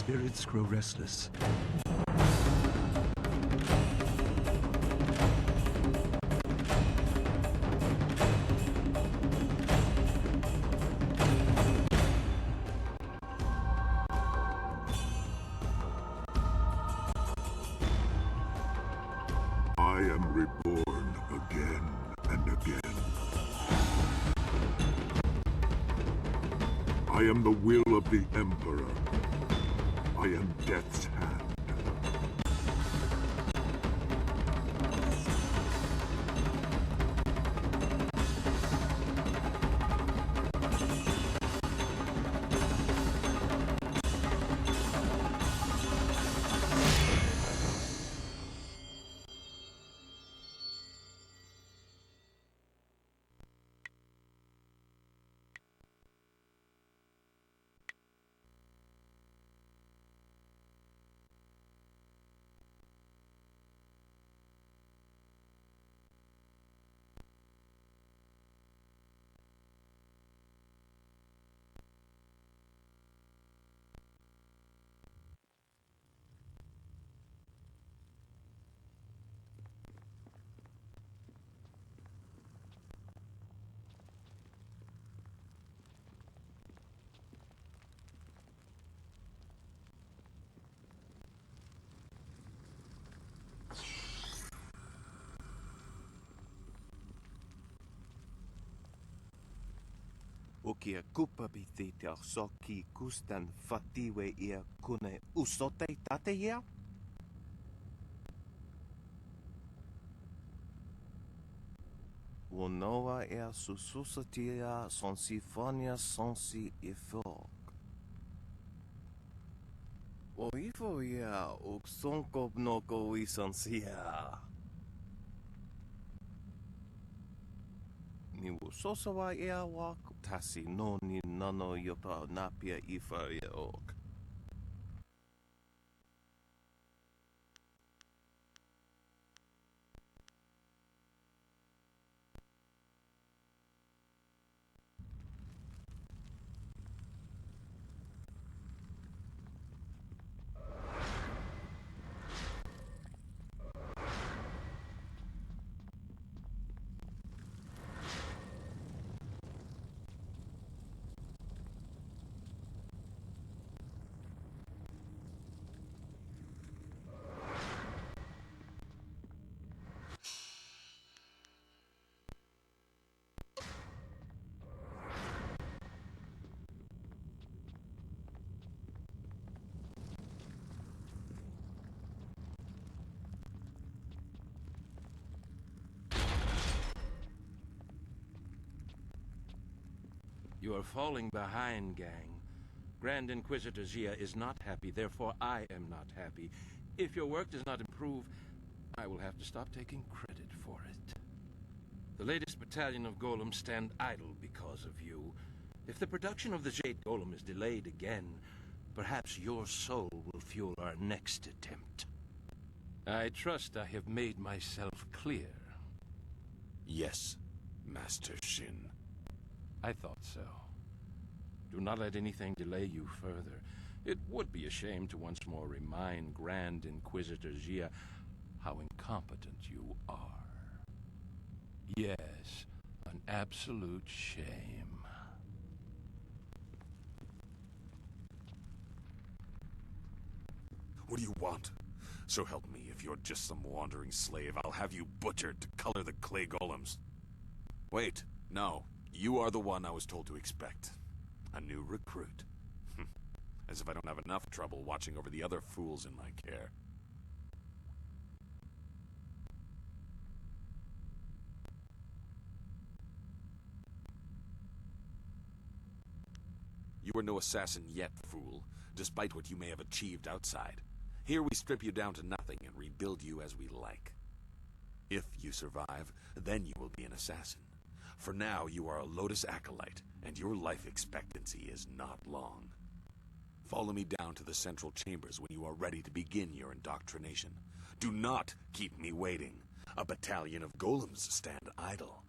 Spirits grow restless. I am reborn again and again. I am the will of the Emperor. I am Death's hand. Ukia kupabithi te soki kustan fatiwe ia kune usote tate ia? Unoa ia sususatia sonsifonia sonsi ifog. O ifo ia uksonkob noko isansia. Ni usosawa ia wak tasi no ni nano yopa napia ifa ia ok. You are falling behind, gang. Grand Inquisitor Xia is not happy, therefore I am not happy. If your work does not improve, I will have to stop taking credit for it. The latest battalion of golems stand idle because of you. If the production of the Jade golem is delayed again, perhaps your soul will fuel our next attempt. I trust I have made myself clear. Yes, Master Shin. I thought so. Do not let anything delay you further. It would be a shame to once more remind Grand Inquisitor Xia how incompetent you are. Yes, an absolute shame. What do you want? So help me, if you're just some wandering slave, I'll have you butchered to color the clay golems. Wait, no. You are the one I was told to expect. A new recruit. As if I don't have enough trouble watching over the other fools in my care. You are no assassin yet, fool, despite what you may have achieved outside. Here we strip you down to nothing and rebuild you as we like. If you survive, then you will be an assassin. For now, you are a Lotus Acolyte, and your life expectancy is not long. Follow me down to the central chambers when you are ready to begin your indoctrination. Do not keep me waiting. A battalion of golems stand idle.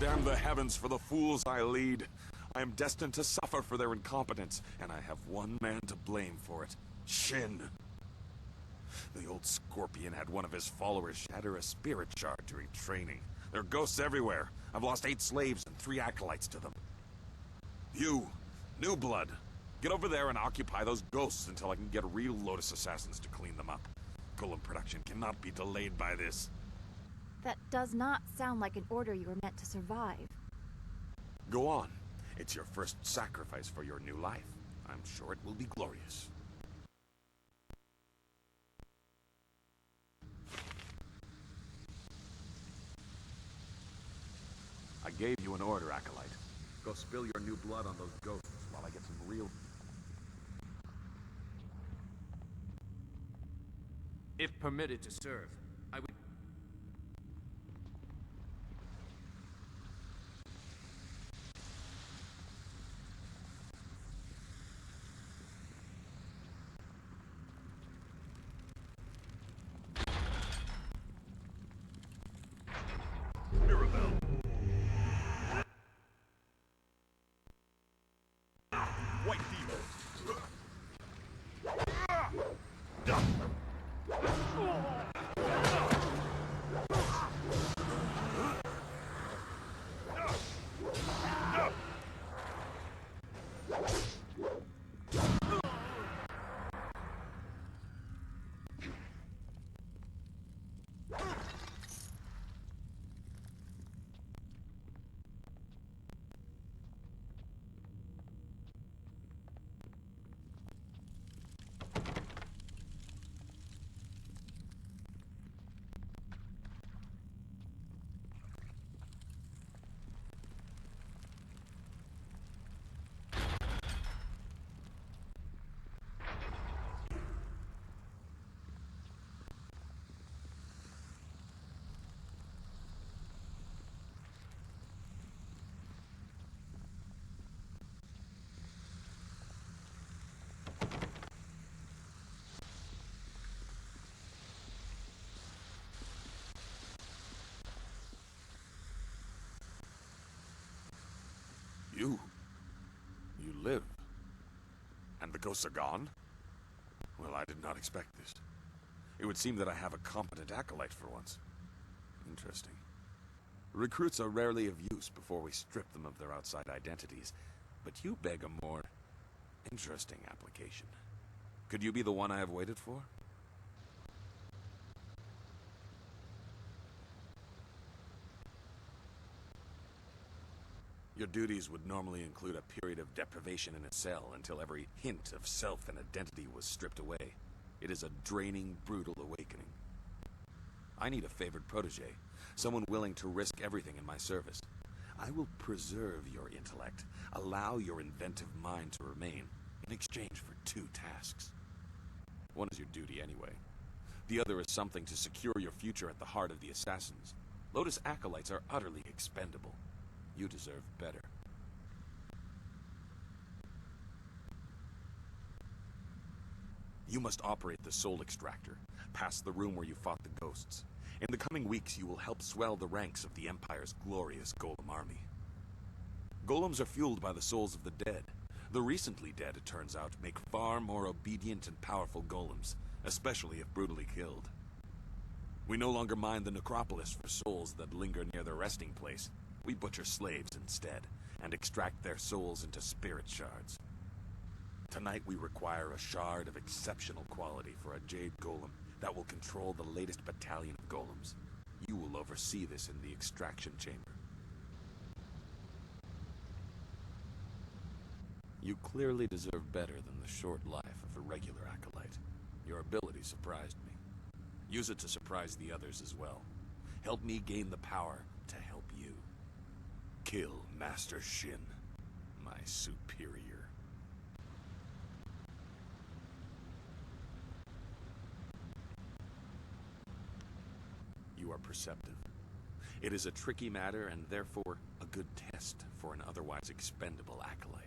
Damn the heavens for the fools I lead. I am destined to suffer for their incompetence, and I have one man to blame for it. Shin. The old Scorpion had one of his followers shatter a spirit shard during training. There are ghosts everywhere. I've lost 8 slaves and 3 acolytes to them. You, New Blood, get over there and occupy those ghosts until I can get real Lotus assassins to clean them up. Golem production cannot be delayed by this. That does not sound like an order you were meant to survive. Go on. It's your first sacrifice for your new life. I'm sure it will be glorious. I gave you an order, Acolyte. Go spill your new blood on those ghosts while I get some real... If permitted to serve, I would... White Demon! You live. And the ghosts are gone? Well, I did not expect this. It would seem that I have a competent acolyte for once. Interesting. Recruits are rarely of use before we strip them of their outside identities, but you beg a more interesting application. Could you be the one I have waited for? Your duties would normally include a period of deprivation in a cell until every hint of self and identity was stripped away. It is a draining, brutal awakening. I need a favored protege, someone willing to risk everything in my service. I will preserve your intellect, allow your inventive mind to remain, in exchange for 2 tasks. One is your duty anyway. The other is something to secure your future at the heart of the Assassins. Lotus acolytes are utterly expendable. You deserve better. You must operate the Soul Extractor, past the room where you fought the ghosts. In the coming weeks, you will help swell the ranks of the Empire's glorious Golem army. Golems are fueled by the souls of the dead. The recently dead, it turns out, make far more obedient and powerful golems, especially if brutally killed. We no longer mind the necropolis for souls that linger near their resting place. We butcher slaves instead, and extract their souls into spirit shards. Tonight we require a shard of exceptional quality for a Jade Golem that will control the latest battalion of golems. You will oversee this in the extraction chamber. You clearly deserve better than the short life of a regular acolyte. Your ability surprised me. Use it to surprise the others as well. Help me gain the power to help you. Kill Master Shin, my superior. You are perceptive. It is a tricky matter and therefore a good test for an otherwise expendable acolyte.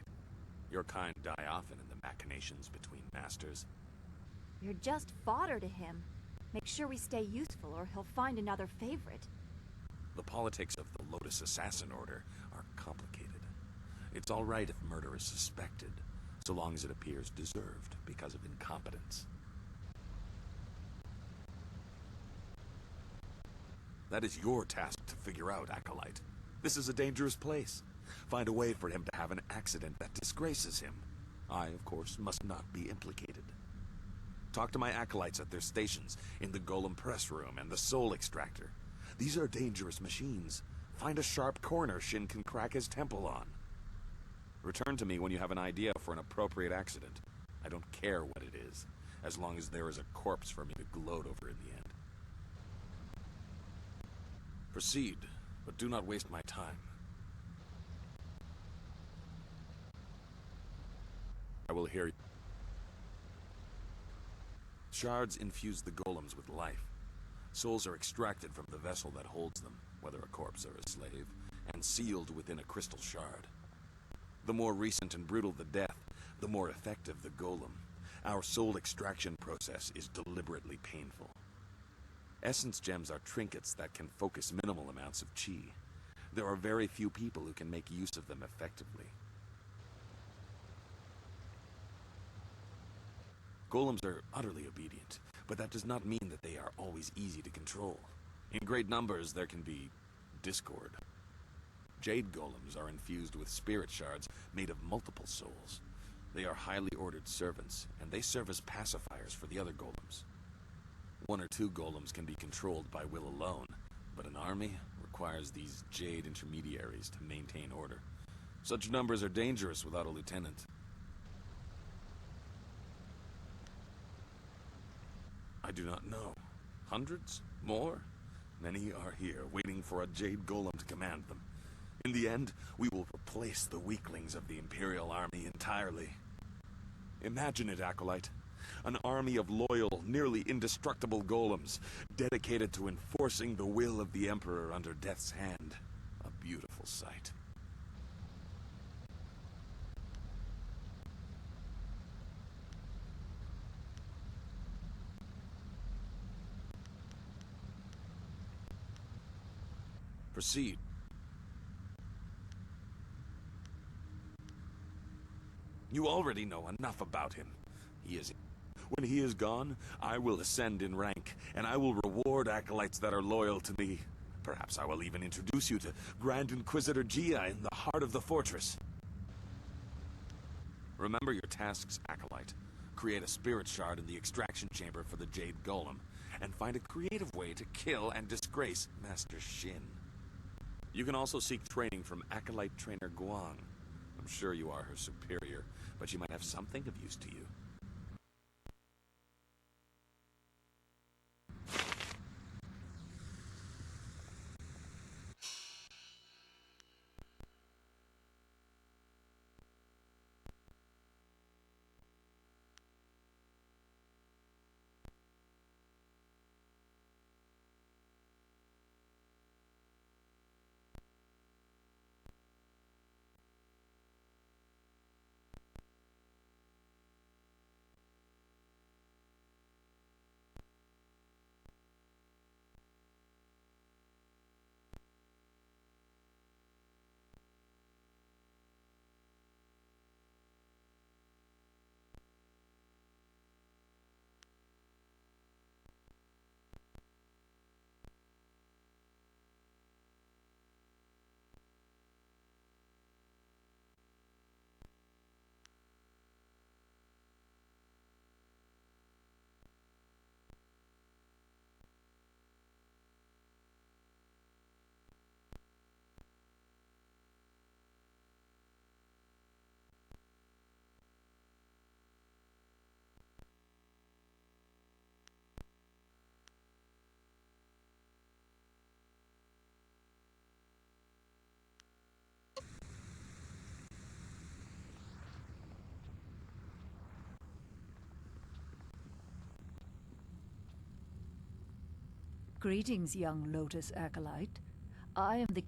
Your kind die often in the machinations between masters. You're just fodder to him. Make sure we stay useful or he'll find another favorite. The politics of the Lotus Assassin Order are complicated. It's all right if murder is suspected, so long as it appears deserved because of incompetence. That is your task to figure out, Acolyte. This is a dangerous place. Find a way for him to have an accident that disgraces him. I, of course, must not be implicated. Talk to my acolytes at their stations, in the Golem Press Room and the Soul Extractor. These are dangerous machines. Find a sharp corner Shin can crack his temple on. Return to me when you have an idea for an appropriate accident. I don't care what it is, as long as there is a corpse for me to gloat over in the end. Proceed, but do not waste my time. I will hear you. Shards infuse the golems with life. Souls are extracted from the vessel that holds them, whether a corpse or a slave, and sealed within a crystal shard. The more recent and brutal the death, the more effective the golem. Our soul extraction process is deliberately painful. Essence gems are trinkets that can focus minimal amounts of chi. There are very few people who can make use of them effectively. Golems are utterly obedient, but that does not mean that they are always easy to control. In great numbers, there can be discord. Jade golems are infused with spirit shards made of multiple souls. They are highly ordered servants, and they serve as pacifiers for the other golems. One or two golems can be controlled by will alone, but an army requires these Jade intermediaries to maintain order. Such numbers are dangerous without a lieutenant. I do not know. Hundreds? More? Many are here, waiting for a Jade Golem to command them. In the end, we will replace the weaklings of the Imperial Army entirely. Imagine it, Acolyte. An army of loyal, nearly indestructible golems, dedicated to enforcing the will of the Emperor under Death's hand. A beautiful sight. Proceed. You already know enough about him. When he is gone, I will ascend in rank, and I will reward acolytes that are loyal to me. Perhaps I will even introduce you to Grand Inquisitor Gia in the heart of the fortress. Remember your tasks, Acolyte. Create a spirit shard in the extraction chamber for the Jade Golem, and find a creative way to kill and disgrace Master Shin. You can also seek training from Acolyte Trainer Guang. I'm sure you are her superior, but she might have something of use to you. Greetings, young Lotus Acolyte. I am the...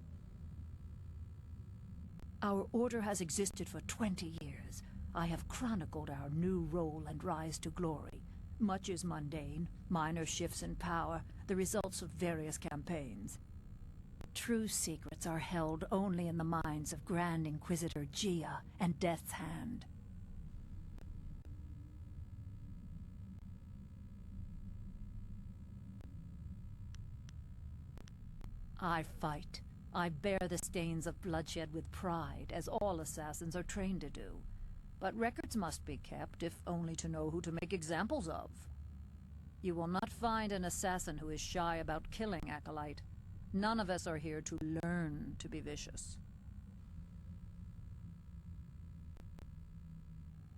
Our order has existed for 20 years. I have chronicled our new role and rise to glory. Much is mundane, minor shifts in power, the results of various campaigns. true secrets are held only in the minds of Grand Inquisitor Gia and Death's Hand. I fight. I bear the stains of bloodshed with pride, as all assassins are trained to do. But records must be kept, if only to know who to make examples of. You will not find an assassin who is shy about killing Acolyte. None of us are here to learn to be vicious.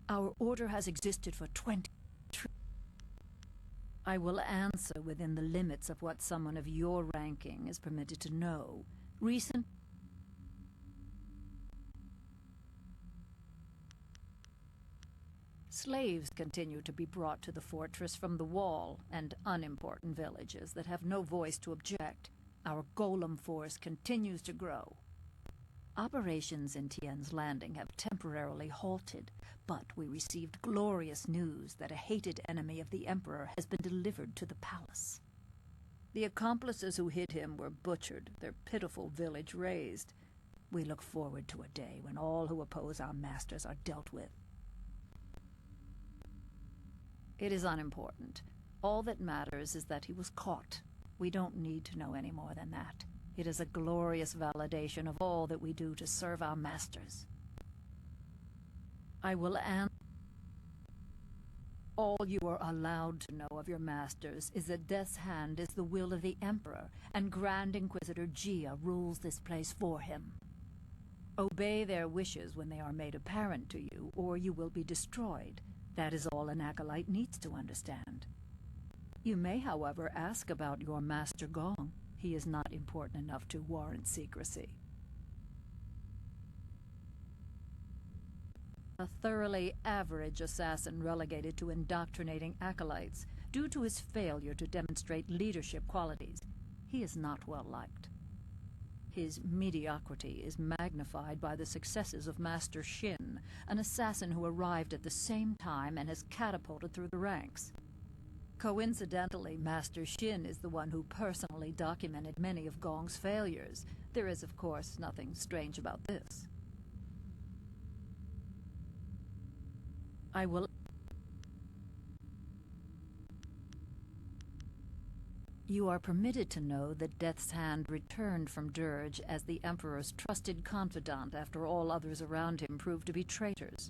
Our order has existed for 20... I will answer within the limits of what someone of your ranking is permitted to know. Recent... Slaves continue to be brought to the fortress from the wall and unimportant villages that have no voice to object. Our golem force continues to grow. Operations in Tien's Landing have temporarily halted, but we received glorious news that a hated enemy of the Emperor has been delivered to the palace. The accomplices who hid him were butchered, their pitiful village razed. We look forward to a day when all who oppose our masters are dealt with. It is unimportant. All that matters is that he was caught. We don't need to know any more than that. It is a glorious validation of all that we do to serve our masters. I will answer. All you are allowed to know of your masters is that Death's Hand is the will of the Emperor, and Grand Inquisitor Gia rules this place for him. Obey their wishes when they are made apparent to you, or you will be destroyed. That is all an acolyte needs to understand. You may, however, ask about your Master Gong. He is not important enough to warrant secrecy. A thoroughly average assassin relegated to indoctrinating acolytes due to his failure to demonstrate leadership qualities. He is not well liked. His mediocrity is magnified by the successes of Master Shin, an assassin who arrived at the same time and has catapulted through the ranks. Coincidentally, Master Shin is the one who personally documented many of Gong's failures. There is, of course, nothing strange about this. I will... You are permitted to know that Death's Hand returned from Dirge as the Emperor's trusted confidant after all others around him proved to be traitors.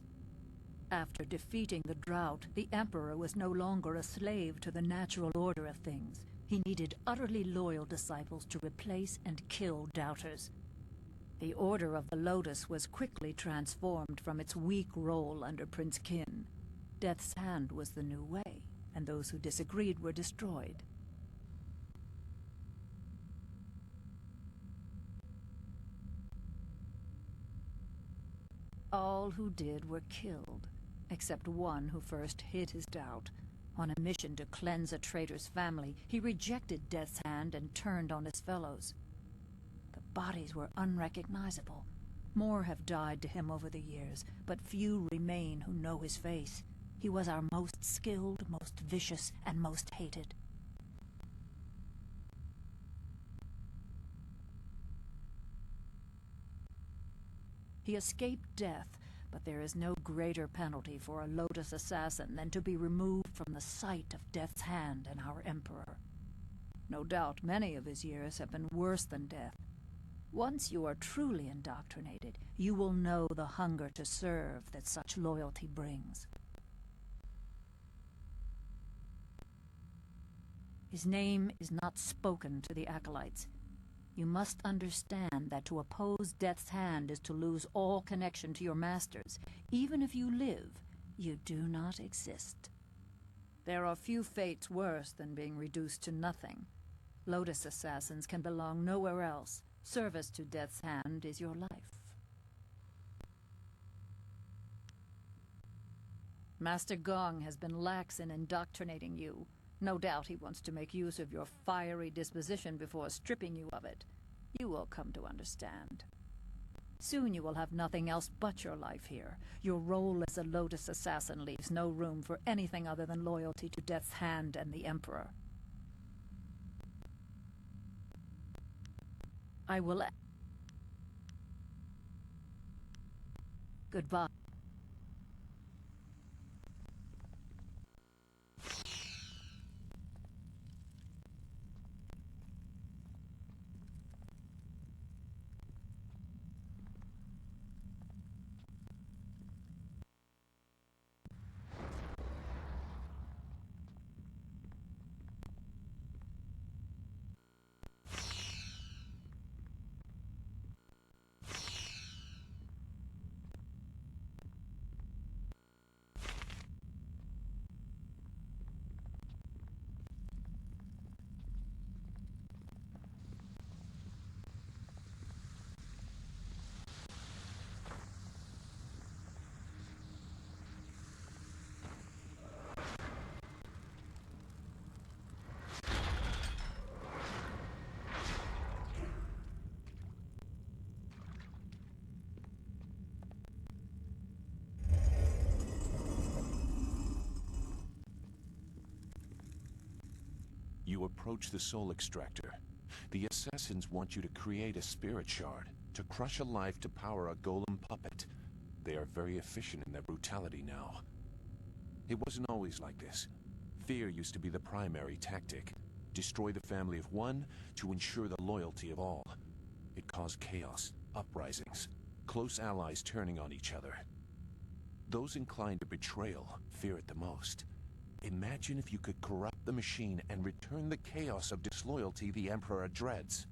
After defeating the drought, the Emperor was no longer a slave to the natural order of things. He needed utterly loyal disciples to replace and kill doubters. The Order of the Lotus was quickly transformed from its weak role under Prince Qin. Death's Hand was the new way, and those who disagreed were destroyed. All who did were killed, except one who first hid his doubt. On a mission to cleanse a traitor's family, he rejected Death's Hand and turned on his fellows. The bodies were unrecognizable. More have died to him over the years, but few remain who know his face. He was our most skilled, most vicious, and most hated. He escaped death, but there is no greater penalty for a Lotus assassin than to be removed from the sight of Death's Hand and our Emperor. No doubt many of his years have been worse than death. Once you are truly indoctrinated, you will know the hunger to serve that such loyalty brings. His name is not spoken to the acolytes. You must understand that to oppose Death's Hand is to lose all connection to your masters. Even if you live, you do not exist. There are few fates worse than being reduced to nothing. Lotus assassins can belong nowhere else. Service to Death's Hand is your life. Master Gong has been lax in indoctrinating you. No doubt he wants to make use of your fiery disposition before stripping you of it. You will come to understand. Soon you will have nothing else but your life here. Your role as a Lotus assassin leaves no room for anything other than loyalty to Death's Hand and the Emperor. I will... Goodbye. You approach the soul extractor. The assassins want you to create a spirit shard, to crush a life to power a golem puppet. They are very efficient in their brutality now. It wasn't always like this. Fear used to be the primary tactic. Destroy the family of one to ensure the loyalty of all. It caused chaos, uprisings, close allies turning on each other. Those inclined to betrayal fear it the most. Imagine if you could corrupt the machine and return the chaos of disloyalty the Emperor dreads.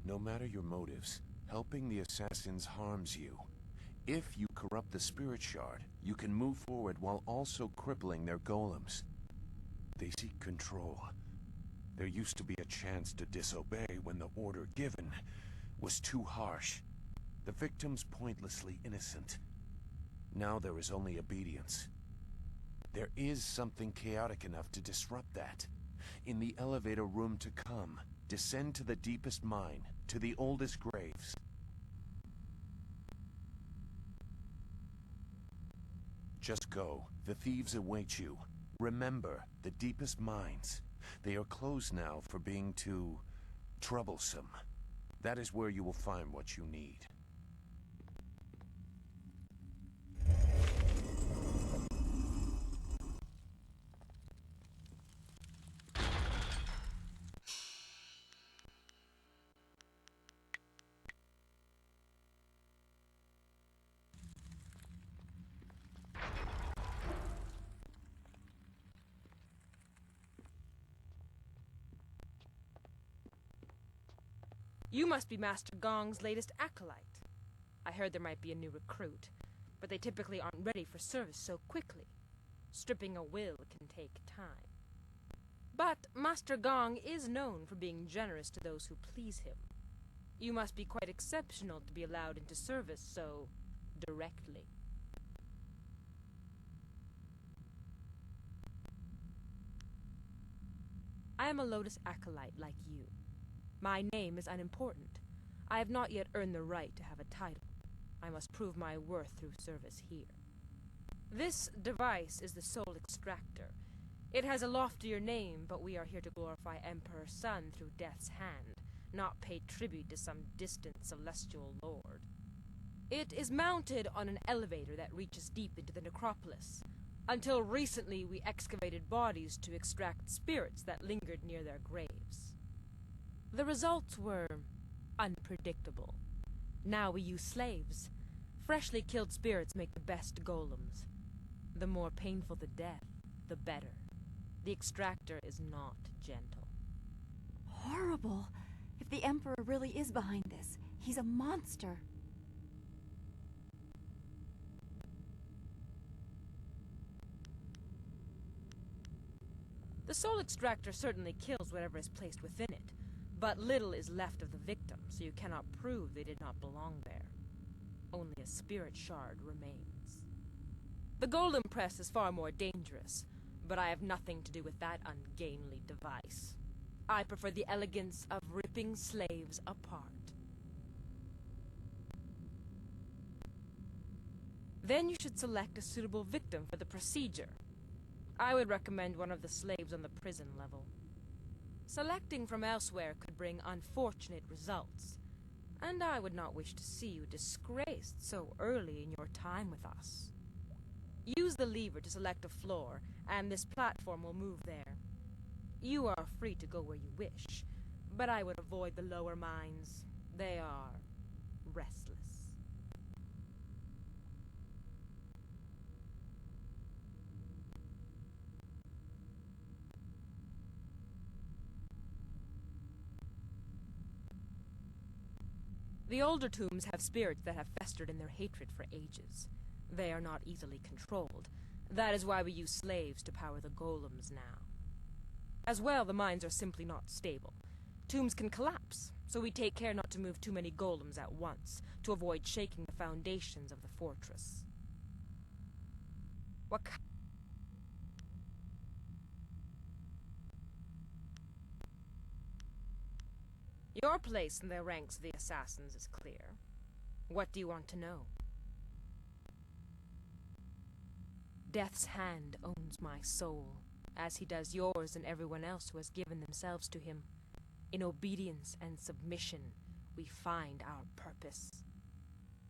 No matter your motives, helping the assassins harms you. If you corrupt the spirit shard, you can move forward while also crippling their golems. They seek control. There used to be a chance to disobey when the order given was too harsh. The victims pointlessly innocent. Now there is only obedience. There is something chaotic enough to disrupt that. In the elevator room to come, descend to the deepest mine, to the oldest graves. Just go. The thieves await you. Remember, the deepest mines. They are closed now for being too troublesome. That is where you will find what you need. You must be Master Gong's latest acolyte. I heard there might be a new recruit, but they typically aren't ready for service so quickly. Stripping a will can take time. But Master Gong is known for being generous to those who please him. You must be quite exceptional to be allowed into service so directly. I am a Lotus acolyte like you. My name is unimportant. I have not yet earned the right to have a title. I must prove my worth through service here. This device is the Soul Extractor. It has a loftier name, but we are here to glorify Emperor Sun through Death's hand, not pay tribute to some distant celestial lord. It is mounted on an elevator that reaches deep into the necropolis. Until recently, we excavated bodies to extract spirits that lingered near their graves. The results were unpredictable. Now we use slaves. Freshly killed spirits make the best golems. The more painful the death, the better. The extractor is not gentle. Horrible. If the Emperor really is behind this, he's a monster. The soul extractor certainly kills whatever is placed within it, but little is left of the victim, so you cannot prove they did not belong there. Only a spirit shard remains. The golem press is far more dangerous, but I have nothing to do with that ungainly device. I prefer the elegance of ripping slaves apart. Then you should select a suitable victim for the procedure. I would recommend one of the slaves on the prison level. Selecting from elsewhere could bring unfortunate results, and I would not wish to see you disgraced so early in your time with us. Use the lever to select a floor, and this platform will move there. You are free to go where you wish, but I would avoid the lower mines. They are restless. The older tombs have spirits that have festered in their hatred for ages. They are not easily controlled. That is why we use slaves to power the golems now. As well, the mines are simply not stable. Tombs can collapse, so we take care not to move too many golems at once, to avoid shaking the foundations of the fortress. What Your place in the ranks of the assassins is clear. What do you want to know? Death's hand owns my soul, as he does yours and everyone else who has given themselves to him. In obedience and submission, we find our purpose.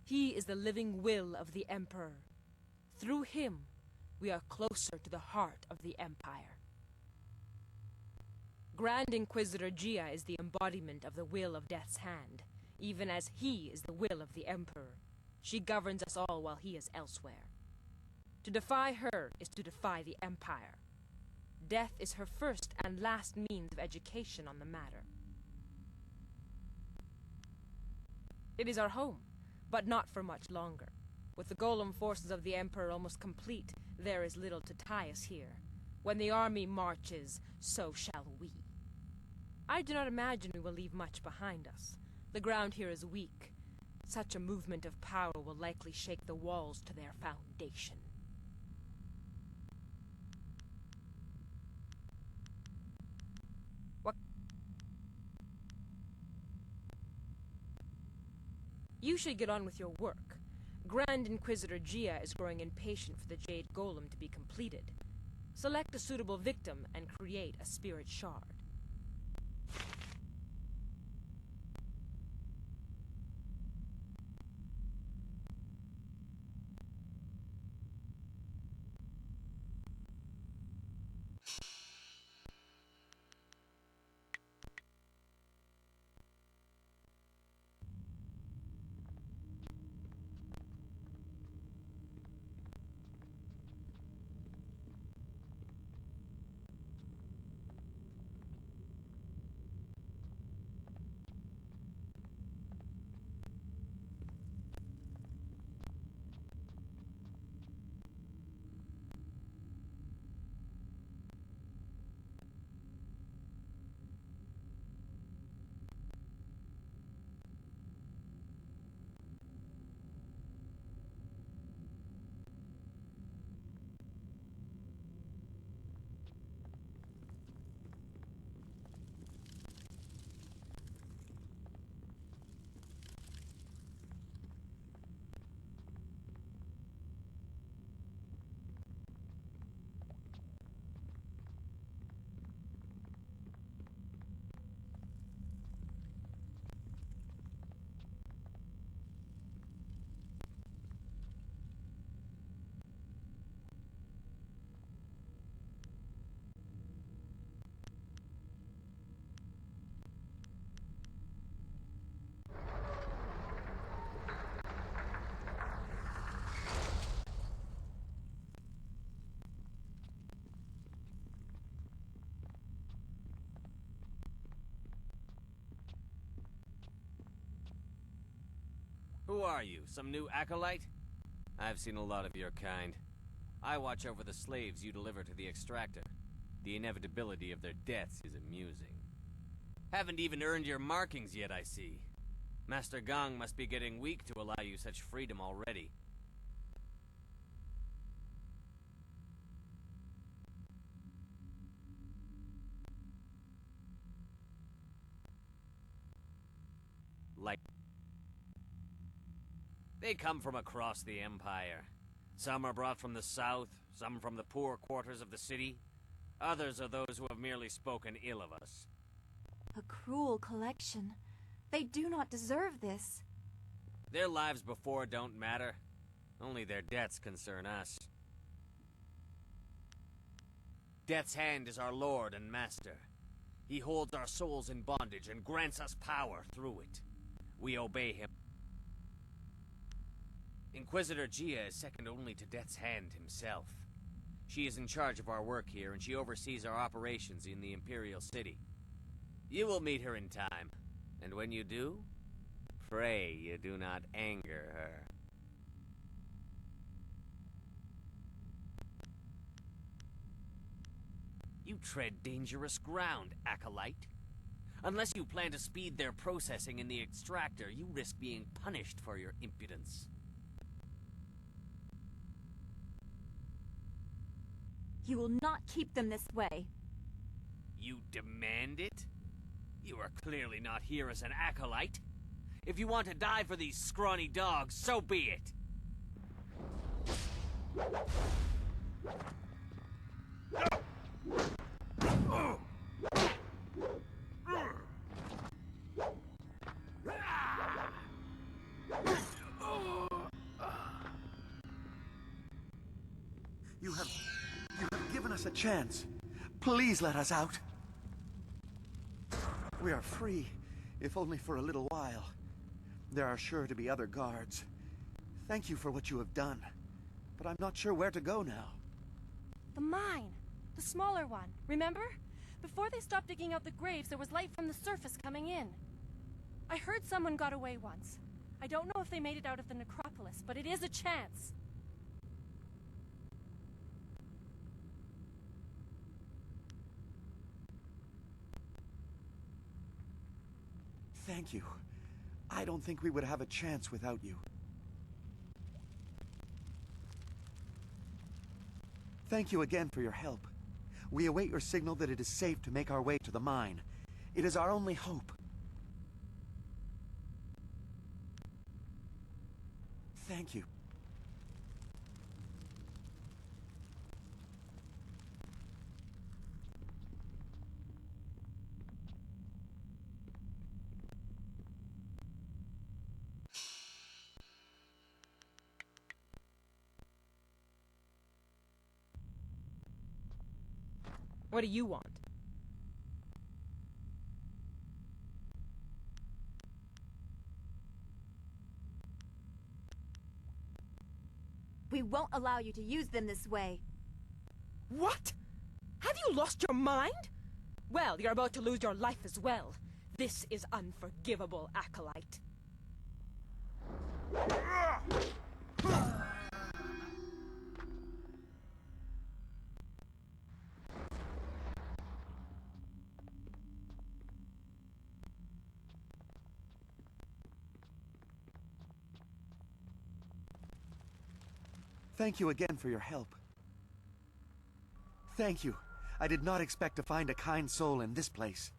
He is the living will of the Emperor. Through him, we are closer to the heart of the Empire. Grand Inquisitor Gia is the embodiment of the will of Death's hand, even as he is the will of the Emperor. She governs us all while he is elsewhere. To defy her is to defy the Empire. Death is her first and last means of education on the matter. It is our home, but not for much longer. With the golem forces of the Emperor almost complete, there is little to tie us here. When the army marches, so shall we. I do not imagine we will leave much behind us. The ground here is weak. Such a movement of power will likely shake the walls to their foundation. What? You should get on with your work. Grand Inquisitor Gia is growing impatient for the Jade Golem to be completed. Select a suitable victim and create a spirit shard. Who are you, some new acolyte? I've seen a lot of your kind. I watch over the slaves you deliver to the extractor. The inevitability of their deaths is amusing. Haven't even earned your markings yet, I see. Master Gong must be getting weak to allow you such freedom already. Like... They come from across the Empire. Some are brought from the south, some from the poor quarters of the city. Others are those who have merely spoken ill of us. A cruel collection. They do not deserve this. Their lives before don't matter. Only their deaths concern us. Death's Hand is our lord and master. He holds our souls in bondage and grants us power through it. We obey him. Inquisitor Gia is second only to Death's Hand himself. She is in charge of our work here, and she oversees our operations in the Imperial City. You will meet her in time, and when you do, pray you do not anger her. You tread dangerous ground, Acolyte. Unless you plan to speed their processing in the extractor, you risk being punished for your impudence. You will not keep them this way. You demand it? You are clearly not here as an acolyte. If you want to die for these scrawny dogs, so be it. You have given us a chance. Please let us out. We are free, if only for a little while. There are sure to be other guards. Thank you for what you have done, but I'm not sure where to go now. The mine. The smaller one. Remember? Before they stopped digging out the graves, there was light from the surface coming in. I heard someone got away once. I don't know if they made it out of the necropolis, but it is a chance. Thank you. I don't think we would have a chance without you. Thank you again for your help. We await your signal that it is safe to make our way to the mine. It is our only hope. Thank you. What do you want? We won't allow you to use them this way. What? Have you lost your mind? Well, you're about to lose your life as well. This is unforgivable, Acolyte. Thank you again for your help. Thank you. I did not expect to find a kind soul in this place.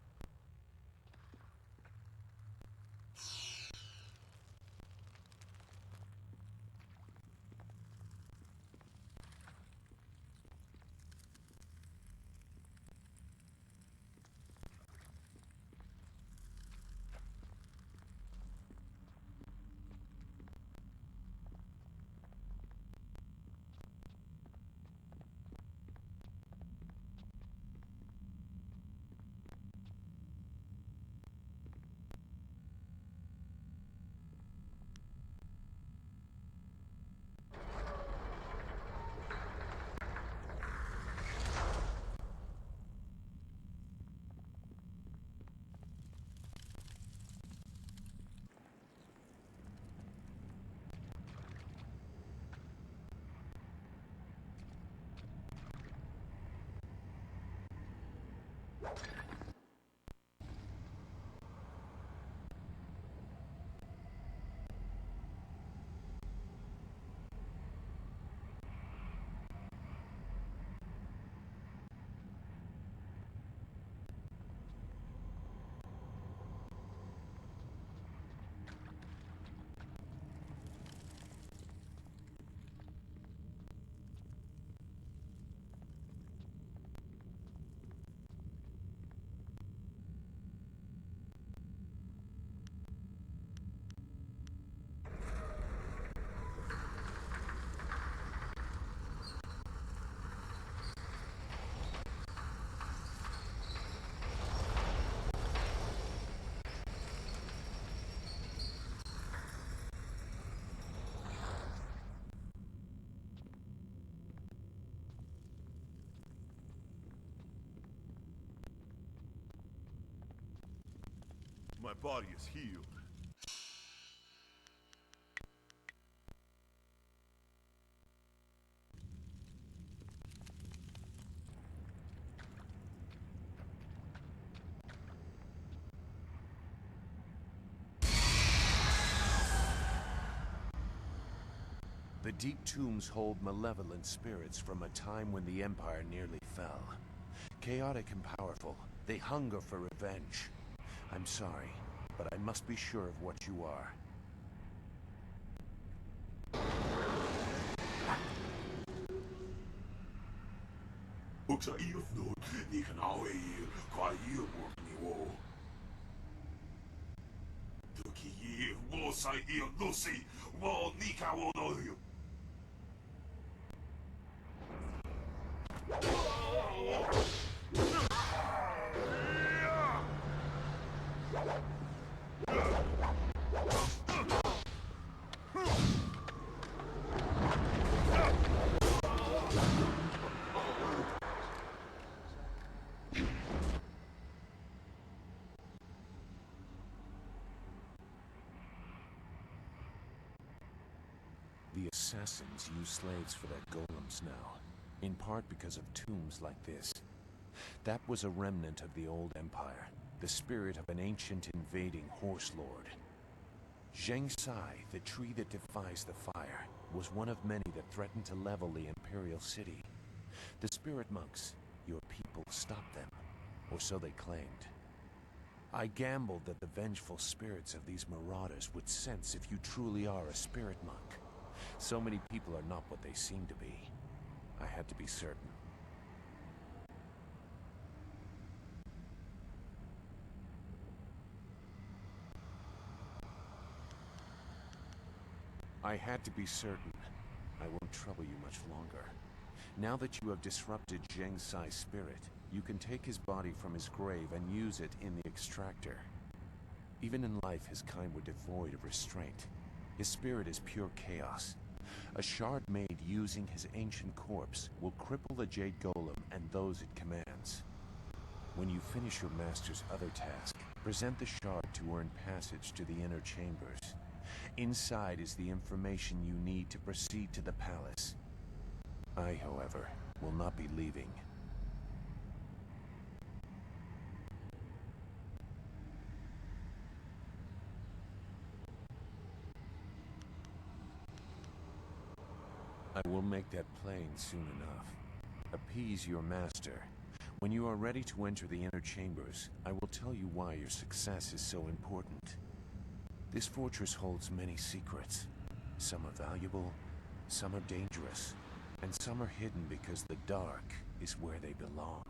my body is healed. The deep tombs hold malevolent spirits from a time when the Empire nearly fell. Chaotic and powerful, they hunger for revenge. I'm sorry, but I must be sure of what you are. The assassins use slaves for their golems now, in part because of tombs like this. That was a remnant of the old empire, the spirit of an ancient invading horse lord. Zheng Sai, the tree that defies the fire, was one of many that threatened to level the imperial city. The spirit monks, your people, stopped them, or so they claimed. I gambled that the vengeful spirits of these marauders would sense if you truly are a spirit monk. So many people are not what they seem to be. I had to be certain. I had to be certain. I won't trouble you much longer. Now that you have disrupted Zheng Sai's spirit, you can take his body from his grave and use it in the extractor. Even in life, his kind were devoid of restraint. His spirit is pure chaos. A shard made using his ancient corpse will cripple the Jade Golem and those it commands. When you finish your master's other task, present the shard to earn passage to the inner chambers. Inside is the information you need to proceed to the palace. I, however, will not be leaving. I will make that plain soon enough. Appease your master. When you are ready to enter the inner chambers, I will tell you why your success is so important. This fortress holds many secrets. Some are valuable, some are dangerous, and some are hidden because the dark is where they belong.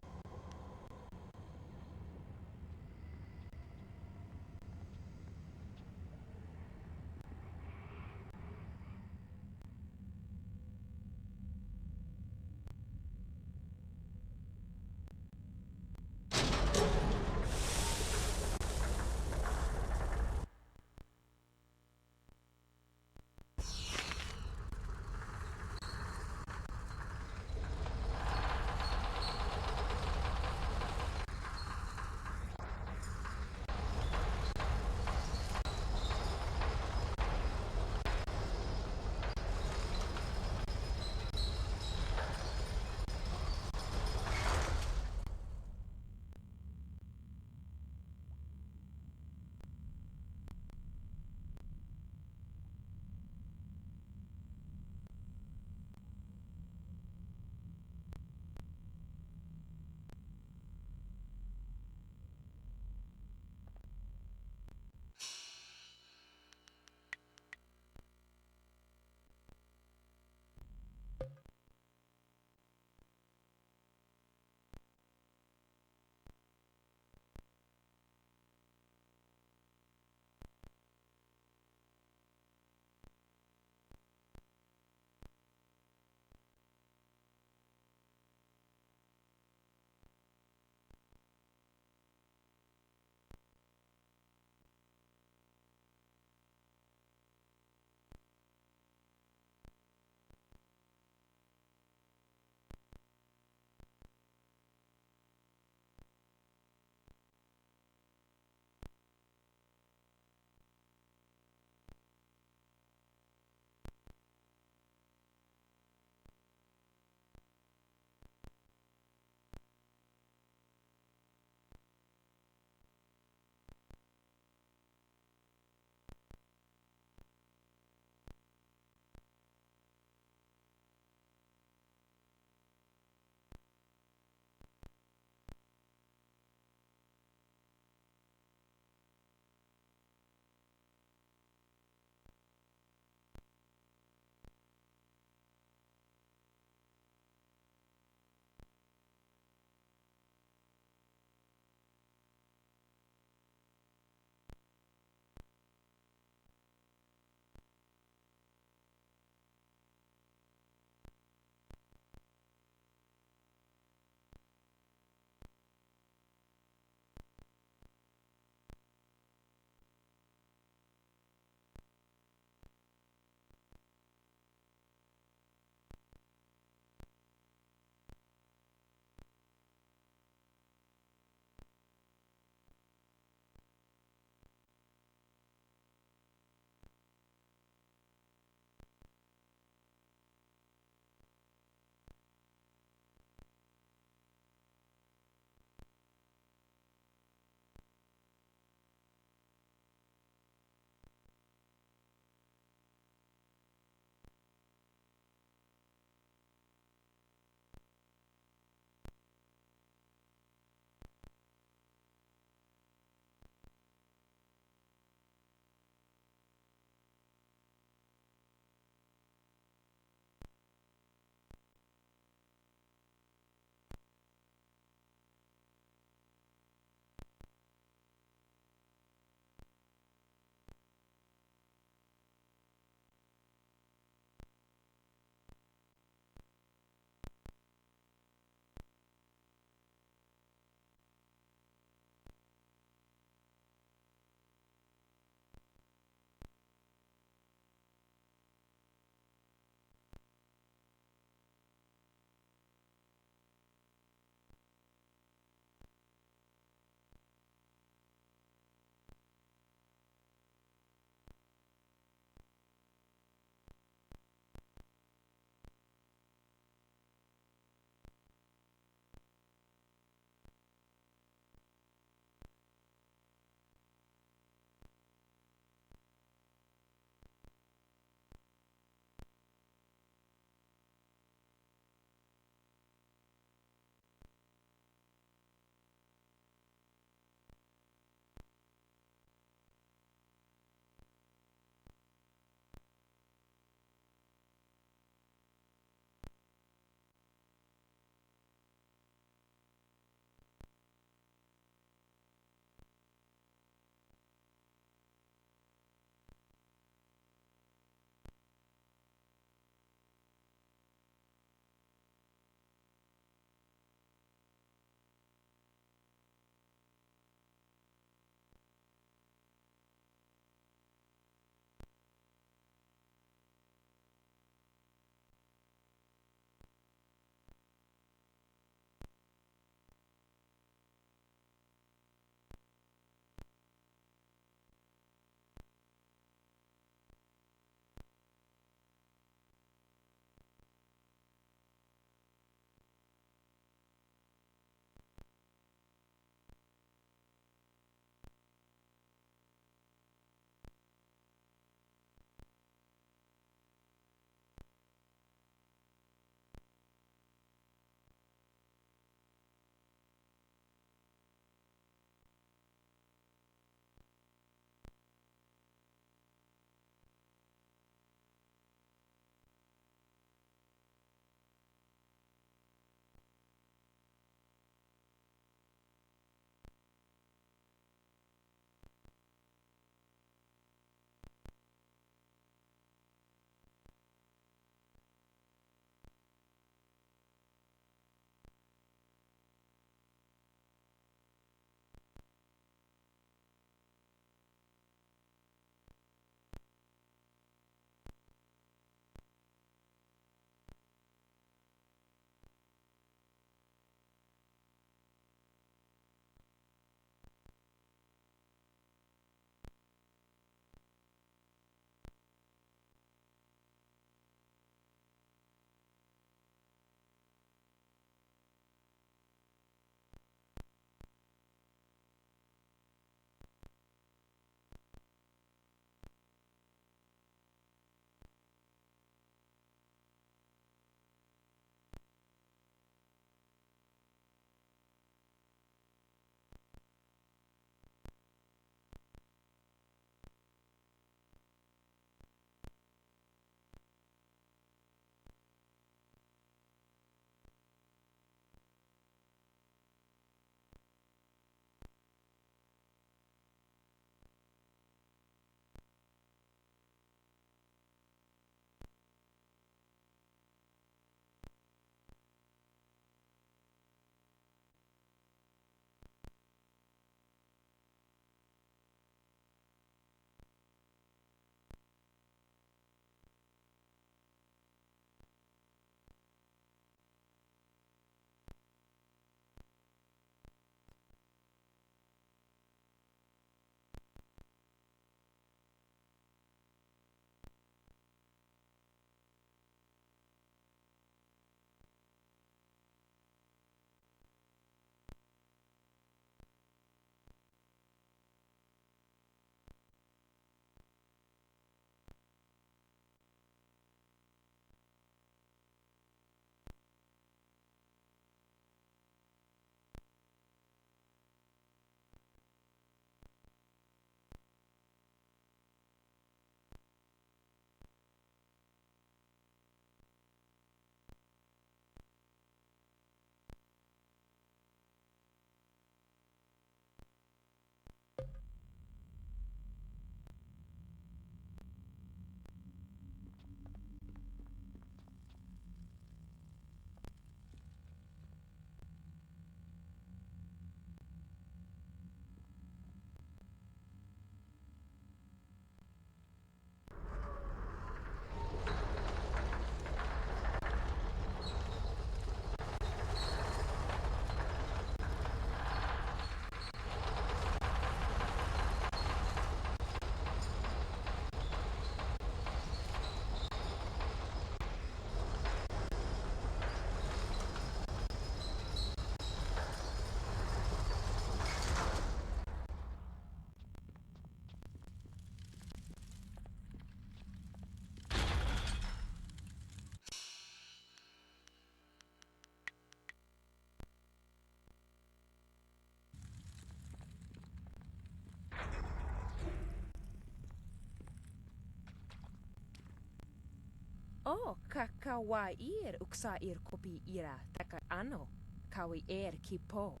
O, kakawair uksair kopi ira taka ano. Kawi kipo.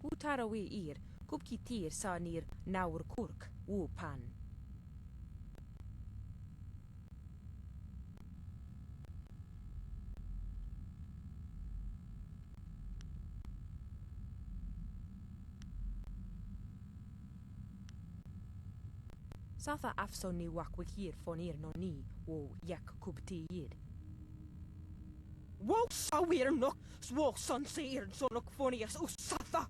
Utarawi kupkitir sanir naur kurk, wupan. Satha afso ni wakwikir fonir no ni wo yak kubtiyid. Wo sawir nok swok son seir sonok fonias usatha.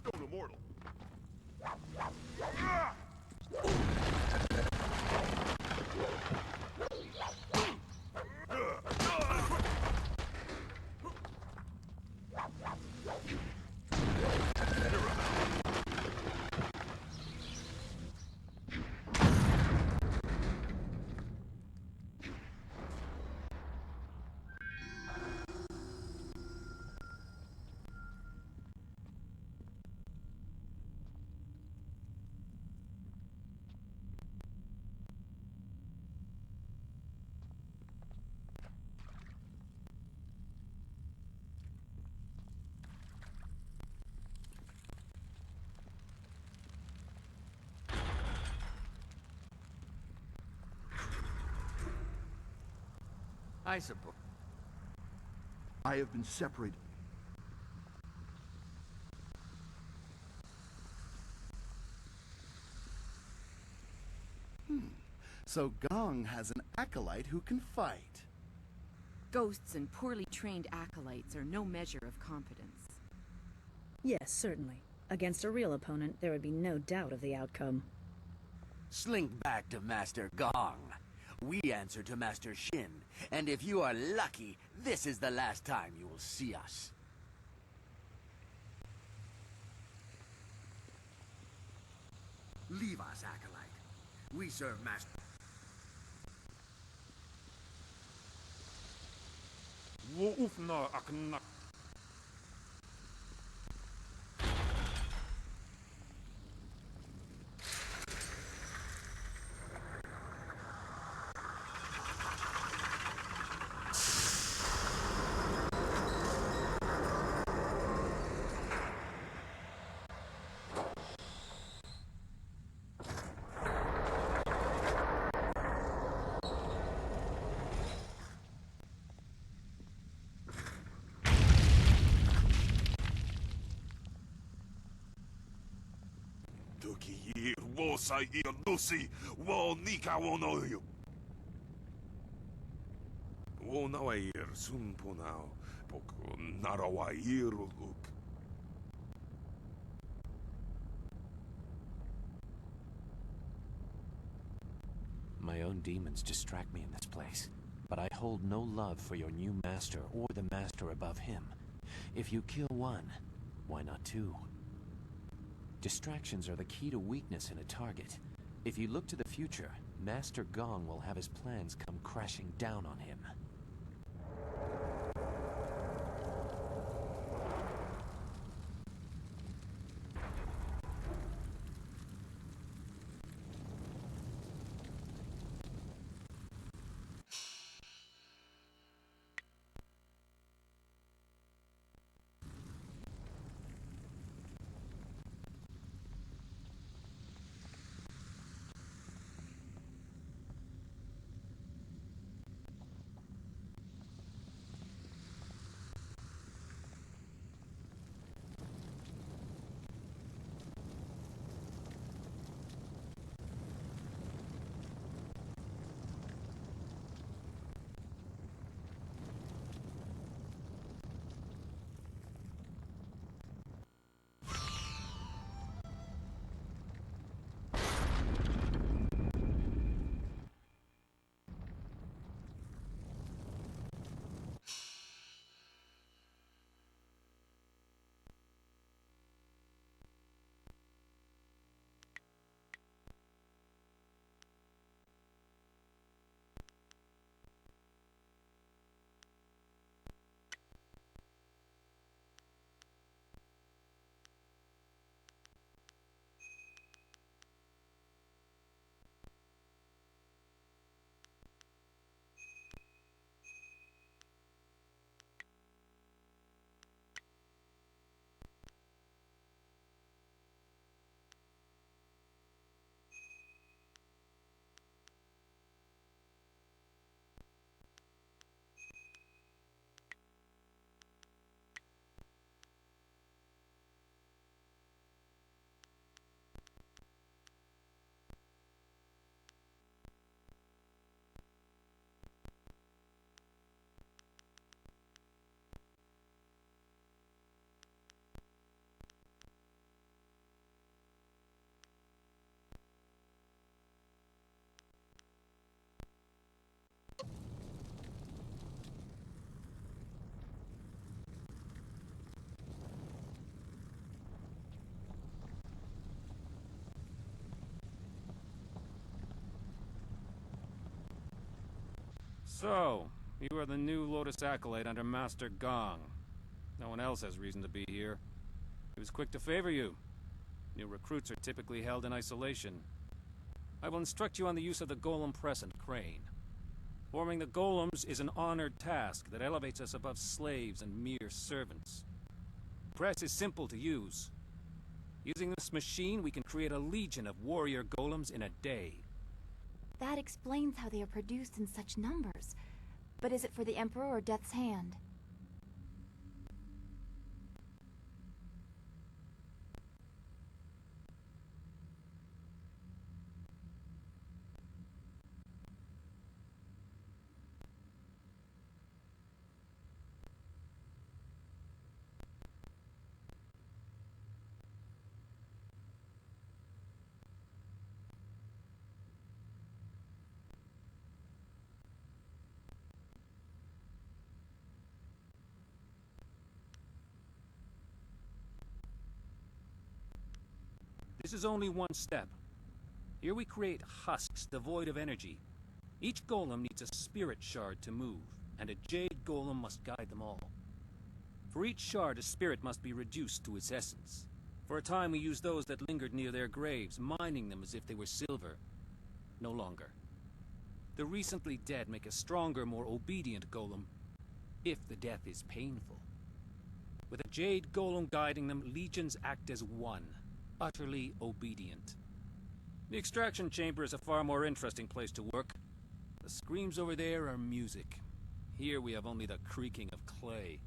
Stone immortal. I suppose. I have been separated. So Gong has an acolyte who can fight. Ghosts and poorly trained acolytes are no measure of competence. Yes, certainly. Against a real opponent, there would be no doubt of the outcome. Slink back to Master Gong. We answer to Master Shin, and if you are lucky, this is the last time you will see us. Leave us, acolyte. We serve Master... Woofna aknak. Tuki wosa nusi wo nika wonoyu. Wonawair sunpunao poko narawair look. My own demons distract me in this place, but I hold no love for your new master or the master above him. If you kill one, why not two? Distractions are the key to weakness in a target. If you look to the future, Master Gong will have his plans come crashing down on him. So, you are the new Lotus Acolyte under Master Gong. No one else has reason to be here. He was quick to favor you. New recruits are typically held in isolation. I will instruct you on the use of the golem press and crane. Forming the golems is an honored task that elevates us above slaves and mere servants. The press is simple to use. Using this machine, we can create a legion of warrior golems in a day. That explains how they are produced in such numbers. But is it for the Emperor or Death's Hand? This is only one step. Here we create husks devoid of energy. Each golem needs a spirit shard to move, and a Jade golem must guide them all. For each shard, a spirit must be reduced to its essence. For a time we used those that lingered near their graves, mining them as if they were silver. No longer. The recently dead make a stronger, more obedient golem, if the death is painful. With a Jade golem guiding them, legions act as one, utterly obedient. The extraction chamber is a far more interesting place to work. The screams over there are music. Here we have only the creaking of clay.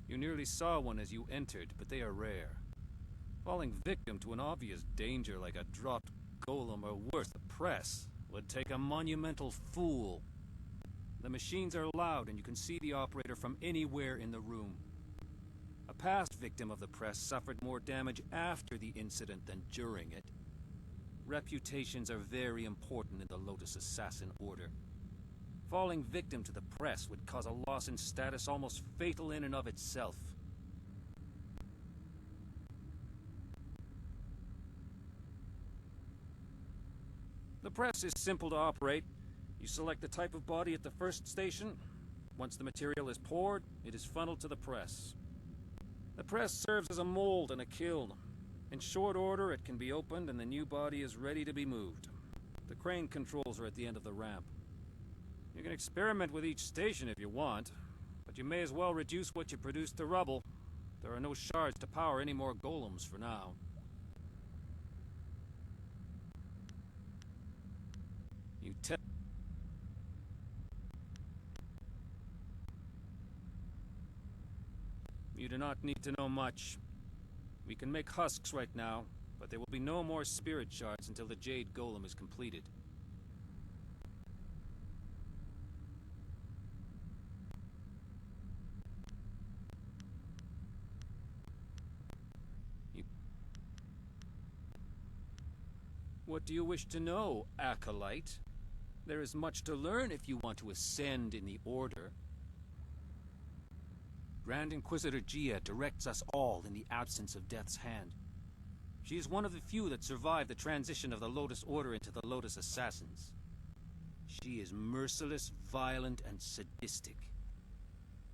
You nearly saw one as you entered, but they are rare. Falling victim to an obvious danger like a dropped golem or worse, the press, would take a monumental fool. The machines are loud and you can see the operator from anywhere in the room. A past victim of the press suffered more damage after the incident than during it. Reputations are very important in the Lotus Assassin Order. Falling victim to the press would cause a loss in status almost fatal in and of itself. The press is simple to operate. You select the type of body at the first station. Once the material is poured, it is funneled to the press. The press serves as a mold and a kiln. In short order, it can be opened and the new body is ready to be moved. The crane controls are at the end of the ramp. You can experiment with each station if you want, but you may as well reduce what you produce to rubble. There are no shards to power any more golems for now. You You do not need to know much. We can make husks right now, but there will be no more spirit shards until the Jade Golem is completed. What do you wish to know, Acolyte? There is much to learn if you want to ascend in the Order. Grand Inquisitor Jade directs us all in the absence of Death's Hand. She is one of the few that survived the transition of the Lotus Order into the Lotus Assassins. She is merciless, violent, and sadistic.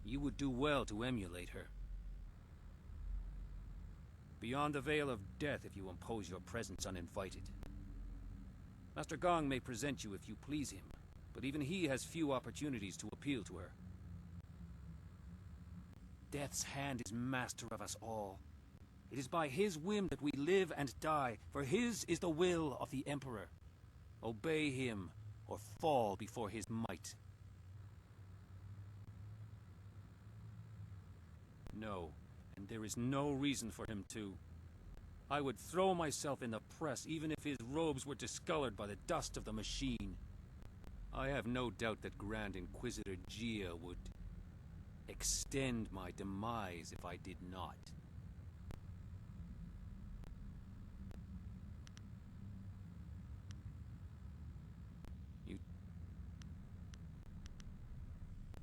You would do well to emulate her. Beyond the veil of death if you impose your presence uninvited. Master Gong may present you if you please him, but even he has few opportunities to appeal to her. Death's Hand is master of us all. It is by his whim that we live and die, for his is the will of the Emperor. Obey him, or fall before his might. No, and there is no reason for him to. I would throw myself in the press even if his robes were discolored by the dust of the machine. I have no doubt that Grand Inquisitor Jade would extend my demise if I did not.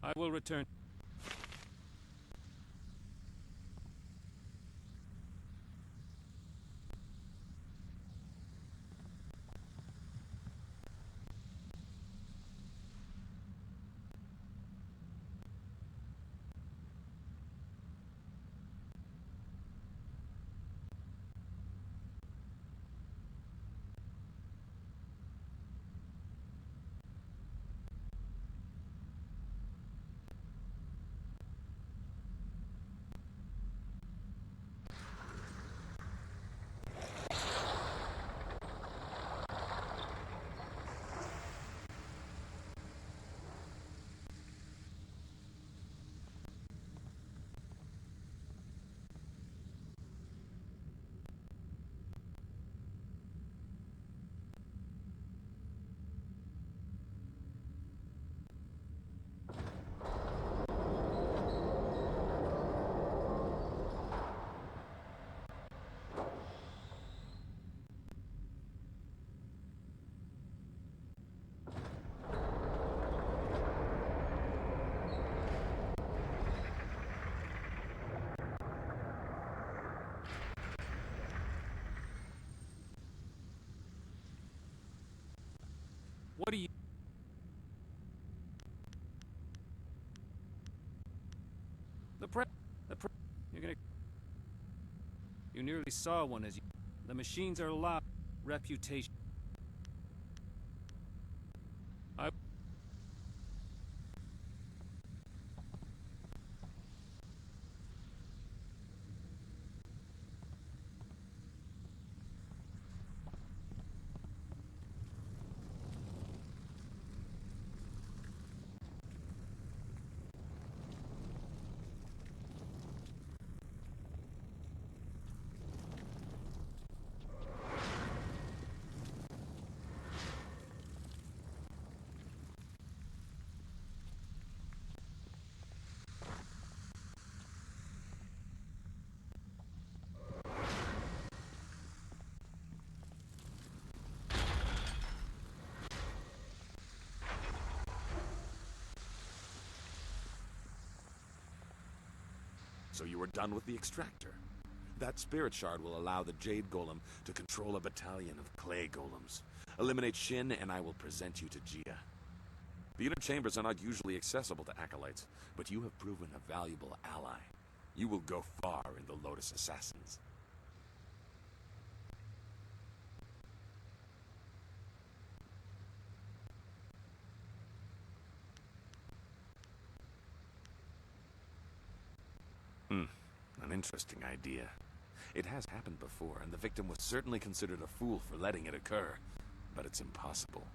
I will return. What are you... You're gonna... You nearly saw one as you... The machines are loud. Reputation. So you are done with the extractor. That spirit shard will allow the Jade Golem to control a battalion of clay golems. Eliminate Shin, and I will present you to Gia. The inner chambers are not usually accessible to acolytes, but you have proven a valuable ally. You will go far in the Lotus Assassins. An interesting idea. It has happened before, and the victim was certainly considered a fool for letting it occur. But it's impossible.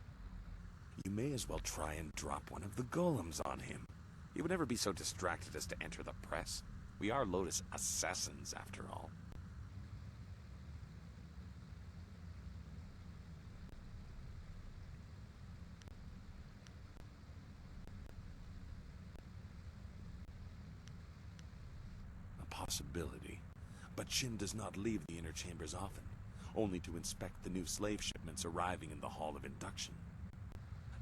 You may as well try and drop one of the golems on him. He would never be so distracted as to enter the press. We are Lotus Assassins, after all. Possibility. But Shin does not leave the inner chambers often, only to inspect the new slave shipments arriving in the Hall of Induction.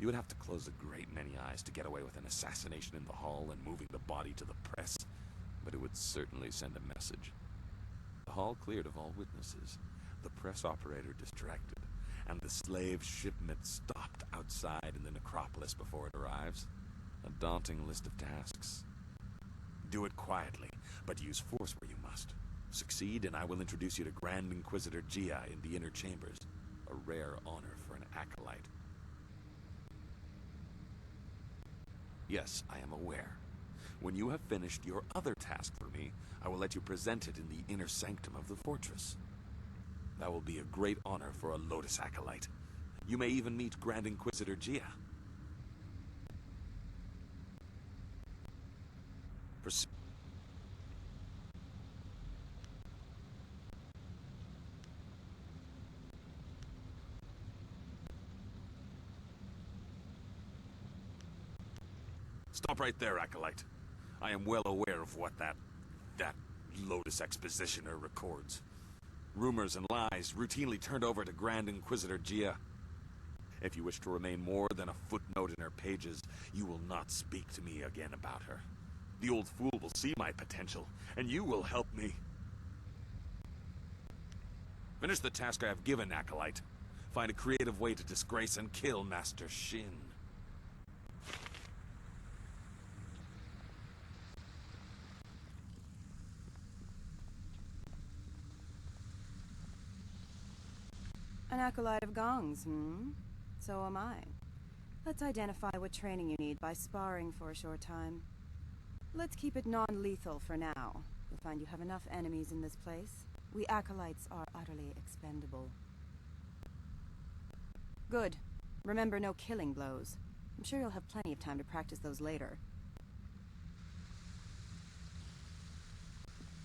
You would have to close a great many eyes to get away with an assassination in the hall and moving the body to the press, but it would certainly send a message. The hall cleared of all witnesses, the press operator distracted, and the slave shipment stopped outside in the necropolis before it arrives. A daunting list of tasks. Do it quietly, but use force where you must. Succeed, and I will introduce you to Grand Inquisitor Gia in the inner chambers. A rare honor for an acolyte. Yes, I am aware. When you have finished your other task for me, I will let you present it in the inner sanctum of the fortress. That will be a great honor for a Lotus acolyte. You may even meet Grand Inquisitor Gia. Stop right there, Acolyte. I am well aware of what that Lotus Expositioner records. Rumors and lies routinely turned over to Grand Inquisitor Gia. If you wish to remain more than a footnote in her pages, you will not speak to me again about her. The old fool will see my potential, and you will help me. Finish the task I have given, Acolyte. Find a creative way to disgrace and kill Master Shin. An acolyte of Gong's, So am I. Let's identify what training you need by sparring for a short time. Let's keep it non-lethal for now. You'll find you have enough enemies in this place. We acolytes are utterly expendable. Good. Remember, no killing blows. I'm sure you'll have plenty of time to practice those later.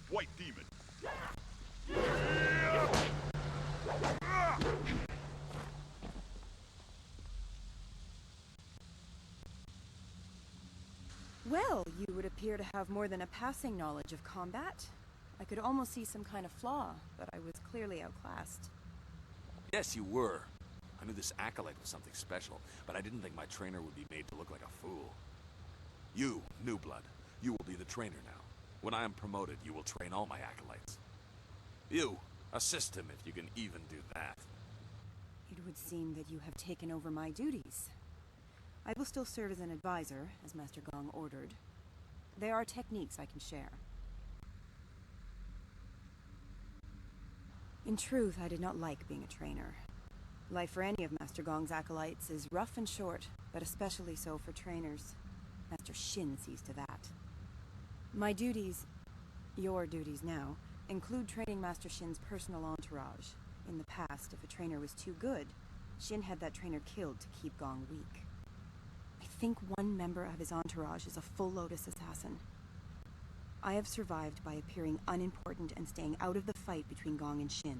White Demon. Well, you would appear to have more than a passing knowledge of combat. I could almost see some kind of flaw, but I was clearly outclassed. Yes, you were. I knew this acolyte was something special, but I didn't think my trainer would be made to look like a fool. You, New Blood, you will be the trainer now. When I am promoted, you will train all my acolytes. You, assist him if you can even do that. It would seem that you have taken over my duties. I will still serve as an advisor, as Master Gong ordered. There are techniques I can share. In truth, I did not like being a trainer. Life for any of Master Gong's acolytes is rough and short, but especially so for trainers. Master Shin sees to that. My duties, your duties now, include training Master Shin's personal entourage. In the past, if a trainer was too good, Shin had that trainer killed to keep Gong weak. I think one member of his entourage is a full Lotus assassin. I have survived by appearing unimportant and staying out of the fight between Gong and Shin.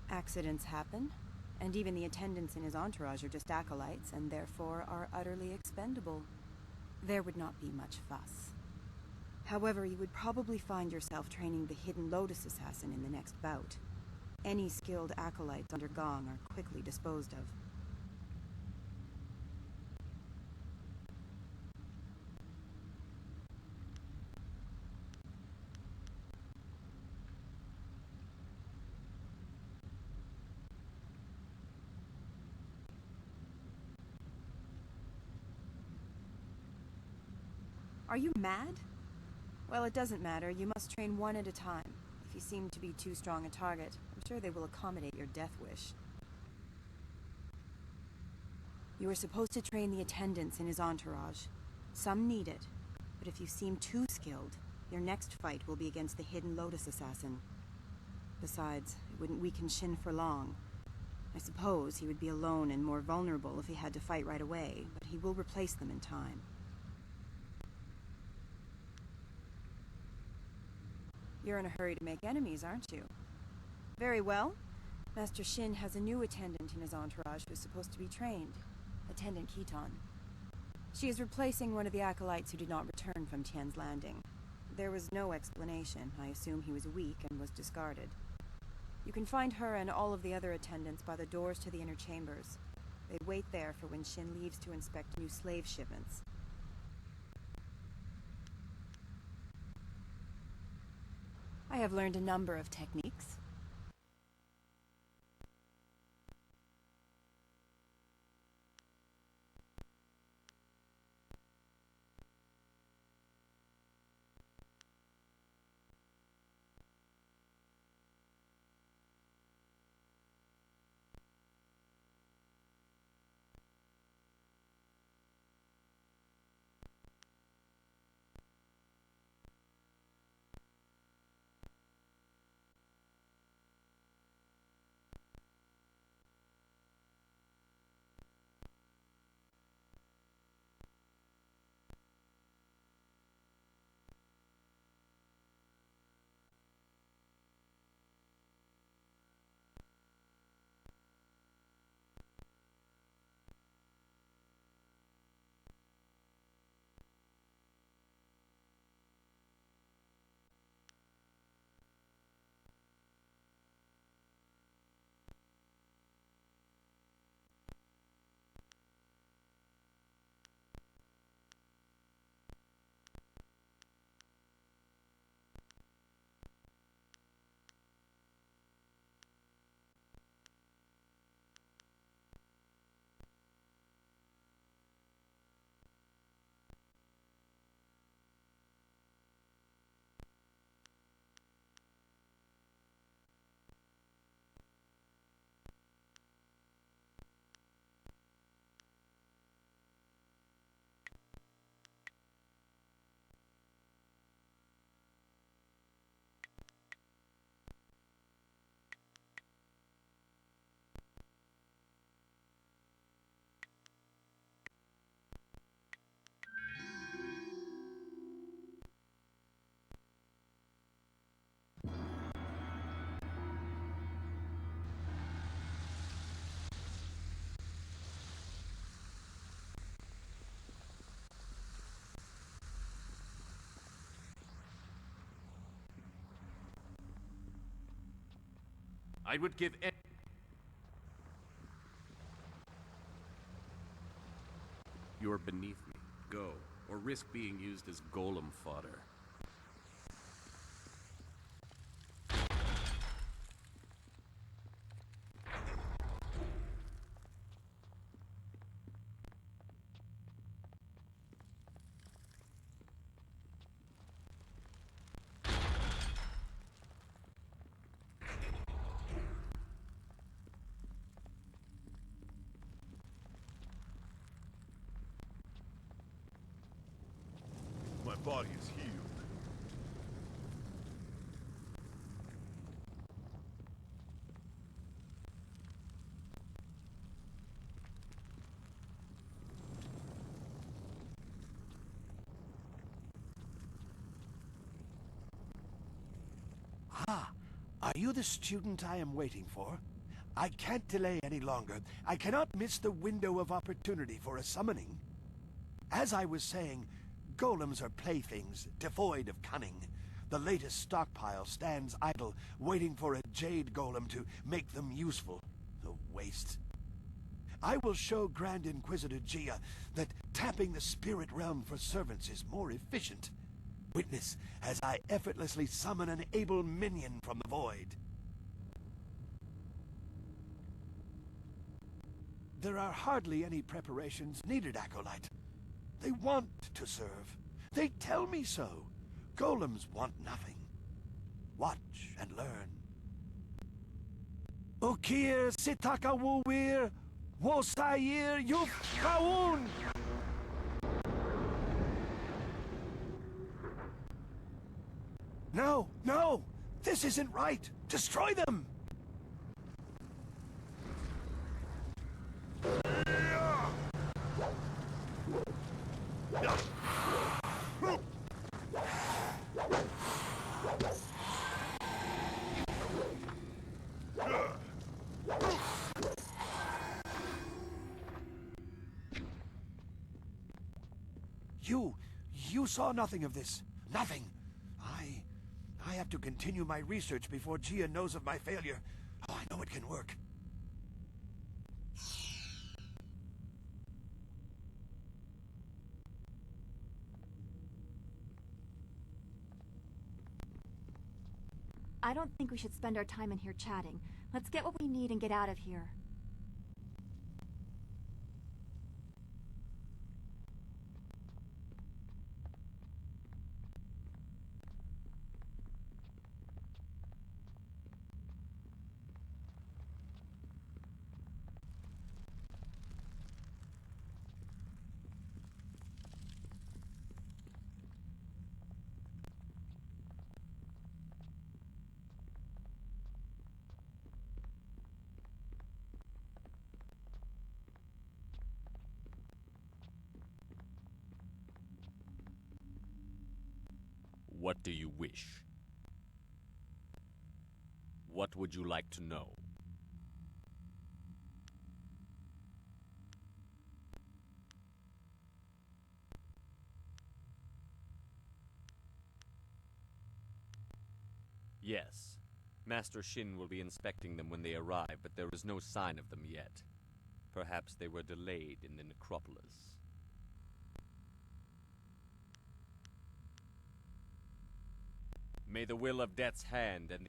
Accidents happen, and even the attendants in his entourage are just acolytes, and therefore are utterly expendable. There would not be much fuss. However, you would probably find yourself training the hidden Lotus assassin in the next bout. Any skilled acolytes under Gong are quickly disposed of. Are you mad? Well, it doesn't matter. You must train one at a time. If you seem to be too strong a target, I'm sure they will accommodate your death wish. You are supposed to train the attendants in his entourage. Some need it, but if you seem too skilled, your next fight will be against the hidden Lotus assassin. Besides, it wouldn't weaken Shin for long. I suppose he would be alone and more vulnerable if he had to fight right away, but he will replace them in time. You're in a hurry to make enemies, aren't you? Very well. Master Shin has a new attendant in his entourage who's supposed to be trained. Attendant Keaton. She is replacing one of the acolytes who did not return from Tian's Landing. There was no explanation. I assume he was weak and was discarded. You can find her and all of the other attendants by the doors to the inner chambers. They wait there for when Shin leaves to inspect new slave shipments. I have learned a number of techniques. I would give You're beneath me. Go, or risk being used as golem fodder. My body is healed. Ah, are you the student I am waiting for? I can't delay any longer. I cannot miss the window of opportunity for a summoning. As I was saying, golems are playthings, devoid of cunning. The latest stockpile stands idle, waiting for a Jade golem to make them useful. A waste. I will show Grand Inquisitor Gia that tapping the spirit realm for servants is more efficient. Witness as I effortlessly summon an able minion from the void. There are hardly any preparations needed, Acolyte. They want to serve. They tell me so. Golems want nothing. Watch and learn. Ukir sitaka wuwir, wosayir yuf kaun! No, no! This isn't right! Destroy them! You saw nothing of this. Nothing. I have to continue my research before Gia knows of my failure. Oh, I know it can work. I don't think we should spend our time in here chatting. Let's get what we need and get out of here. What do you wish? What would you like to know? Yes. Master Shin will be inspecting them when they arrive, but there is no sign of them yet. Perhaps they were delayed in the necropolis. May the will of Death's hand and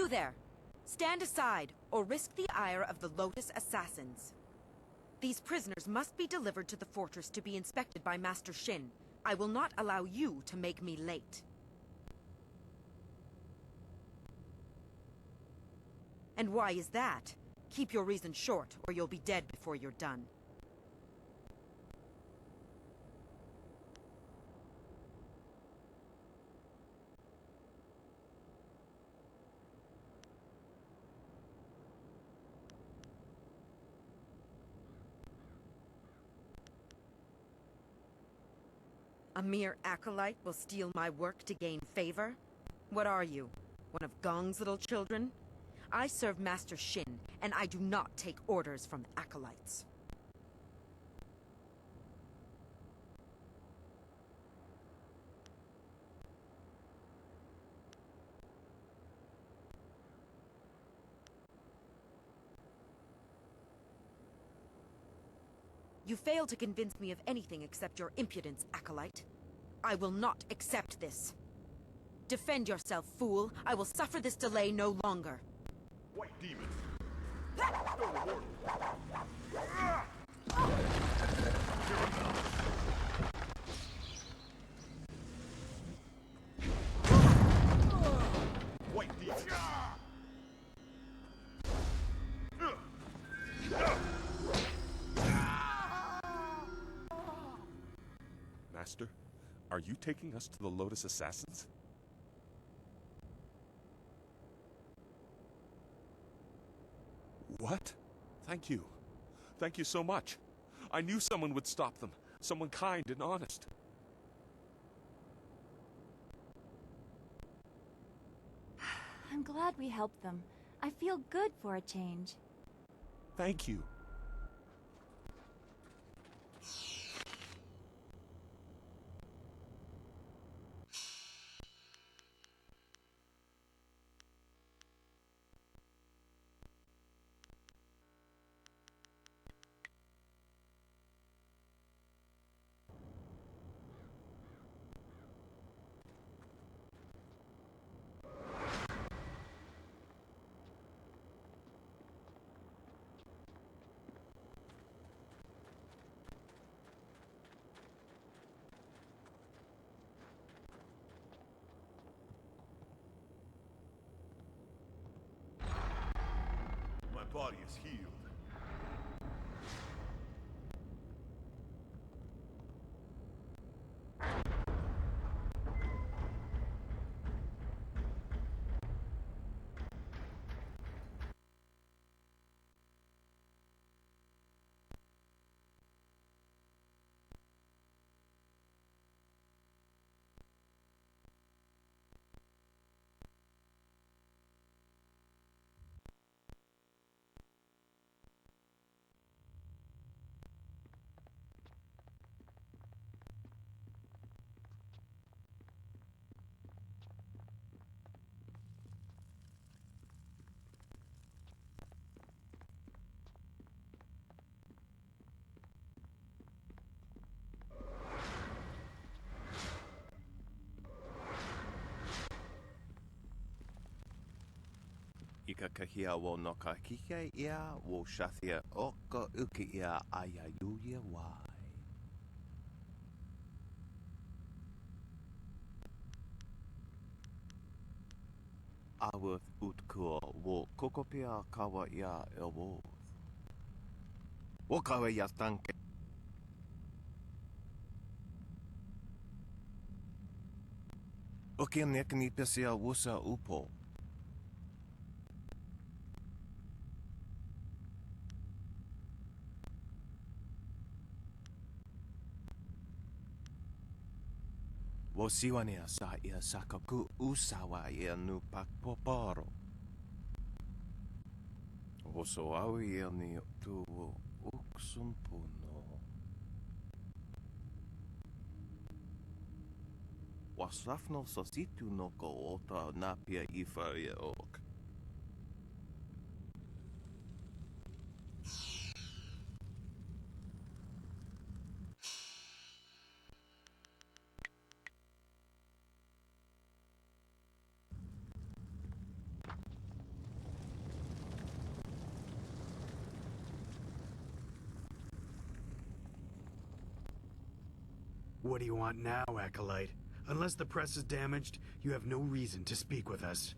You there! Stand aside, or risk the ire of the Lotus Assassins. These prisoners must be delivered to the fortress to be inspected by Master Shin. I will not allow you to make me late. And why is that? Keep your reason short, or you'll be dead before you're done. A mere acolyte will steal my work to gain favor? What are you? One of Gong's little children? I serve Master Shin, and I do not take orders from acolytes. You fail to convince me of anything except your impudence, acolyte. I will not accept this. Defend yourself, fool. I will suffer this delay no longer. White demon! Stone immortal! White demon! Master, are you taking us to the Lotus Assassins? What? Thank you. Thank you so much. I knew someone would stop them. Someone kind and honest. I'm glad we helped them. I feel good for a change. Thank you. My body is healed. I ka kahia wo no ka kike ia wo shathia o ka uki ia ayayuya wai. Aworth utkua wo kokopia kawa ia elwoth. Wo kawa ia tanke. Okia nekani pesia wusa upo. Wo siwania sa ia sakaku usawa ia nu pakpoparo. Wo so au ia ni tu wo uksumpuno. Wasafno sa situ no ko ota napia ifa ia ok. What do you want now, Acolyte? Unless the press is damaged, you have no reason to speak with us.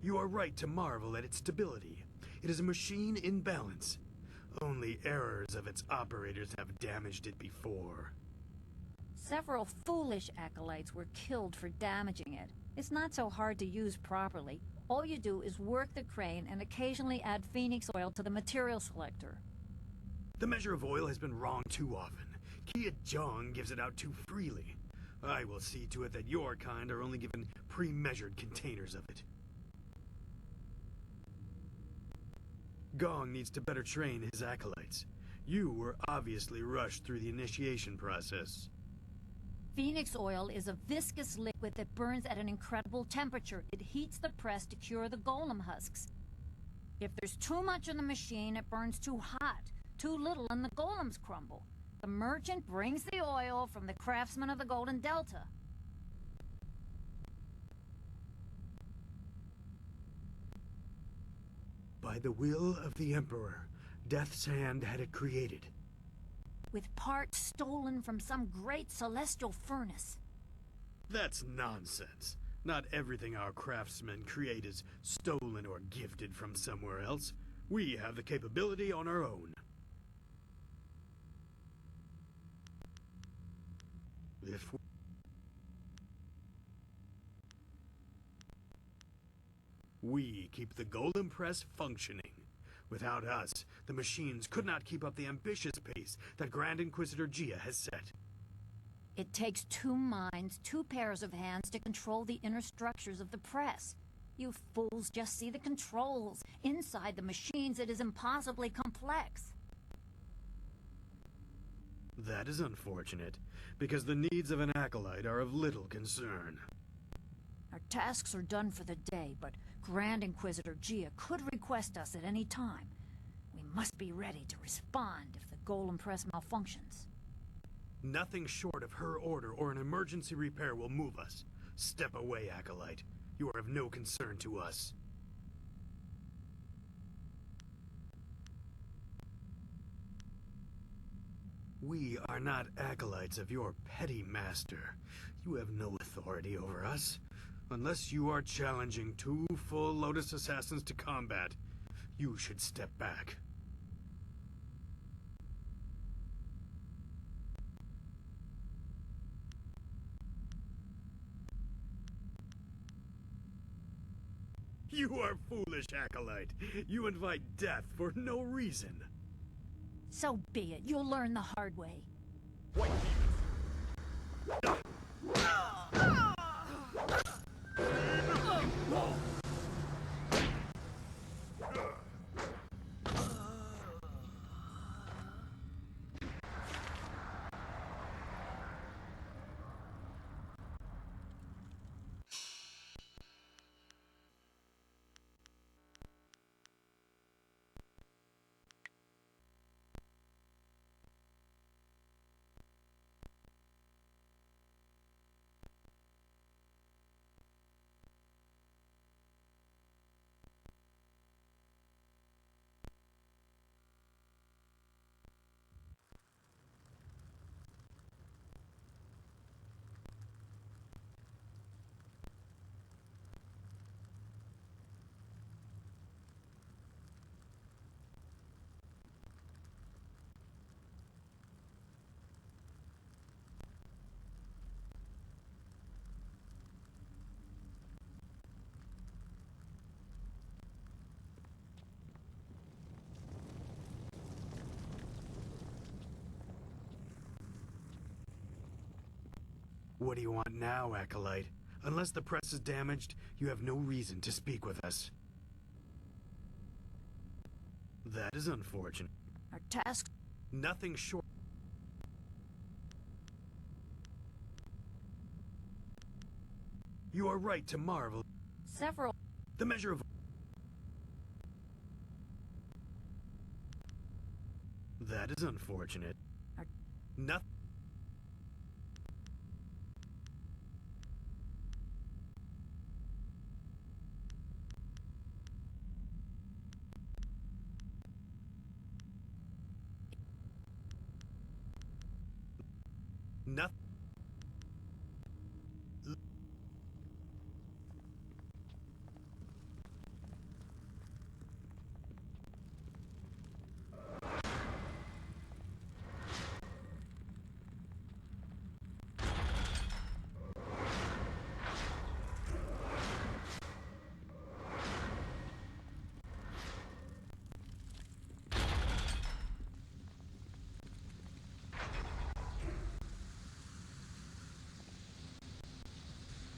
You are right to marvel at its stability. It is a machine in balance. Only errors of its operators have damaged it before. Several foolish acolytes were killed for damaging it. It's not so hard to use properly. All you do is work the crane and occasionally add phoenix oil to the material selector. The measure of oil has been wrong too often. Kia Jong gives it out too freely. I will see to it that your kind are only given pre-measured containers of it. Gong needs to better train his acolytes. You were obviously rushed through the initiation process. Phoenix oil is a viscous liquid that burns at an incredible temperature. It heats the press to cure the golem husks. If there's too much in the machine, it burns too hot. Too little and the golems crumble. The merchant brings the oil from the craftsman of the Golden Delta. By the will of the Emperor, Death's Hand had it created. With parts stolen from some great celestial furnace. That's nonsense. Not everything our craftsmen create is stolen or gifted from somewhere else. We have the capability on our own. If we keep the Golden Press functioning. Without us, the machines could not keep up the ambitious pace that Grand Inquisitor Gia has set. It takes 2 minds, 2 pairs of hands to control the inner structures of the press. You fools just see the controls. Inside the machines, it is impossibly complex. That is unfortunate, because the needs of an acolyte are of little concern. Our tasks are done for the day, but Grand Inquisitor Gia could request us at any time. We must be ready to respond if the Golem Press malfunctions. Nothing short of her order or an emergency repair will move us. Step away, Acolyte. You are of no concern to us. We are not acolytes of your petty master. You have no authority over us. Unless you are challenging 2 full Lotus Assassins to combat, you should step back. You are foolish, Acolyte. You invite death for no reason. So be it. You'll learn the hard way. What do you want now, Acolyte? Unless the press is damaged, you have no reason to speak with us. That is unfortunate. Our task... Nothing short... You are right to marvel. Several... The measure of... That is unfortunate. Nothing... Nothing.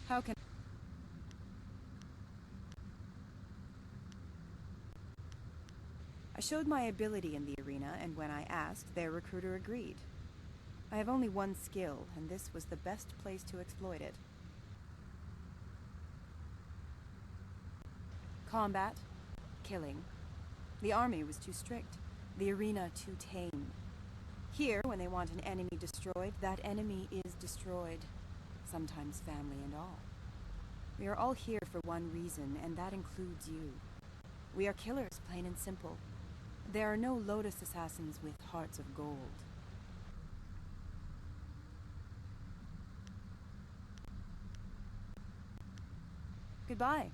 How can... I showed my ability in the arena, and when I asked, their recruiter agreed. I have only one skill, and this was the best place to exploit it. Combat, killing. The army was too strict, the arena too tame. Here, when they want an enemy destroyed, that enemy is destroyed. Sometimes family and all. We are all here for one reason, and that includes you. We are killers, plain and simple. There are no Lotus assassins with hearts of gold. Goodbye.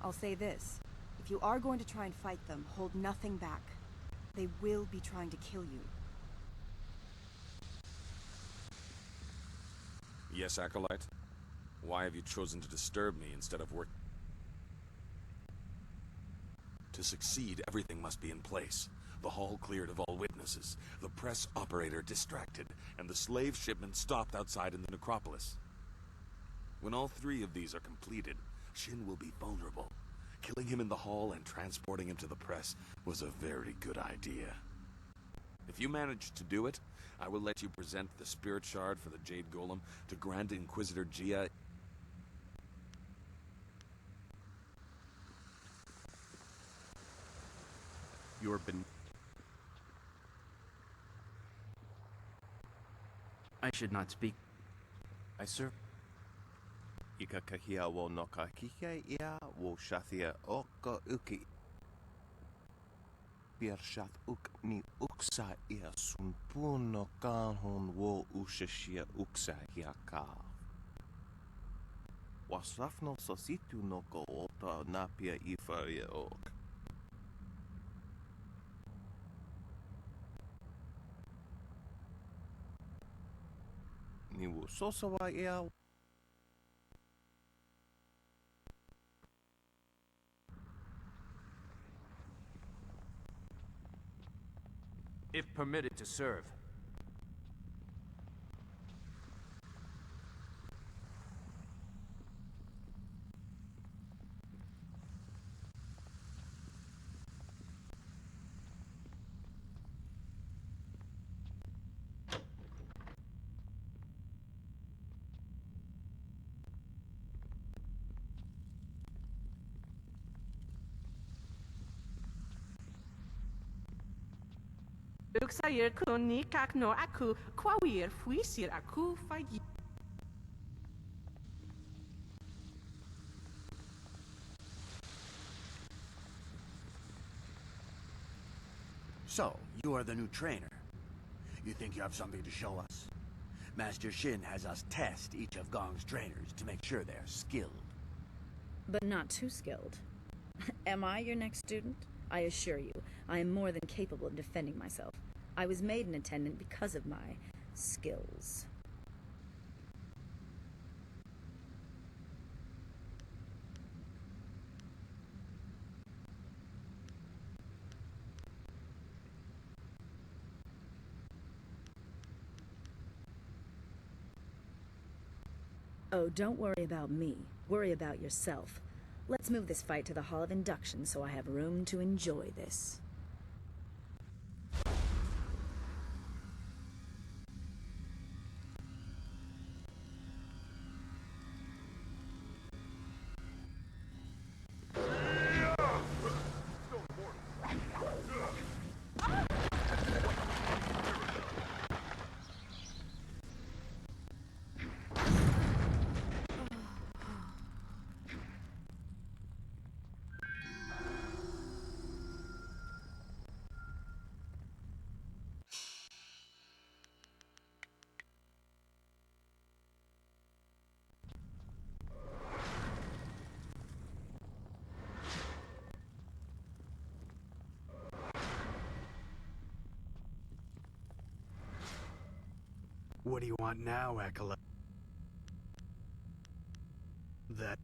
I'll say this. If you are going to try and fight them, hold nothing back. They will be trying to kill you. Yes, Acolyte? Why have you chosen to disturb me instead of work? To succeed, everything must be in place. The hall cleared of all witnesses, the press operator distracted, and the slave shipment stopped outside in the necropolis. When all three of these are completed, Shin will be vulnerable. Killing him in the hall and transporting him to the press was a very good idea. If you manage to do it, I will let you present the Spirit Shard for the Jade Golem to Grand Inquisitor Gia. You're been... I should not speak. I serve. Ika kahia wo no ka kike ia wo shathia oka uki. Pier shath uk ni uksa ia sun puno kanhon wo ushashia uksa hia ka. Wasrafno sasitu no ko ota napia ifa ia ok. Ni wo sosawa ia. If permitted to serve. Uksair kun ni kak no aku kwawir fuisir aku fagi. So, you are the new trainer. You think you have something to show us? Master Shin has us test each of Gong's trainers to make sure they're skilled. But not too skilled. Am I your next student? I assure you, I am more than capable of defending myself. I was made an attendant because of my skills. Oh, don't worry about me. Worry about yourself. Let's move this fight to the Hall of Induction so I have room to enjoy this. What do you want now, Acolyte? That...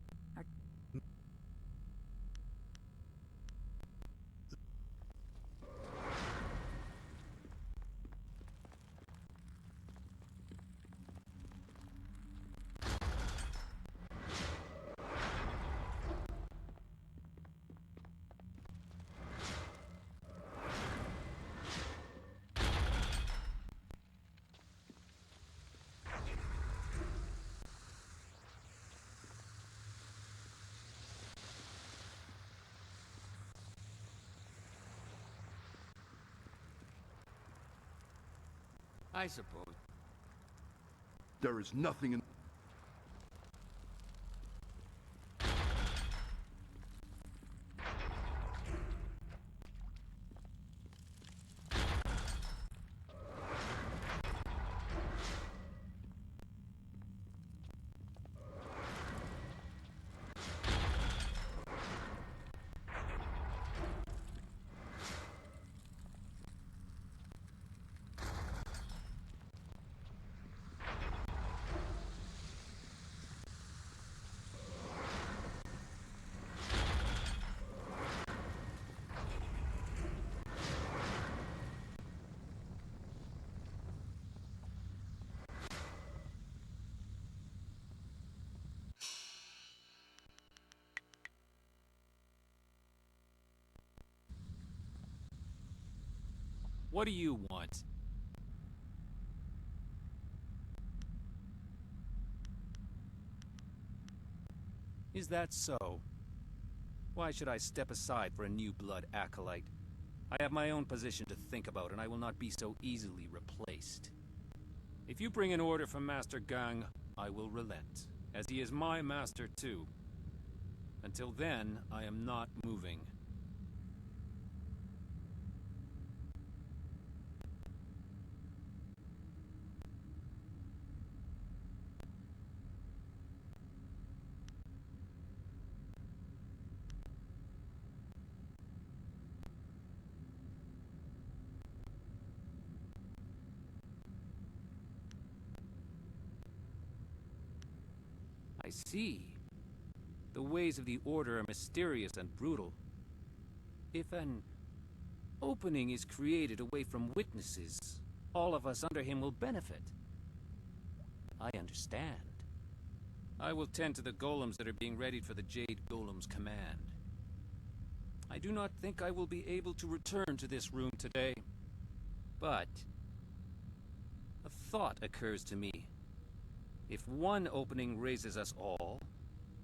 I suppose. There is nothing in... What do you want? Is that so? Why should I step aside for a new blood acolyte? I have my own position to think about, and I will not be so easily replaced. If you bring an order from Master Gang, I will relent, as he is my master too. Until then, I am not moving. I see. The ways of the Order are mysterious and brutal. If an opening is created away from witnesses, all of us under him will benefit. I understand. I will tend to the golems that are being readied for the Jade Golem's command. I do not think I will be able to return to this room today, but a thought occurs to me. If one opening raises us all,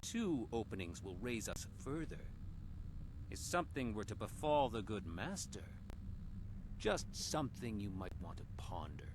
2 openings will raise us further. If something were to befall the good master, just something you might want to ponder.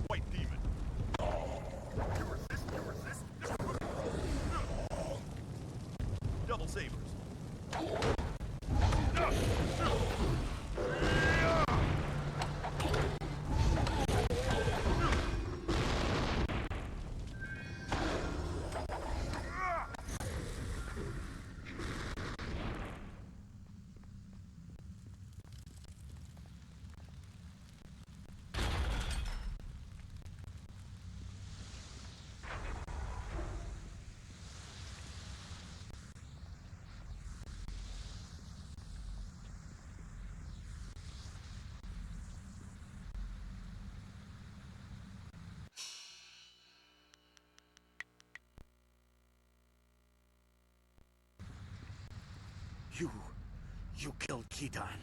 White demon. You resist, you resist. Double sabers. You killed Khitan.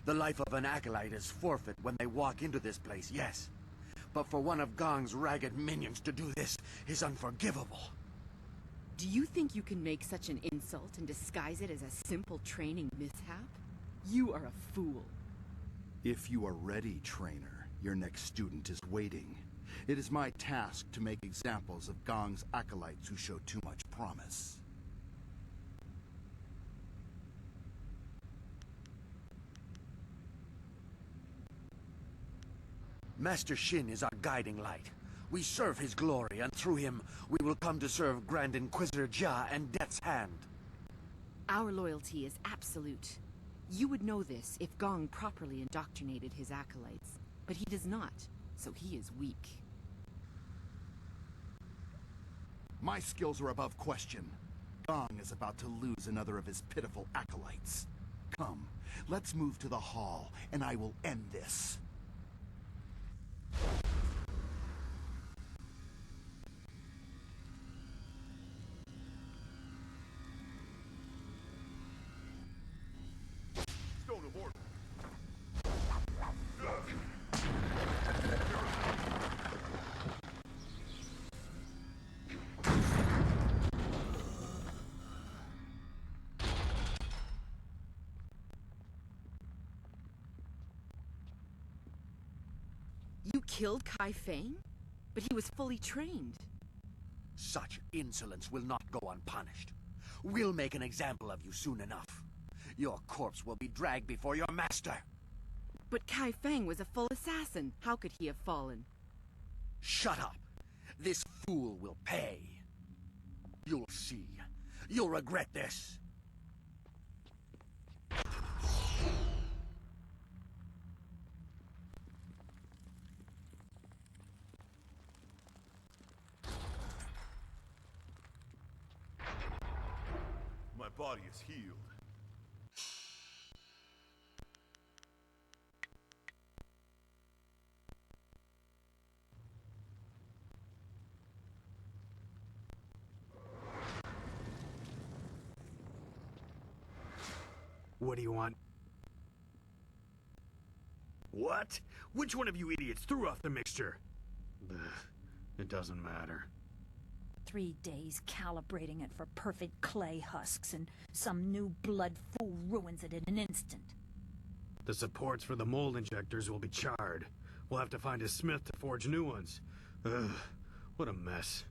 The life of an acolyte is forfeit when they walk into this place, yes. But for one of Gong's ragged minions to do this is unforgivable. Do you think you can make such an insult and disguise it as a simple training mishap? You are a fool. If you are ready, trainer, your next student is waiting. It is my task to make examples of Gong's acolytes who show too much promise. Master Shin is our guiding light. We serve his glory, and through him, we will come to serve Grand Inquisitor Jia and Death's Hand. Our loyalty is absolute. You would know this if Gong properly indoctrinated his acolytes. But he does not, so he is weak. My skills are above question. Gong is about to lose another of his pitiful acolytes. Come, let's move to the hall, and I will end this. Stone of order. You killed Kai Feng? But he was fully trained. Such insolence will not go unpunished. We'll make an example of you soon enough. Your corpse will be dragged before your master. But Kai Feng was a full assassin. How could he have fallen? Shut up. This fool will pay. You'll see. You'll regret this. My body is healed. What do you want? What? Which one of you idiots threw off the mixture? Ugh, it doesn't matter. 3 days calibrating it for perfect clay husks, and some new blood fool ruins it in an instant. The supports for the mold injectors will be charred. We'll have to find a smith to forge new ones. Ugh, what a mess.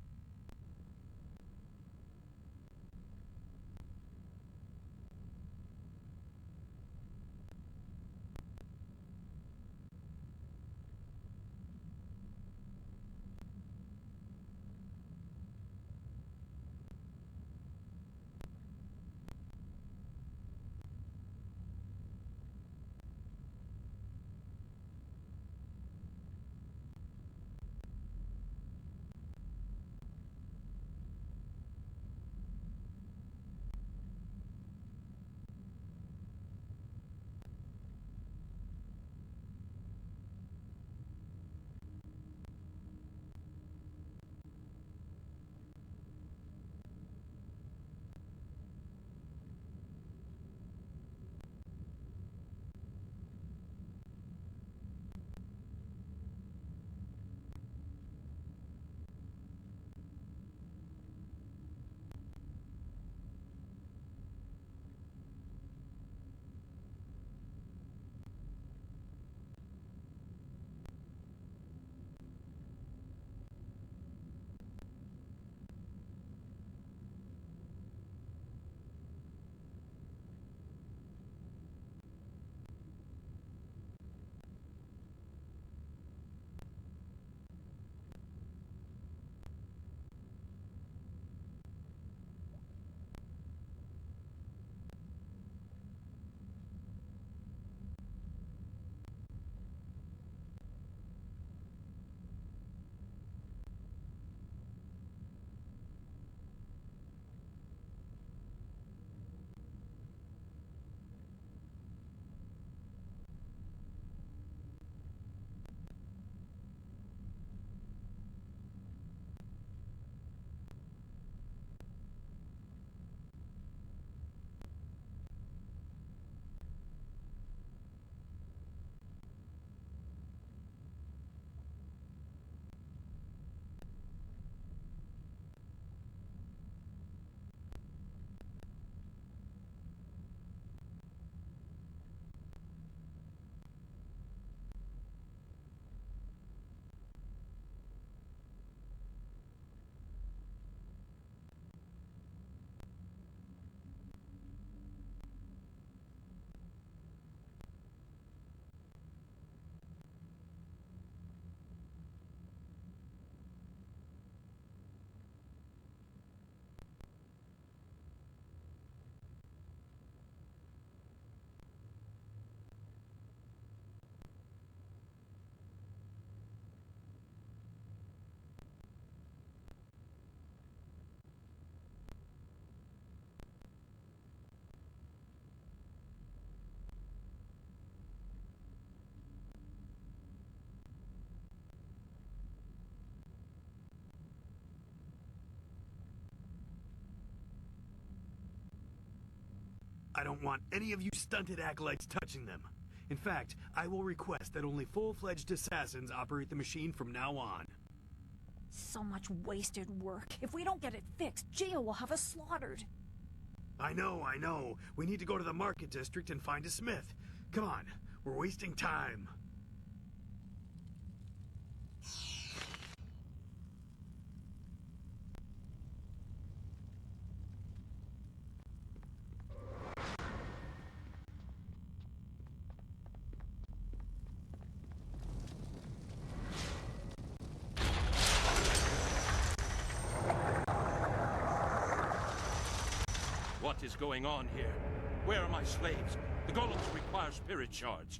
I don't want any of you stunted acolytes touching them. In fact, I will request that only full-fledged assassins operate the machine from now on. So much wasted work. If we don't get it fixed, Geo will have us slaughtered. I know. We need to go to the market district and find a smith. Come on, we're wasting time. What is going on here? Where are my slaves? The golems require spirit shards.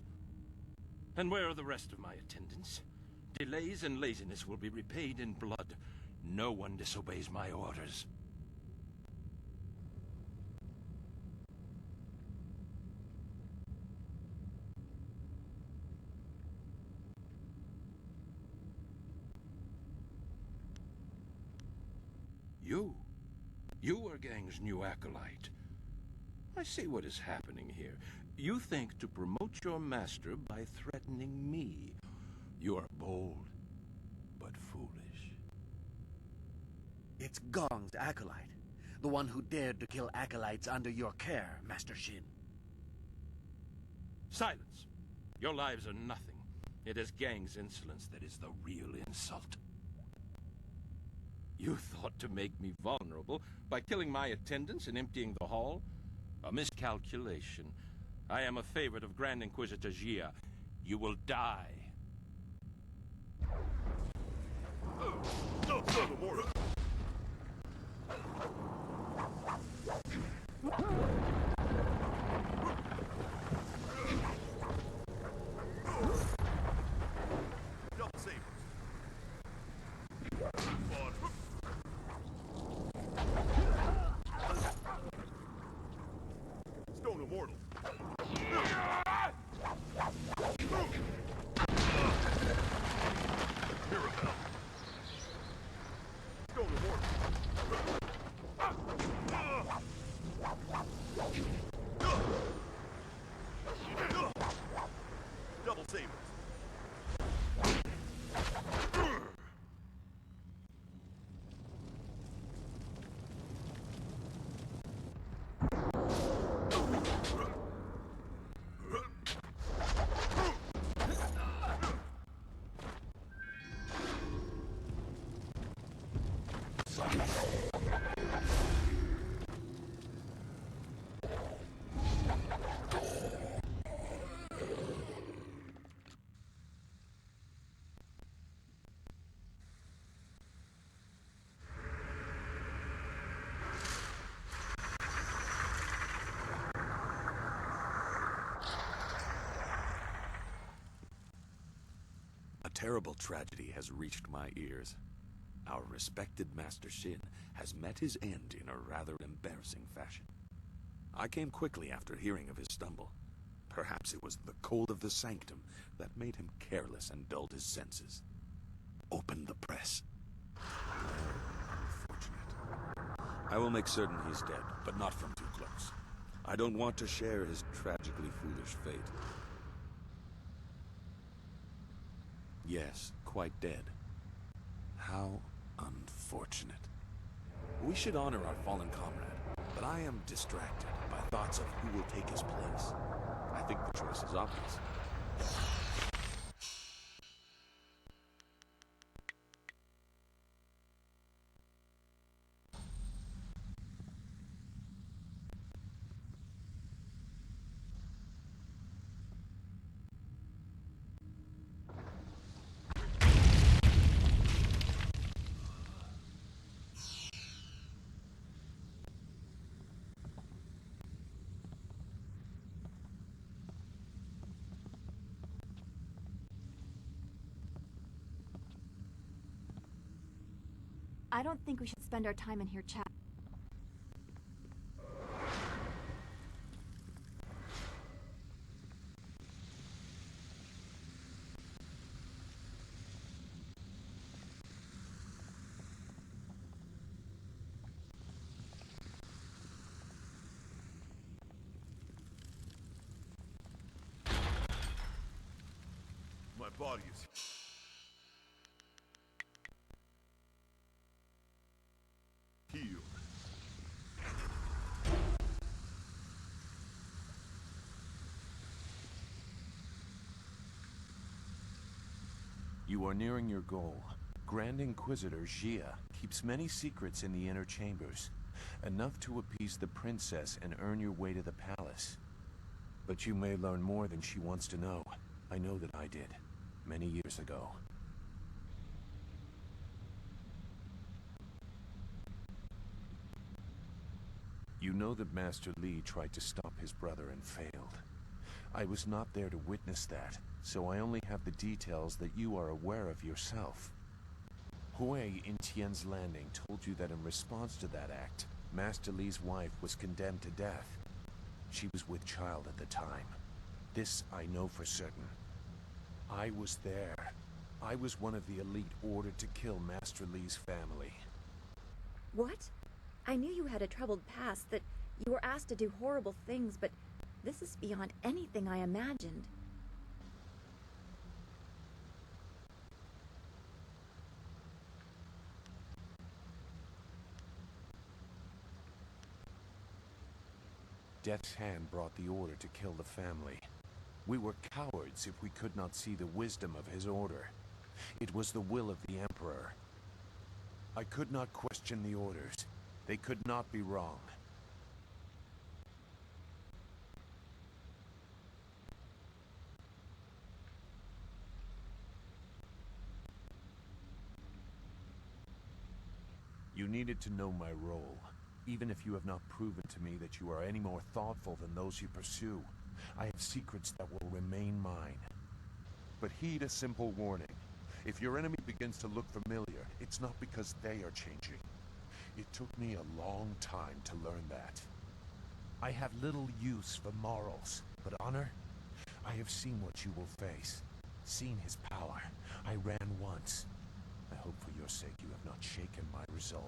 And where are the rest of my attendants? Delays and laziness will be repaid in blood. No one disobeys my orders. You are Gang's new acolyte. I see what is happening here. You think to promote your master by threatening me. You are bold, but foolish. It's Gong's acolyte. The one who dared to kill acolytes under your care, Master Shin. Silence! Your lives are nothing. It is Gang's insolence that is the real insult. You thought to make me vulnerable by killing my attendants and emptying the hall? A miscalculation. I am a favorite of Grand Inquisitor Jia. You will die. Double sabers. Stone immortal. Mirabelle. Stone immortal. Double sabers. A terrible tragedy has reached my ears. Our respected Master Shin has met his end in a rather embarrassing fashion. I came quickly after hearing of his stumble. Perhaps it was the cold of the sanctum that made him careless and dulled his senses. Open the press. Unfortunate. I will make certain he's dead, but not from too close. I don't want to share his tragically foolish fate. Yes, quite dead. How unfortunate. We should honor our fallen comrade, but I am distracted by thoughts of who will take his place. I think the choice is obvious. I don't think we should spend our time in here chatting. body is... healed. You are nearing your goal. Grand Inquisitor Jia keeps many secrets in the inner chambers, enough to appease the princess and earn your way to the palace. But you may learn more than she wants to know. I know that I did, many years ago. You know that Master Li tried to stop his brother and failed. I was not there to witness that, so I only have the details that you are aware of yourself. Hui in Tian's Landing told you that in response to that act, Master Li's wife was condemned to death. She was with child at the time. This I know for certain. I was there. I was one of the elite ordered to kill Master Li's family. What? I knew you had a troubled past, that you were asked to do horrible things, but this is beyond anything I imagined. Death's hand brought the order to kill the family. We were cowards if we could not see the wisdom of his order. It was the will of the Emperor. I could not question the orders. They could not be wrong. You needed to know my role, even if you have not proven to me that you are any more thoughtful than those you pursue. I have secrets that will remain mine. But heed a simple warning. If your enemy begins to look familiar, it's not because they are changing. It took me a long time to learn that. I have little use for morals, but honor? I have seen what you will face, seen his power. I ran once. I hope for your sake you have not shaken my resolve.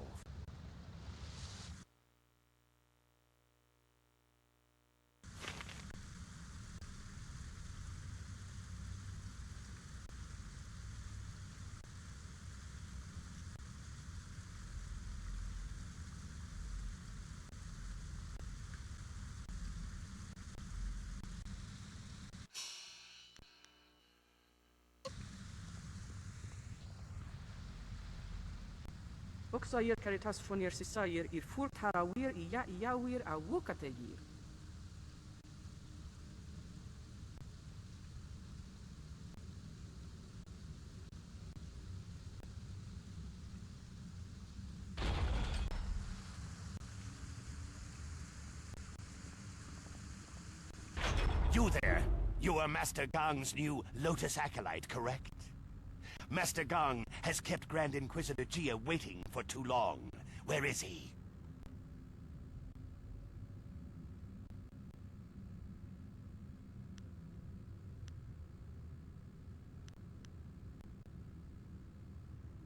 Oxayir caritas fonir sisayir ir fur tarawir iya iyawir awukatayir. You there! You are Master Gong's new Lotus Acolyte, correct? Master Gong has kept Grand Inquisitor Jia waiting for too long. Where is he?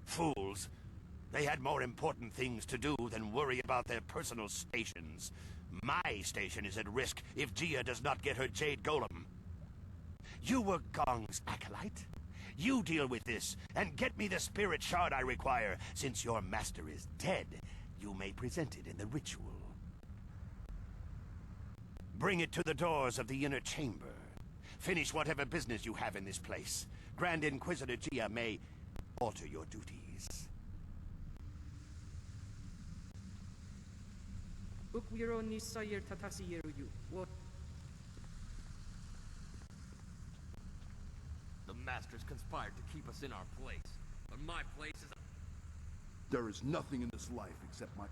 Fools. They had more important things to do than worry about their personal stations. My station is at risk if Jia does not get her Jade Golem. You were Gong's acolyte? You deal with this, and get me the spirit shard I require. Since your master is dead, you may present it in the ritual. Bring it to the doors of the inner chamber. Finish whatever business you have in this place. Grand Inquisitor Jia may alter your duties. Ukwiro ni sayir tatasiyeru you. What? The Masters conspired to keep us in our place, but my place is... There is nothing in this life except my...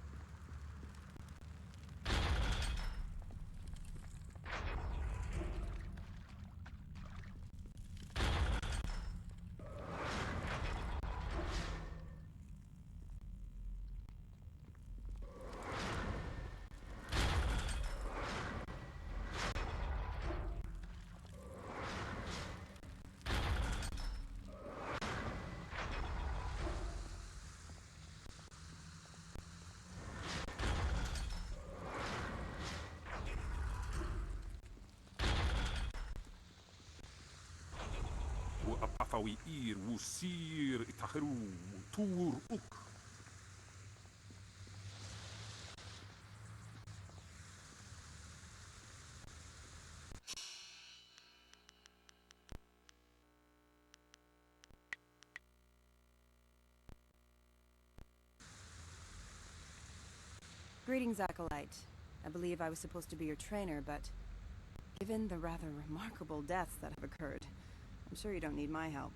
tawi ir wusir itahiru tur uk. Greetings, Acolyte. I believe I was supposed to be your trainer, but given the rather remarkable deaths that have occurred, I'm sure you don't need my help.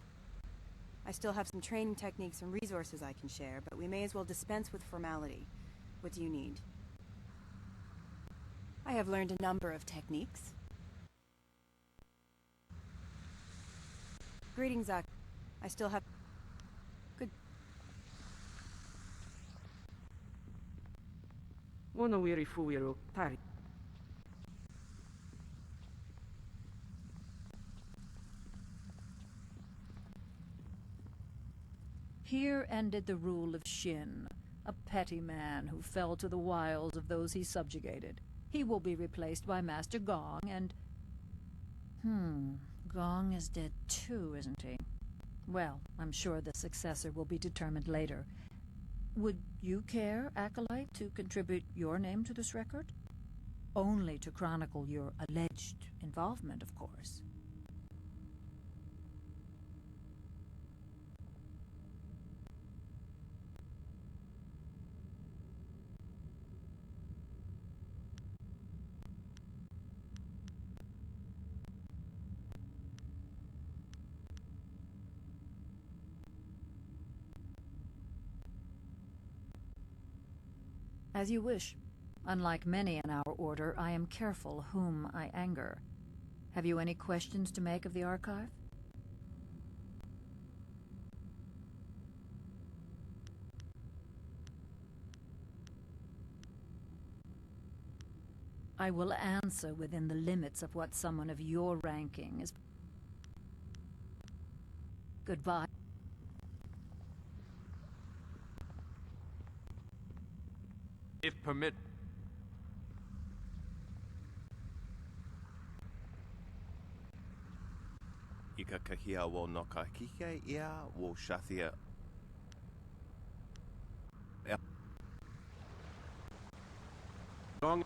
I still have some training techniques and resources I can share, but we may as well dispense with formality. What do you need? I have learned a number of techniques. Greetings, Zach. I still have... Good... Wonowiri fuwiro tari. Here ended the rule of Shin, a petty man who fell to the wiles of those he subjugated. He will be replaced by Master Gong, and... Gong is dead too, isn't he? Well, I'm sure the successor will be determined later. Would you care, Acolyte, to contribute your name to this record? Only to chronicle your alleged involvement, of course. As you wish. Unlike many in our order, I am careful whom I anger. Have you any questions to make of the archive? I will answer within the limits of what someone of your ranking is. Goodbye. If permit... Ika kahia wo no ka kike ia wo shathia... Gong.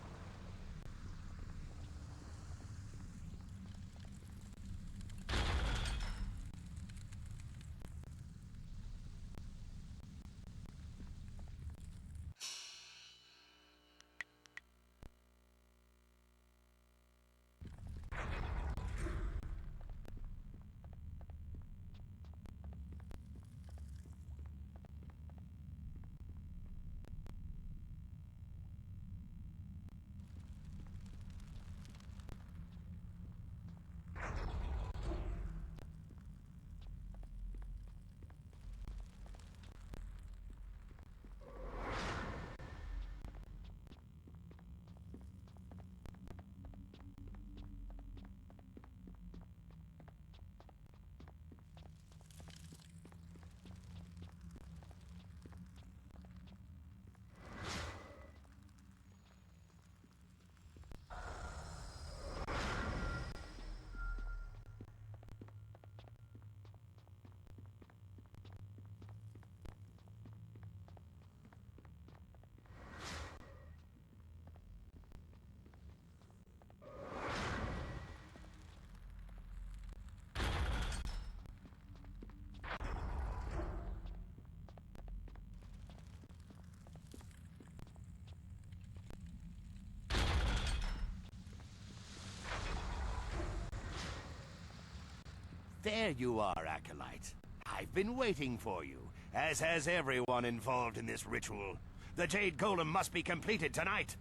There you are, Acolyte. I've been waiting for you, as has everyone involved in this ritual. The Jade Golem must be completed tonight.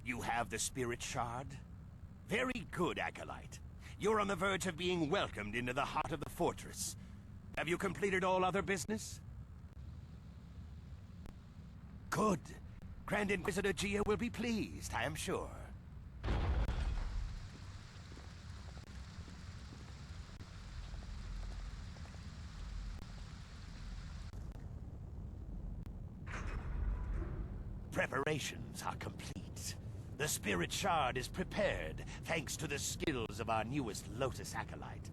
You have the Spirit Shard? Very good, Acolyte. You're on the verge of being welcomed into the heart of the fortress. Have you completed all other business? Good. Grand Inquisitor Gia will be pleased, I am sure. Preparations are complete. The Spirit Shard is prepared, thanks to the skills of our newest Lotus Acolyte.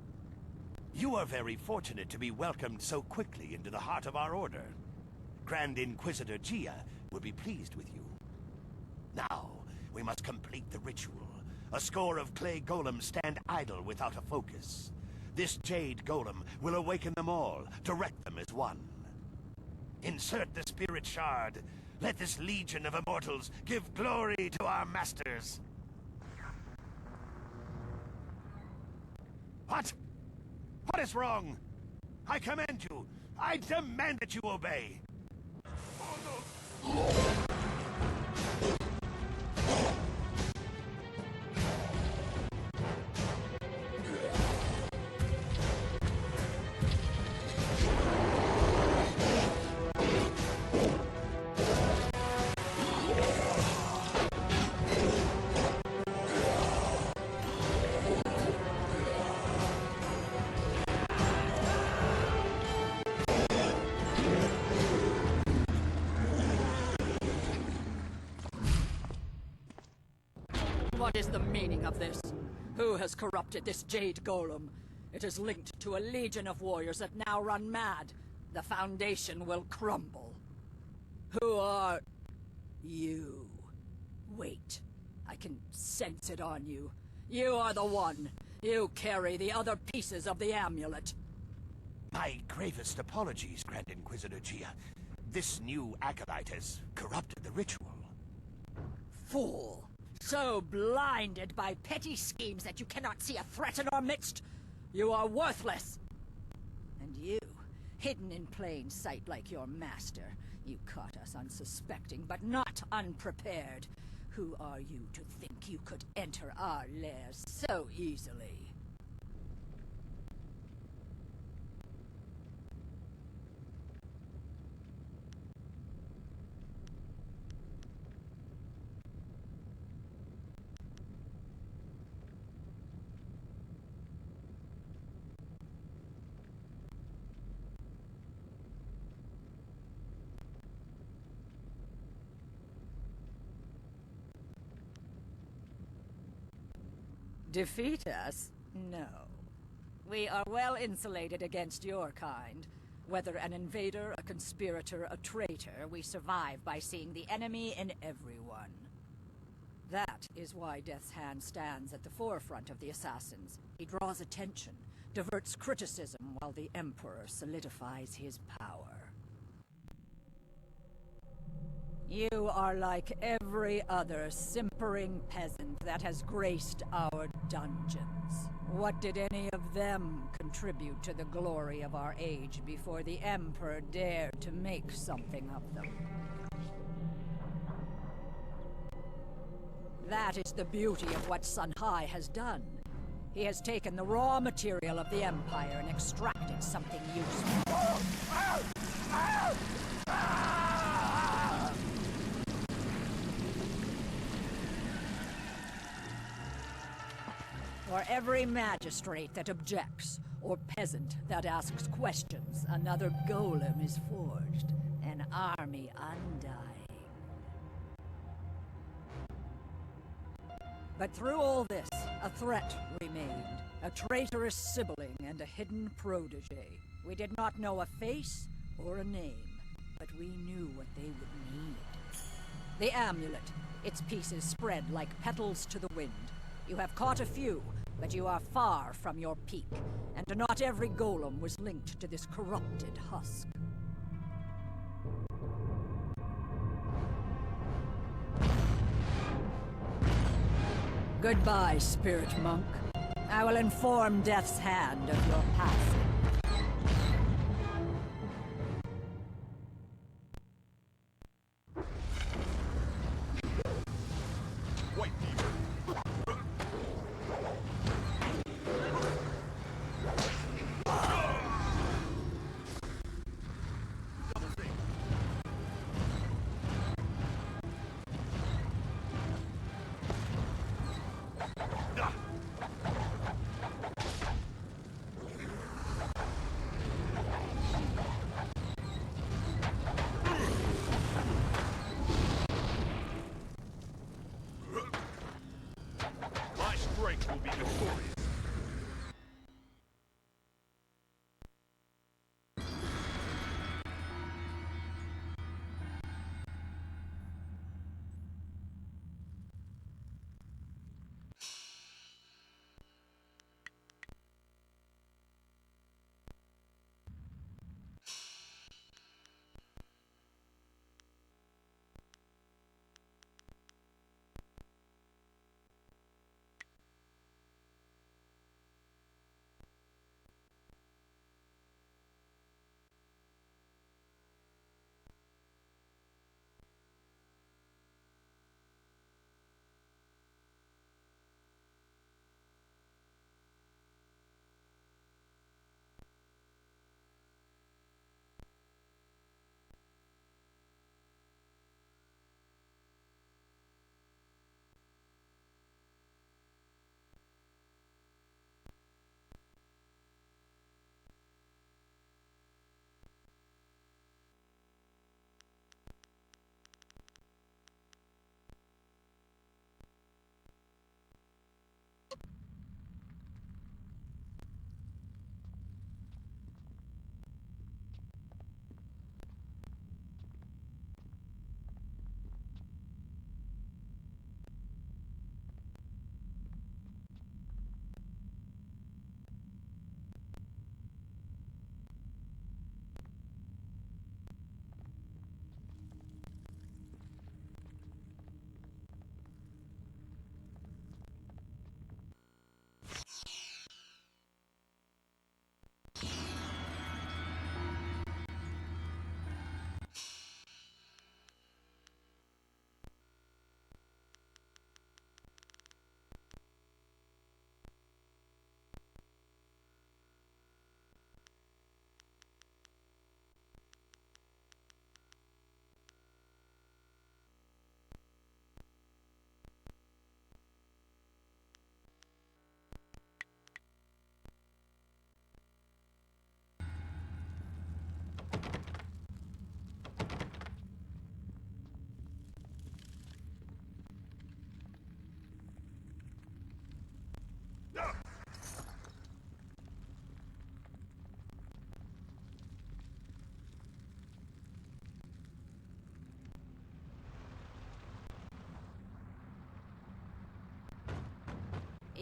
You are very fortunate to be welcomed so quickly into the heart of our order. Grand Inquisitor Gia will be pleased with you. Now, we must complete the ritual. A score of clay golems stand idle without a focus. This Jade golem will awaken them all, direct them as one. Insert the spirit shard. Let this legion of immortals give glory to our masters. What? What is wrong? I command you. I demand that you obey. What is the meaning of this? Who has corrupted this Jade Golem? It is linked to a legion of warriors that now run mad. The Foundation will crumble. Who are you? Wait. I can sense it on you. You are the one. You carry the other pieces of the amulet. My gravest apologies, Grand Inquisitor Gia. This new acolyte has corrupted the ritual. Fool! So blinded by petty schemes that you cannot see a threat in our midst? You are worthless! And you, hidden in plain sight like your master, you caught us unsuspecting but not unprepared. Who are you to think you could enter our lair so easily? Defeat us? No. We are well insulated against your kind. Whether an invader, a conspirator, a traitor, we survive by seeing the enemy in everyone. That is why Death's Hand stands at the forefront of the assassins. He draws attention, diverts criticism while the Emperor solidifies his power. You are like every other simpering peasant that has graced our dungeons. What did any of them contribute to the glory of our age before the Emperor dared to make something of them? That is the beauty of what Sun Hai has done. He has taken the raw material of the Empire and extracted something useful. For every magistrate that objects, or peasant that asks questions, another golem is forged, an army undying. But through all this, a threat remained, a traitorous sibling and a hidden protege. We did not know a face or a name, but we knew what they would need. The amulet, its pieces spread like petals to the wind. You have caught a few, but you are far from your peak, and not every golem was linked to this corrupted husk. Goodbye, Spirit Monk. I will inform Death's Hand of your passing.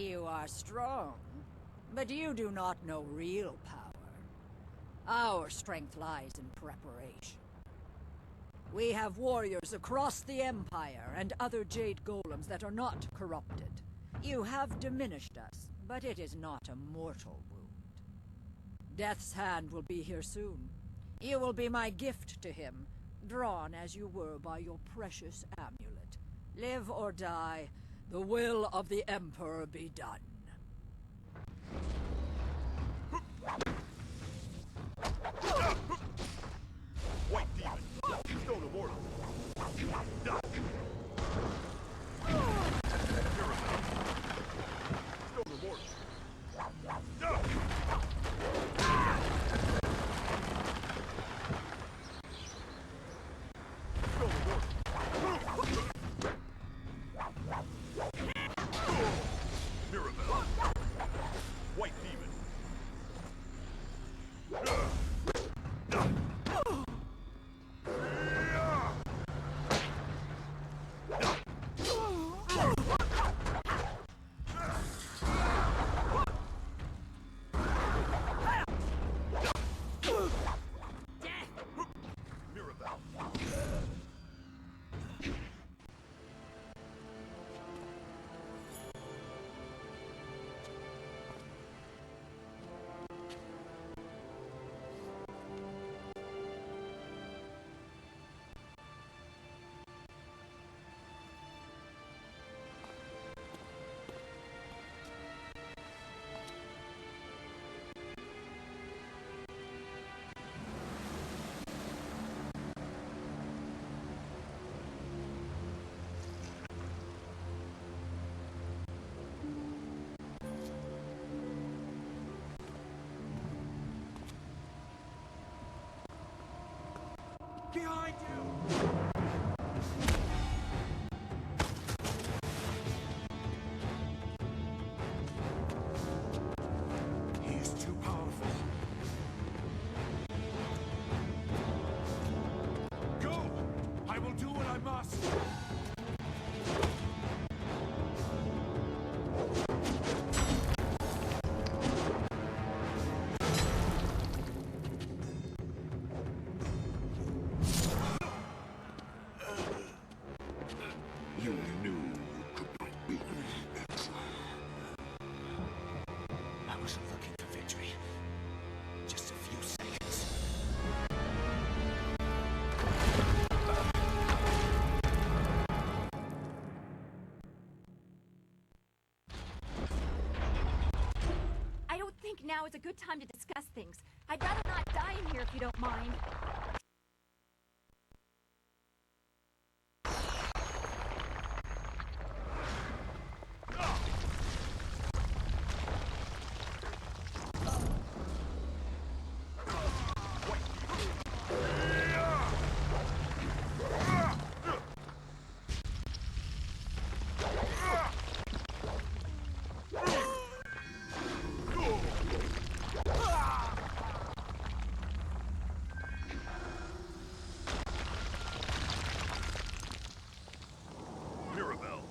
You are strong, but you do not know real power. Our strength lies in preparation. We have warriors across the Empire and other Jade Golems that are not corrupted. You have diminished us, but it is not a mortal wound. Death's hand will be here soon. You will be my gift to him, drawn as you were by your precious amulet. Live or die, the will of the Emperor be done. White demon! Stone immortal! Done! Stone immortal! Mirabelle! White demon! Behind you! He is too powerful. Go! I will do what I must! You knew you could not beat me, exile. I wasn't looking for victory. Just a few seconds. I don't think now is a good time to discuss things. I'd rather not die in here if you don't mind. Mirabelle!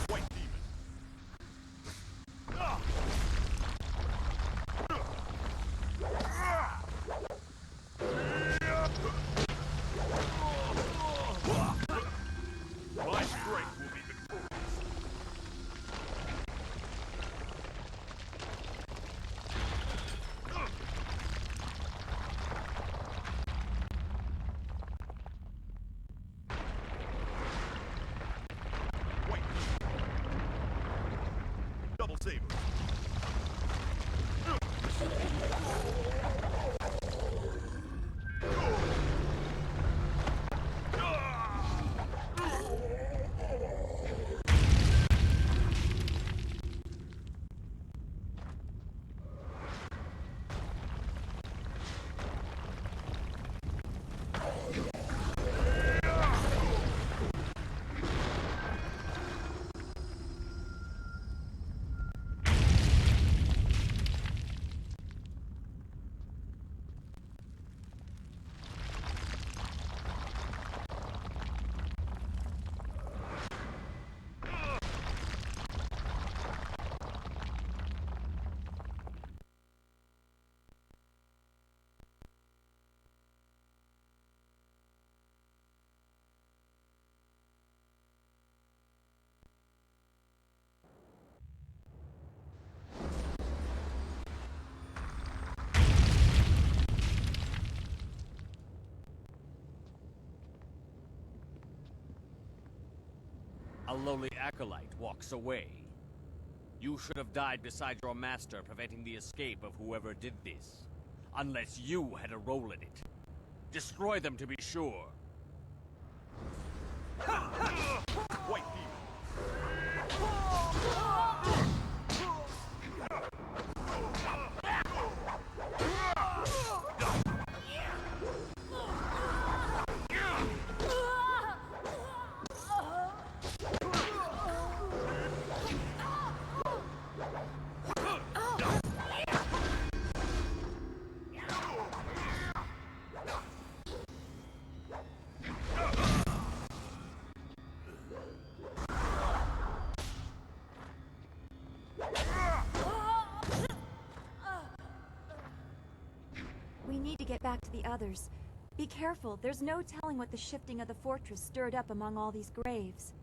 White demon! My strength will be victorious! White! Double saber! A lowly acolyte walks away. You should have died beside your master, preventing the escape of whoever did this. Unless you had a role in it. Destroy them to be sure. White We need to get back to the others. Be careful, there's no telling what the shifting of the fortress stirred up among all these graves.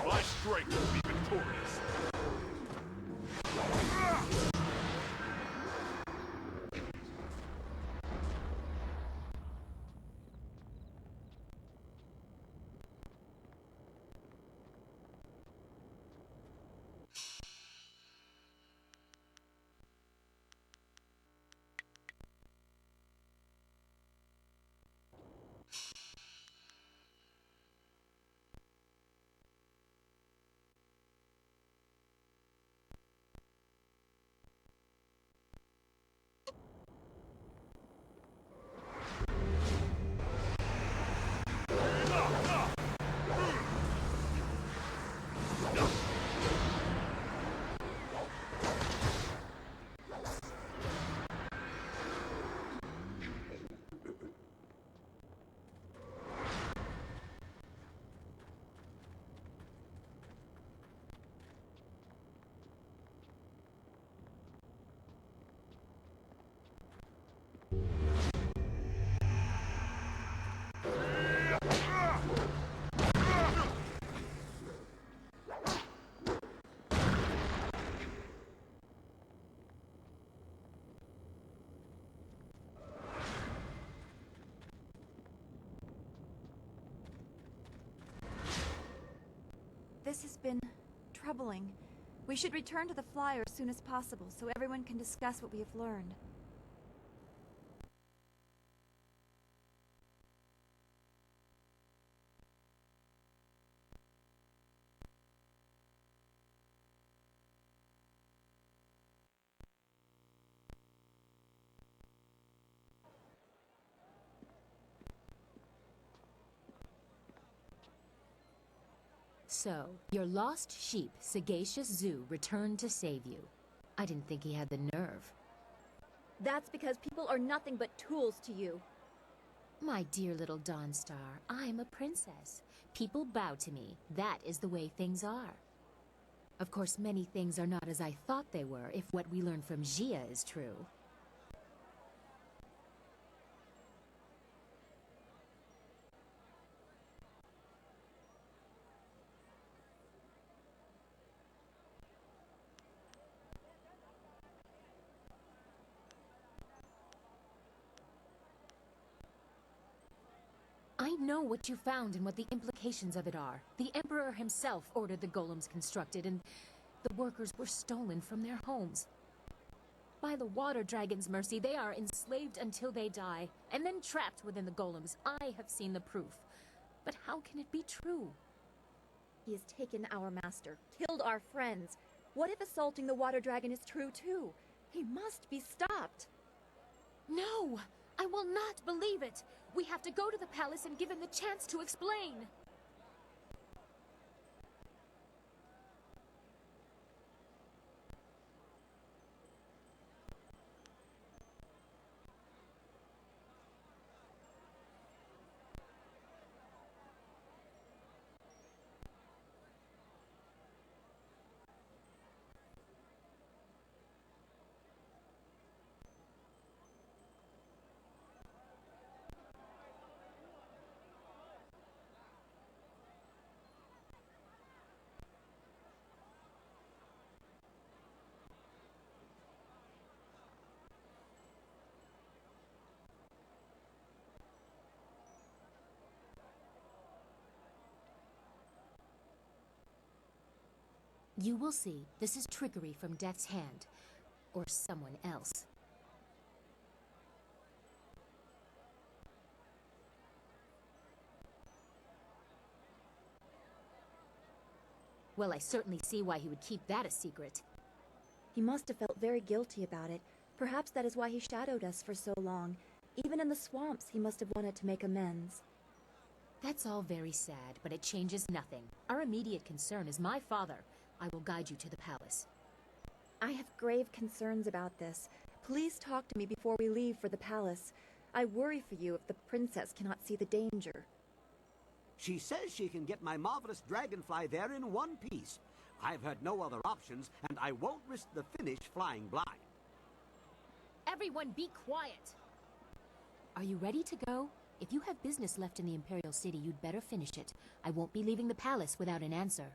My strength will be victorious. This has been troubling. We should return to the flyer as soon as possible so everyone can discuss what we have learned. So, your lost sheep, Sagacious Zoo, returned to save you. I didn't think he had the nerve. That's because people are nothing but tools to you. My dear little Dawnstar, I'm a princess. People bow to me. That is the way things are. Of course, many things are not as I thought they were, if what we learned from Gia is true. I know what you found and what the implications of it are. The Emperor himself ordered the golems constructed, and the workers were stolen from their homes. By the Water Dragon's mercy, they are enslaved until they die, and then trapped within the golems. I have seen the proof. But how can it be true? He has taken our master, killed our friends. What if assaulting the Water Dragon is true too? He must be stopped. No! I will not believe it! We have to go to the palace and give him the chance to explain! You will see. This is trickery from Death's Hand. Or someone else. Well, I certainly see why he would keep that a secret. He must have felt very guilty about it. Perhaps that is why he shadowed us for so long. Even in the swamps, he must have wanted to make amends. That's all very sad, but it changes nothing. Our immediate concern is my father. I will guide you to the palace. I have grave concerns about this. Please talk to me before we leave for the palace. I worry for you if the princess cannot see the danger. She says she can get my marvelous dragonfly there in one piece. I've heard no other options, and I won't risk the finish flying blind. Everyone be quiet! Are you ready to go? If you have business left in the Imperial City, you'd better finish it. I won't be leaving the palace without an answer.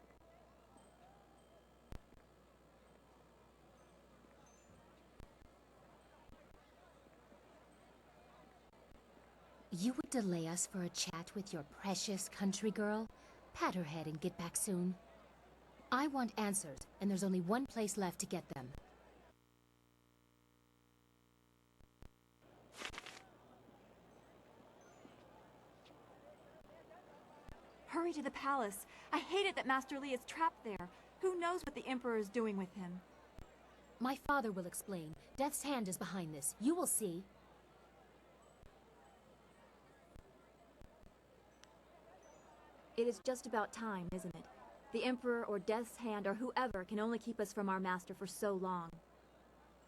You would delay us for a chat with your precious country girl? Pat her head and get back soon. I want answers, and there's only one place left to get them. Hurry to the palace. I hate it that Master Li is trapped there. Who knows what the Emperor is doing with him? My father will explain. Death's Hand is behind this. You will see. It is just about time, isn't it? The Emperor or Death's Hand or whoever can only keep us from our master for so long.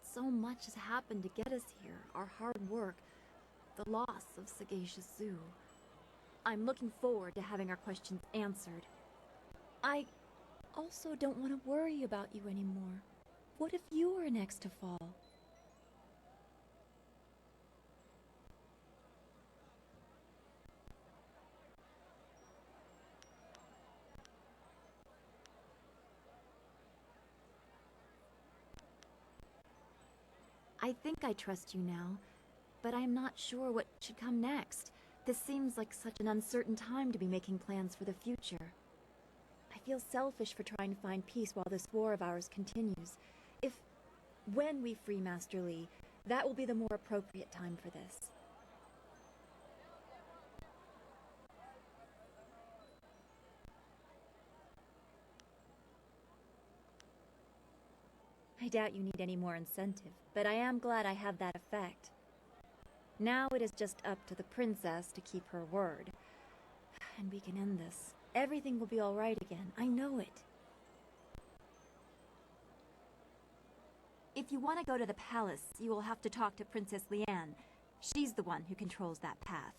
So much has happened to get us here. Our hard work, the loss of Sagacious Zoo. I'm looking forward to having our questions answered. I also don't want to worry about you anymore. What if you were next to fall? I think I trust you now, but I'm not sure what should come next. This seems like such an uncertain time to be making plans for the future. I feel selfish for trying to find peace while this war of ours continues. When we free Master Li, that will be the more appropriate time for this. I doubt you need any more incentive, but I am glad I have that effect. Now it is just up to the princess to keep her word. And we can end this. Everything will be all right again. I know it. If you want to go to the palace, you will have to talk to Princess Liane. She's the one who controls that path.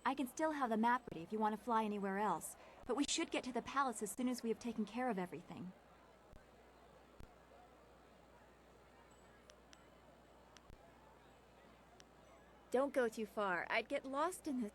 I can still have the map ready if you want to fly anywhere else, but we should get to the palace as soon as we have taken care of everything. Don't go too far. I'd get lost in this.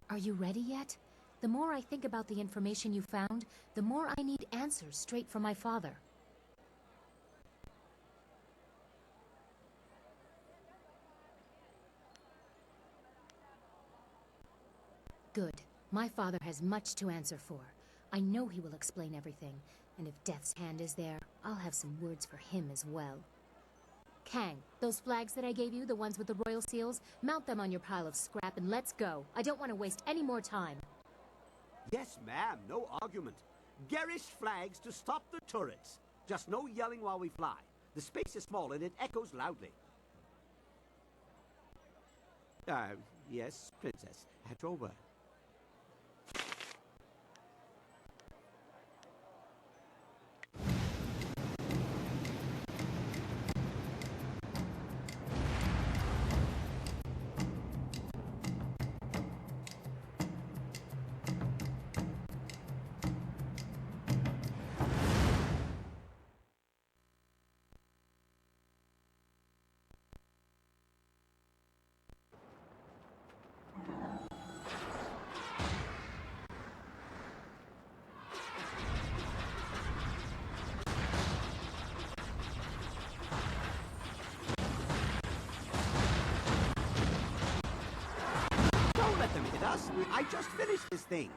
Are you ready yet? The more I think about the information you found, the more I need answers straight from my father. Good. My father has much to answer for. I know he will explain everything, and if Death's Hand is there, I'll have some words for him as well. Kang, those flags that I gave you, the ones with the royal seals, mount them on your pile of scrap and let's go. I don't want to waste any more time. Yes, ma'am, no argument. Garish flags to stop the turrets. Just no yelling while we fly. The space is small and it echoes loudly. Yes, Princess. At your word. Don't let them hit us. I just finished this thing.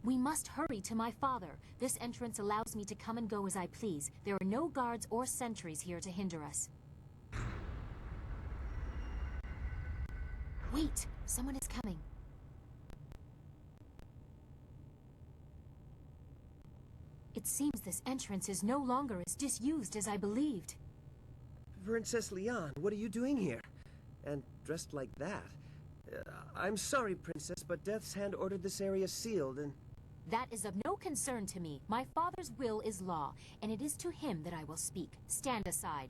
We must hurry to my father. This entrance allows me to come and go as I please. There are no guards or sentries here to hinder us. Wait! Someone is coming. It seems this entrance is no longer as disused as I believed. Princess Leon, what are you doing here? And dressed like that? I'm sorry, Princess, but Death's Hand ordered this area sealed and... That is of no concern to me. My father's will is law, and it is to him that I will speak. Stand aside.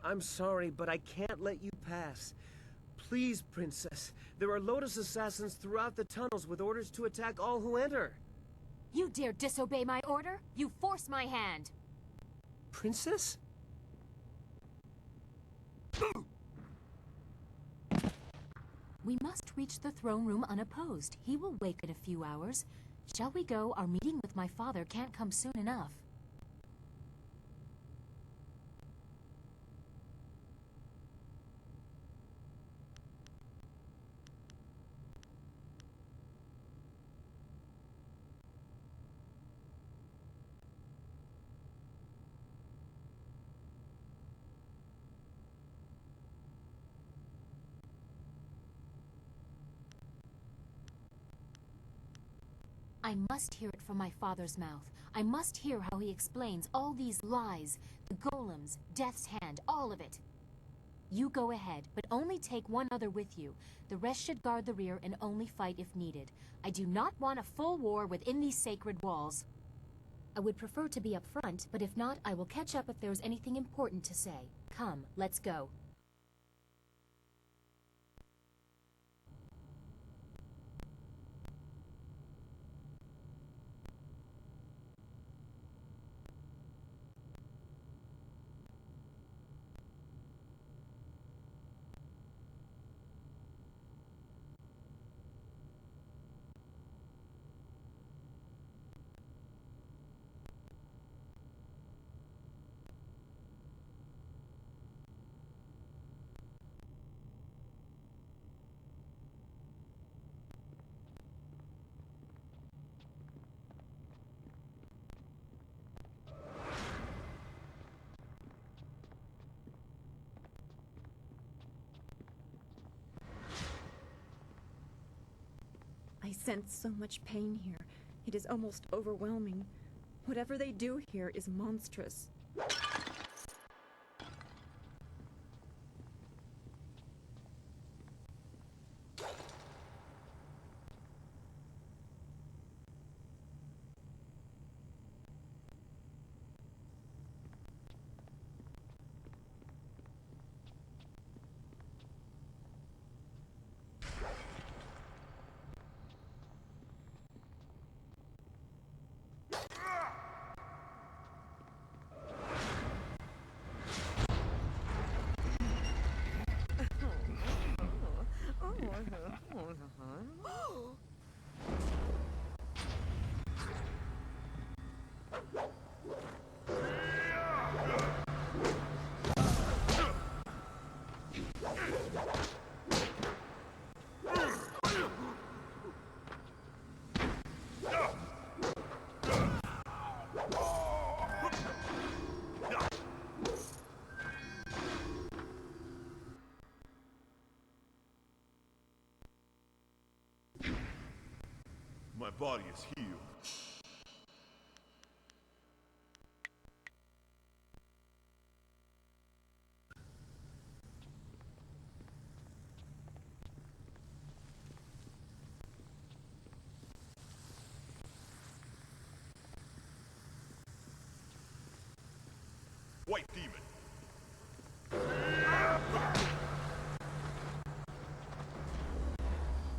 I'm sorry, but I can't let you pass. Please, Princess. There are Lotus assassins throughout the tunnels with orders to attack all who enter. You dare disobey my order? You force my hand. Princess? We must reach the throne room unopposed. He will wake in a few hours. Shall we go? Our meeting with my father can't come soon enough. I must hear it from my father's mouth. I must hear how he explains all these lies, the golems, Death's Hand, all of it. You go ahead, but only take one other with you. The rest should guard the rear and only fight if needed. I do not want a full war within these sacred walls. I would prefer to be up front, but if not, I will catch up if there's anything important to say. Come, let's go. sense so much pain here. It is almost overwhelming. Whatever they do here is monstrous. My body is healed. White demon.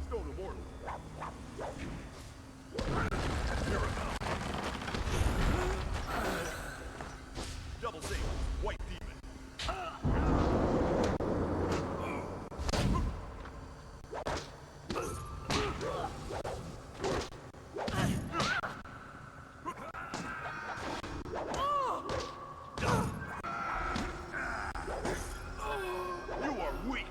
Stone immortal. Double save. White demon. You are weak.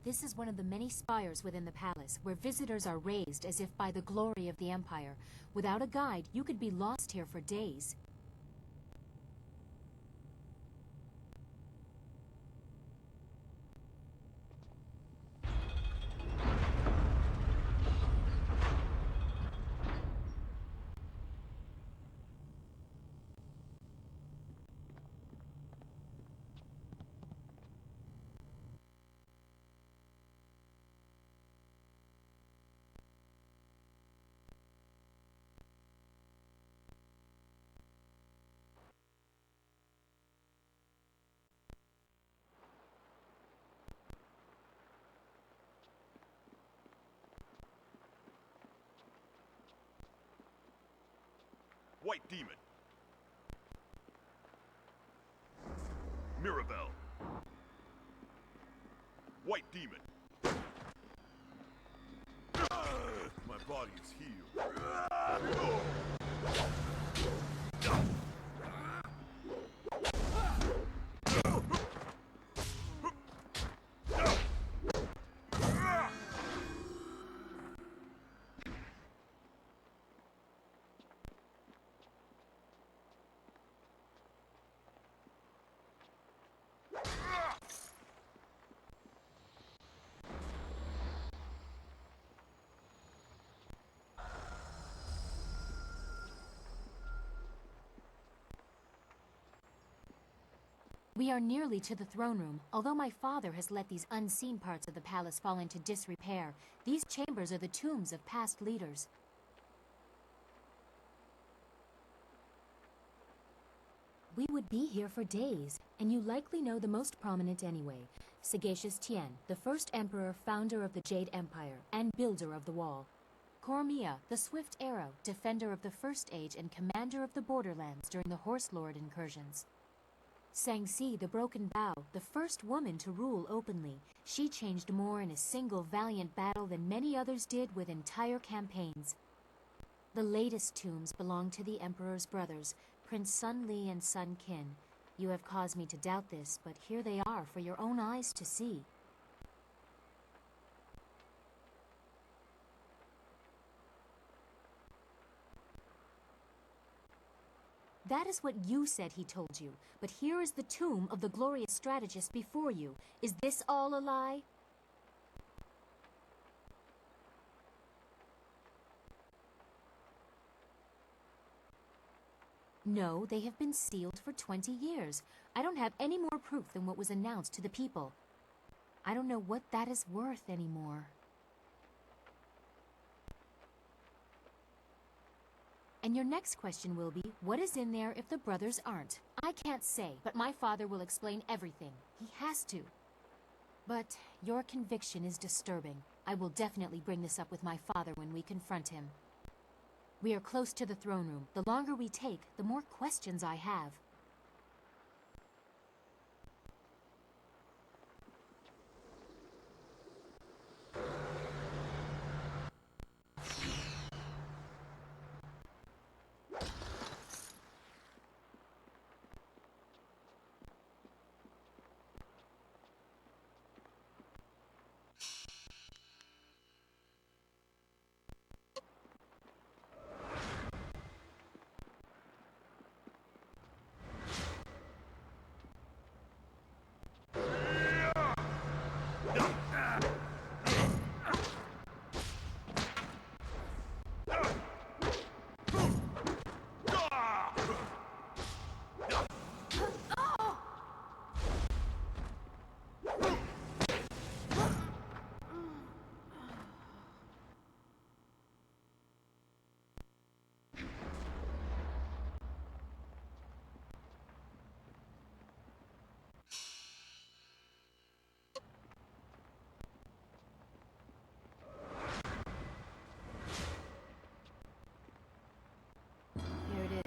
This is one of the many spires within the palace, where visitors are raised as if by the glory of the Empire. Without a guide, you could be lost here for days. White demon. Mirabelle. White demon. My body is healed. We are nearly to the throne room. Although my father has let these unseen parts of the palace fall into disrepair, these chambers are the tombs of past leaders. We would be here for days, and you likely know the most prominent anyway. Sagacious Tien, the first emperor, founder of the Jade Empire, and builder of the wall. Cormia, the Swift Arrow, defender of the First Age and commander of the Borderlands during the Horse Lord incursions. Sangsi, the Broken Bow, the first woman to rule openly. She changed more in a single valiant battle than many others did with entire campaigns. The latest tombs belong to the Emperor's brothers, Prince Sun Li and Sun Qin. You have caused me to doubt this, but here they are for your own eyes to see. That is what you said he told you, but here is the tomb of the glorious strategist before you. Is this all a lie? No, they have been sealed for 20 years. I don't have any more proof than what was announced to the people. I don't know what that is worth anymore. And your next question will be, what is in there if the brothers aren't? I can't say, but my father will explain everything. He has to. But your conviction is disturbing. I will definitely bring this up with my father when we confront him. We are close to the throne room. The longer we take, the more questions I have.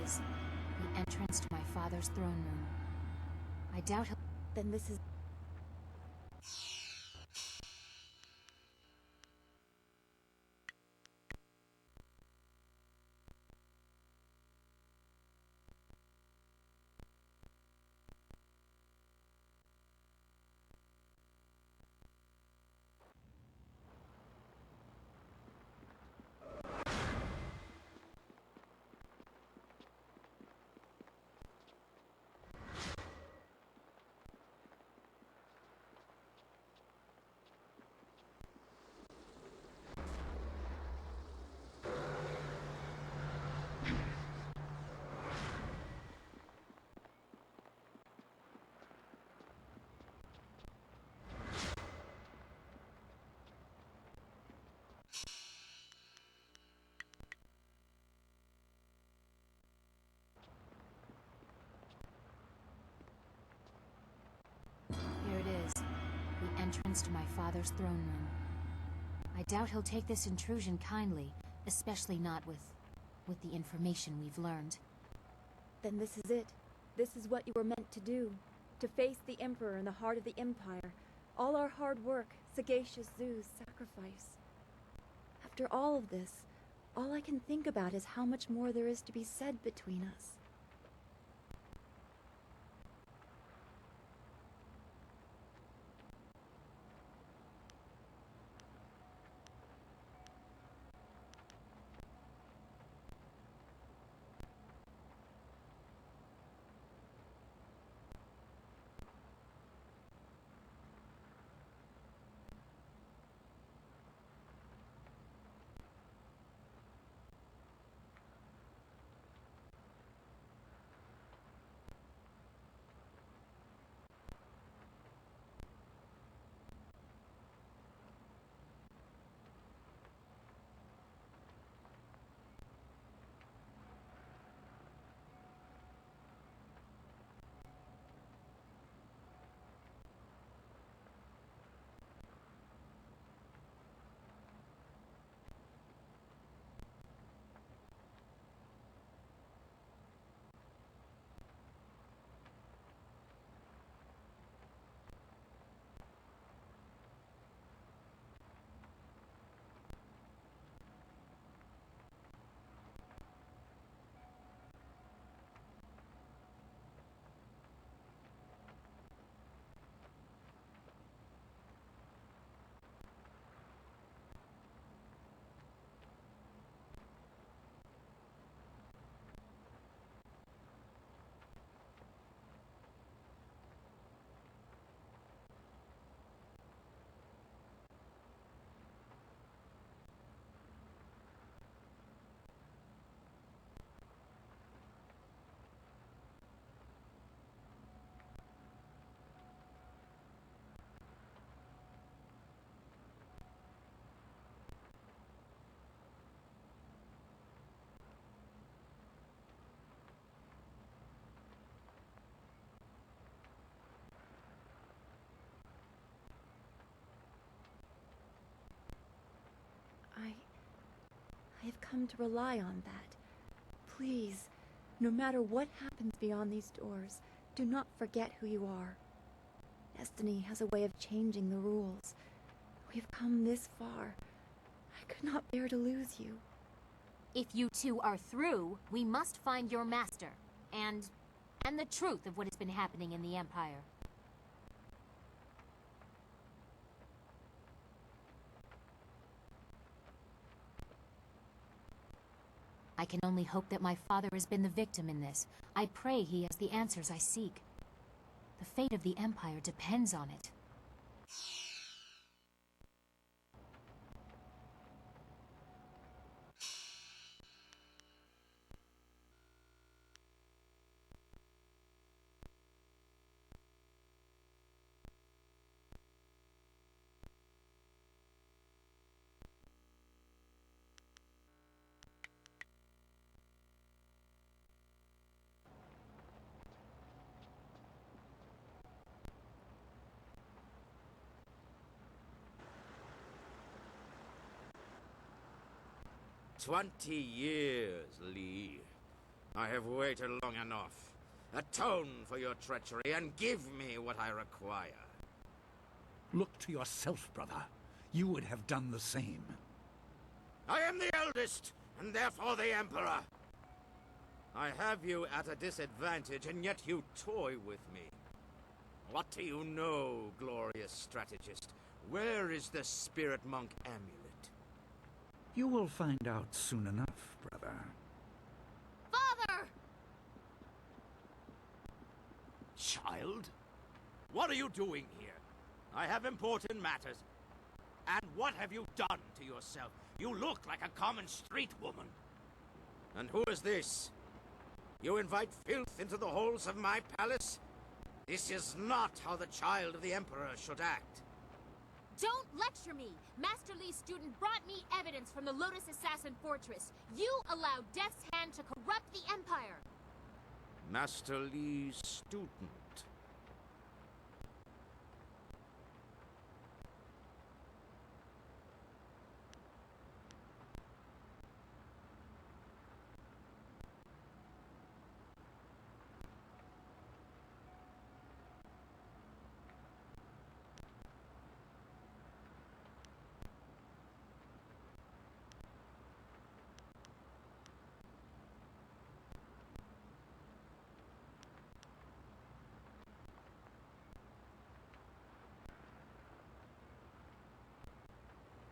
The entrance to my father's throne room. I doubt he'll... Then this is... Here it is. The entrance to my father's throne room. I doubt he'll take this intrusion kindly, especially not with the information we've learned. Then this is it. This is what you were meant to do. To face the Emperor in the heart of the Empire. All our hard work, Sagacious Zoo's sacrifice. After all of this, all I can think about is how much more there is to be said between us. I have come to rely on that. Please, no matter what happens beyond these doors, do not forget who you are. Destiny has a way of changing the rules. We have come this far. I could not bear to lose you. If you two are through, we must find your master, and the truth of what has been happening in the Empire. I can only hope that my father has been the victim in this. I pray he has the answers I seek. The fate of the Empire depends on it. "20 years, Lee. I have waited long enough. Atone for your treachery and give me what I require." Look to yourself, brother. You would have done the same. I am the eldest, and therefore the Emperor. I have you at a disadvantage, and yet you toy with me. What do you know, glorious strategist? Where is the Spirit Monk amulet? You will find out soon enough, brother. Father! Child? What are you doing here? I have important matters. And what have you done to yourself? You look like a common street woman. And who is this? You invite filth into the halls of my palace? This is not how the child of the Emperor should act. Don't lecture me! Master Lee's student brought me evidence from the Lotus Assassin Fortress. You allowed Death's Hand to corrupt the Empire! Master Lee's student.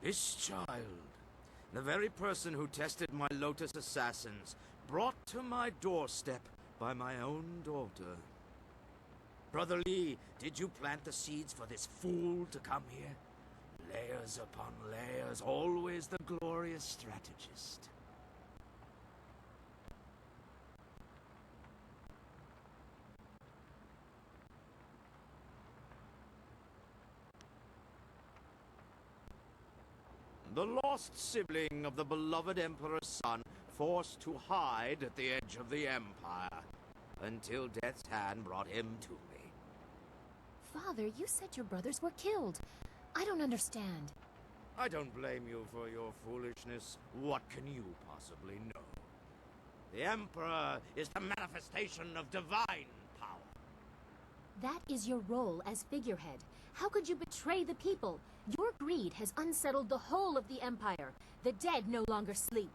This child, the very person who tested my Lotus Assassins, brought to my doorstep by my own daughter. Brother Lee, did you plant the seeds for this fool to come here? Layers upon layers, always the glorious strategist. The lost sibling of the beloved Emperor's son, forced to hide at the edge of the Empire, until Death's Hand brought him to me. Father, you said your brothers were killed. I don't understand. I don't blame you for your foolishness. What can you possibly know? The Emperor is the manifestation of divine power. That is your role as figurehead. How could you betray the people? Your greed has unsettled the whole of the Empire. The dead no longer sleep.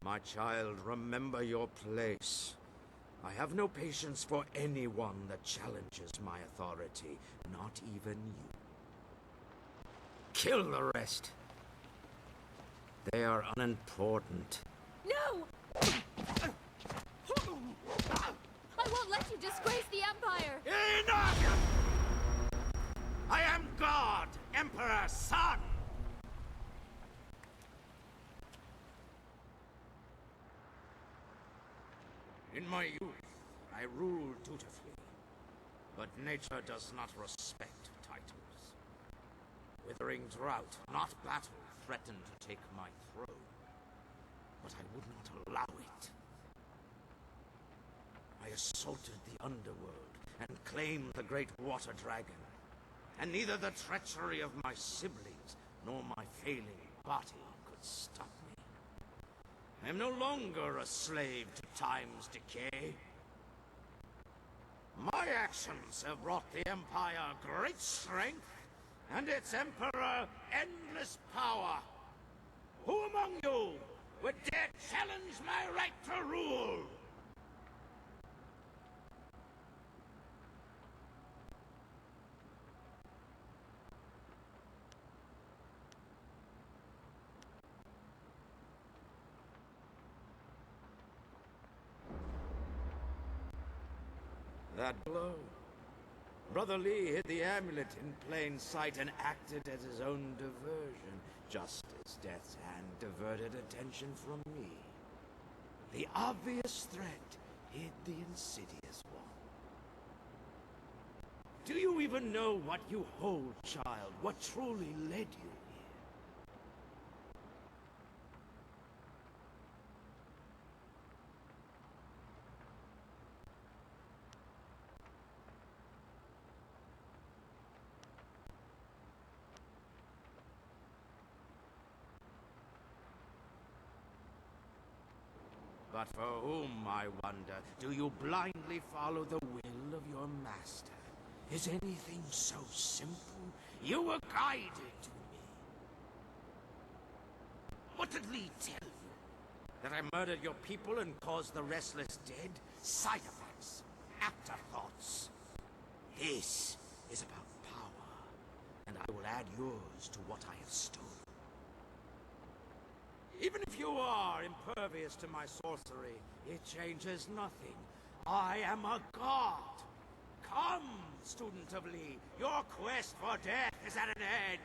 My child, remember your place. I have no patience for anyone that challenges my authority, not even you. Kill the rest. They are unimportant. No! I won't let you disgrace the Empire! Enough! I am God, Emperor's son! In my youth, I ruled dutifully, but nature does not respect titles. Withering drought, not battle, threatened to take my throne, but I would not allow it. I assaulted the underworld and claimed the great water dragon, and neither the treachery of my siblings nor my failing body could stop me. I am no longer a slave to time's decay. My actions have brought the Empire great strength, and its Emperor endless power. Who among you would dare challenge my right to rule? That blow. Brother Lee hid the amulet in plain sight and acted as his own diversion, just as Death's Hand diverted attention from me. The obvious threat hid the insidious one. Do you even know what you hold, child? What truly led you here? But for whom, I wonder, do you blindly follow the will of your master? Is anything so simple? You were guided to me. What did Lee tell you? That I murdered your people and caused the restless dead? Side effects, afterthoughts. This is about power, and I will add yours to what I have stolen. Even if you are impervious to my sorcery, it changes nothing. I am a god. Come, student of Lee, your quest for death is at an end.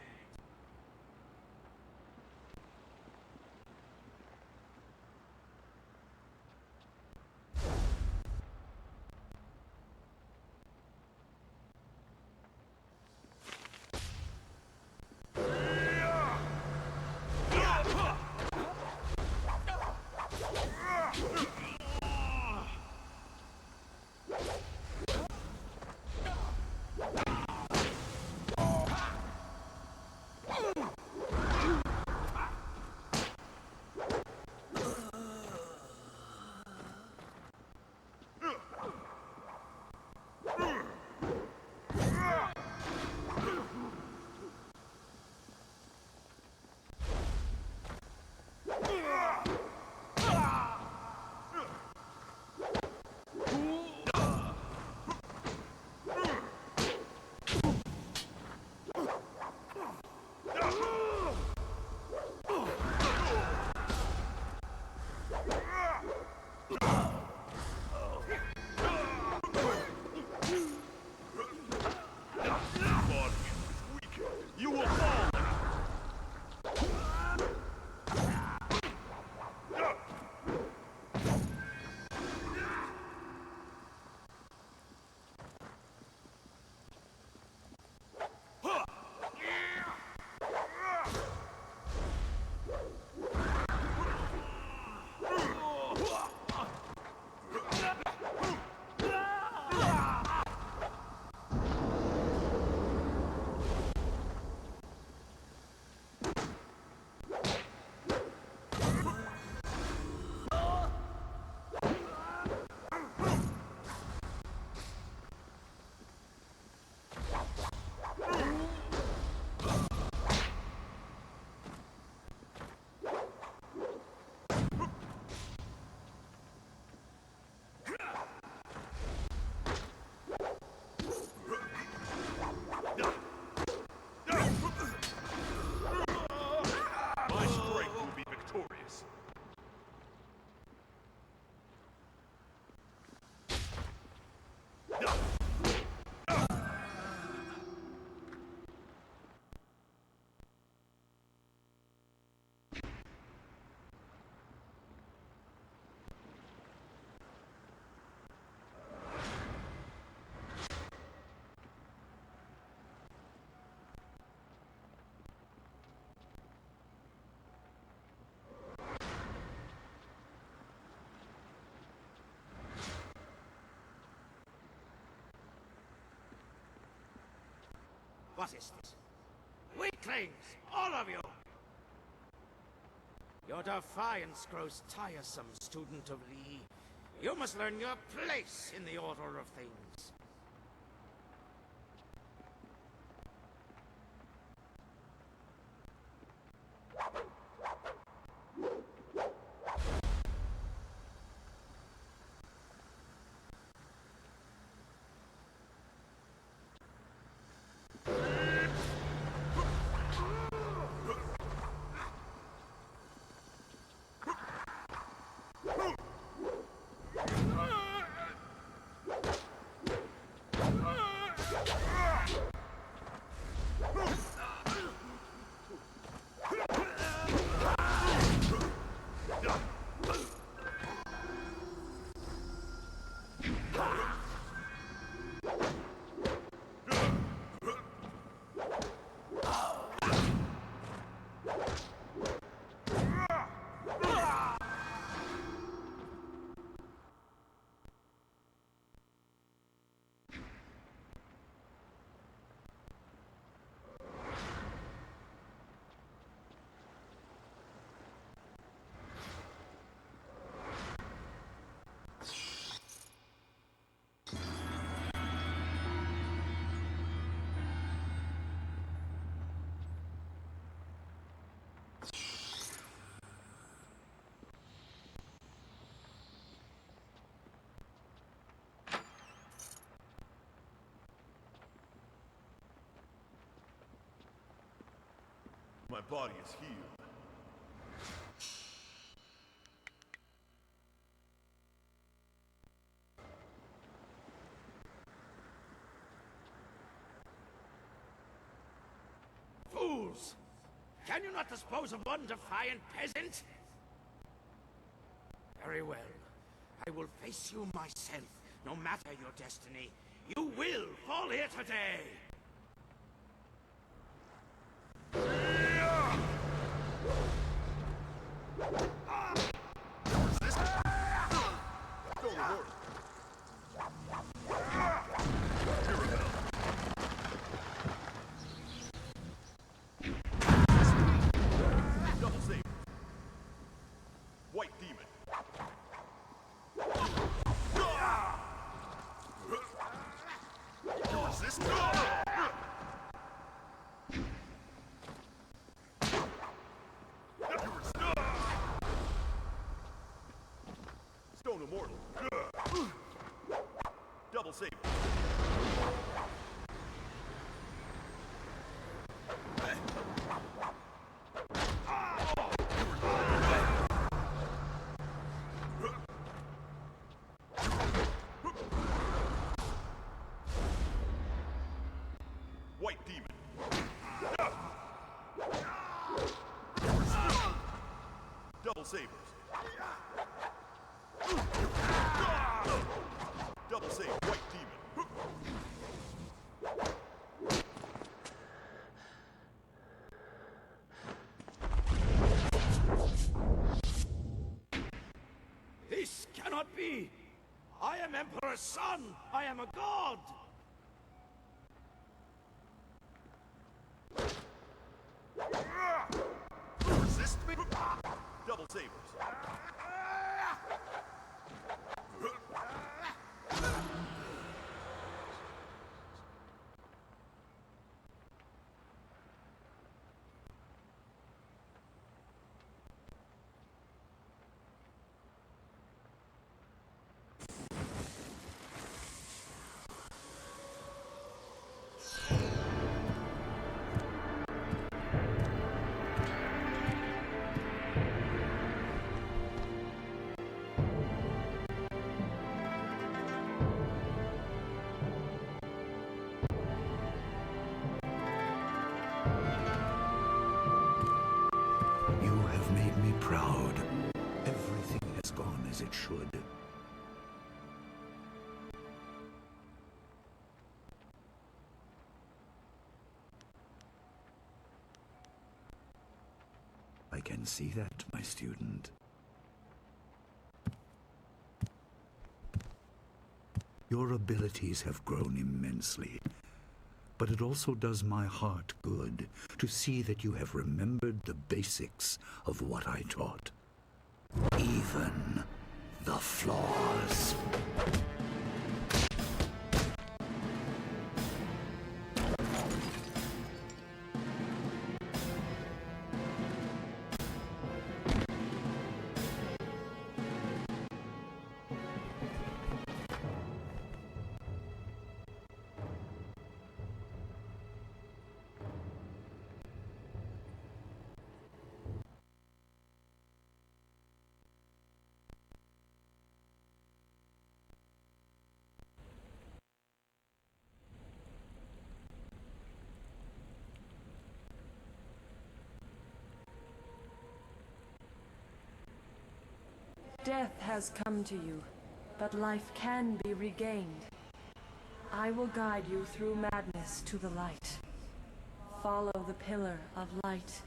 What is this? Weaklings, all of you! Your defiance grows tiresome, student of Li. You must learn your place in the order of things. My body is healed. Fools! Can you not dispose of one defiant peasant? Very well. I will face you myself, no matter your destiny. You will fall here today! Double save. White demon. You resist? Stone immortal. Double save. White demon. Double sabers. Double save, white demon. This cannot be! I am Emperor's son! I am a god! Resist me? Double sabers. You have made me proud. Everything has gone as it should. I can see that, my student. Your abilities have grown immensely. but it also does my heart good to see that you have remembered the basics of what I taught. Even the flaws. Death has come to you, but life can be regained. I will guide you through madness to the light. Follow the pillar of light.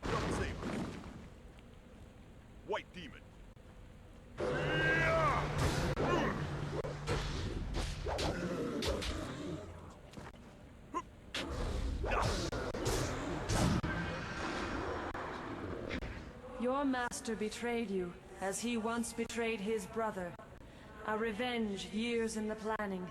Double saber. White demon. Your master betrayed you, as he once betrayed his brother. A revenge years in the planning.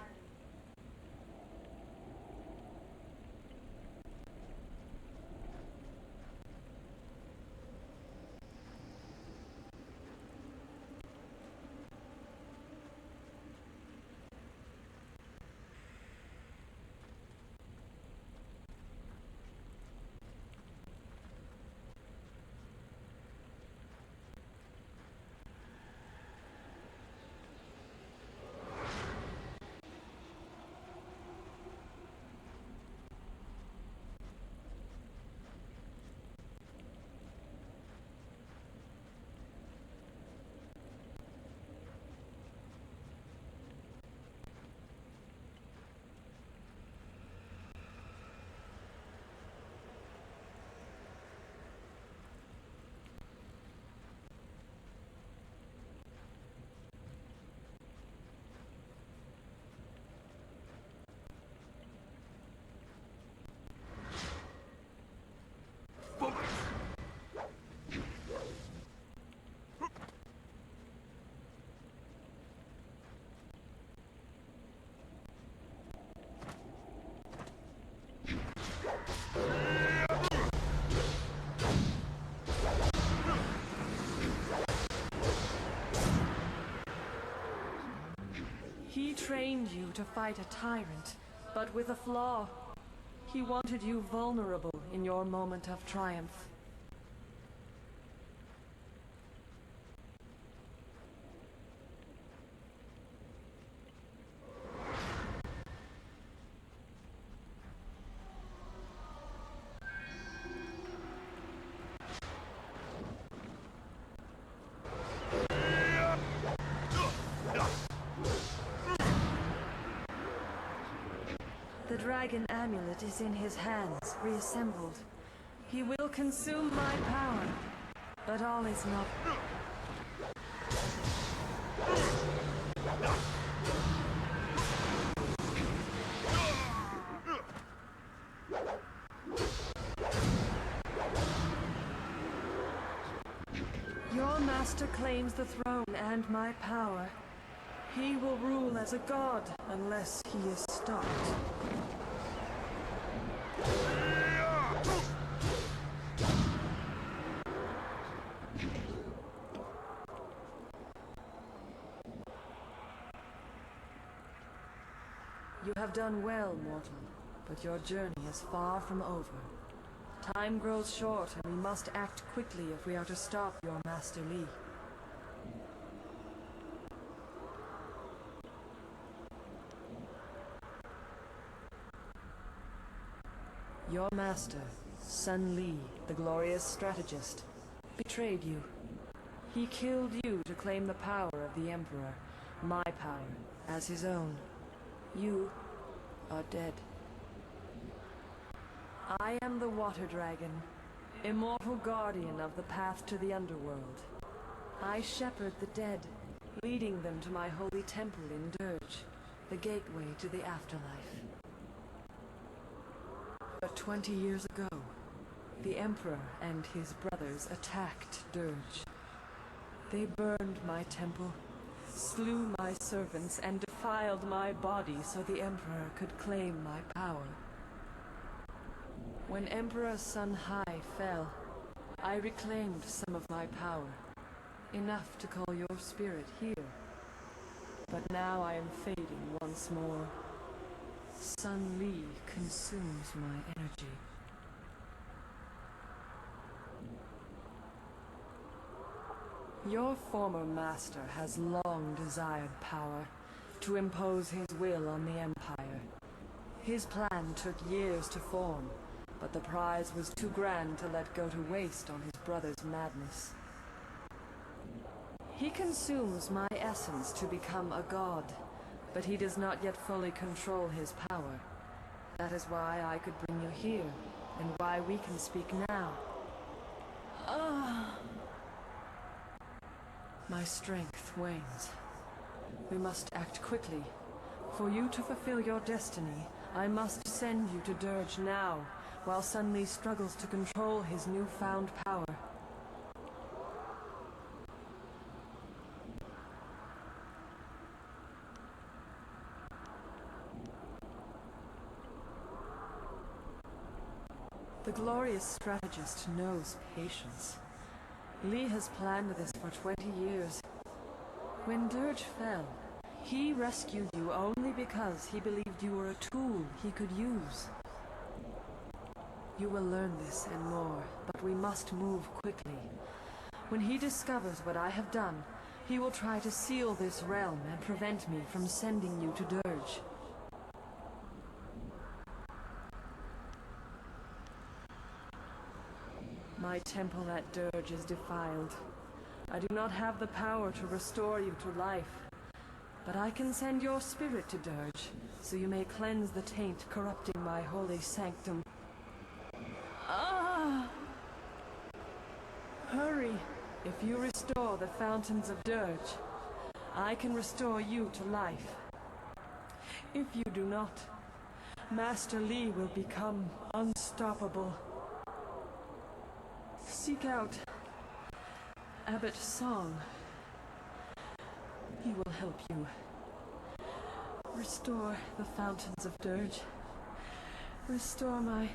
He trained you to fight a tyrant, but with a flaw. He wanted you vulnerable in your moment of triumph. The dragon amulet is in his hands, reassembled. He will consume my power, but all is not... Your master claims the throne and my power. He will rule as a god unless he is stopped. You have done well, mortal, but your journey is far from over. Time grows short, and we must act quickly if we are to stop your Master Li. Your master, Sun Li, the glorious strategist, betrayed you. He killed you to claim the power of the Emperor, my power, as his own. You are dead. I am the Water Dragon, immortal guardian of the path to the underworld. I shepherd the dead, leading them to my holy temple in Dirge, the gateway to the afterlife. But 20 years ago, the Emperor and his brothers attacked Dirge. They burned my temple, slew my servants, and defiled my body so the Emperor could claim my power. When Emperor Sun Hai fell, I reclaimed some of my power, enough to call your spirit here. But now I am fading once more. Sun Li consumes my energy. Your former master has long desired power, to impose his will on the Empire. His plan took years to form, but the prize was too grand to let go to waste on his brother's madness. He consumes my essence to become a god, but he does not yet fully control his power. That is why I could bring you here, and why we can speak now. My strength wanes. We must act quickly. For you to fulfill your destiny, I must send you to Dirge now, while Sun Li struggles to control his newfound power. The glorious strategist knows patience. Li has planned this for 20 years. When Dirge fell, he rescued you only because he believed you were a tool he could use. You will learn this and more, but we must move quickly. When he discovers what I have done, he will try to seal this realm and prevent me from sending you to Dirge. My temple at Dirge is defiled. I do not have the power to restore you to life, but I can send your spirit to Dirge, so you may cleanse the taint corrupting my holy sanctum. Hurry! If you restore the fountains of Dirge, I can restore you to life. If you do not, Master Li will become unstoppable. Seek out Abbot Song. He will help you. Restore the fountains of Dirge. Restore my...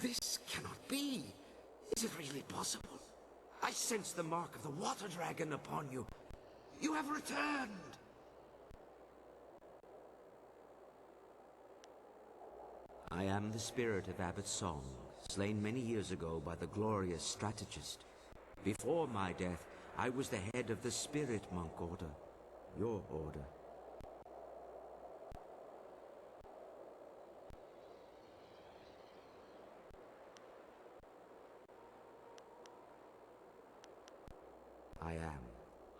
This cannot be. Is it really possible? I sense the mark of the water dragon upon you. You have returned. I am the spirit of Abbot Song, slain many years ago by the glorious strategist. Before my death, I was the head of the Spirit Monk Order, your order.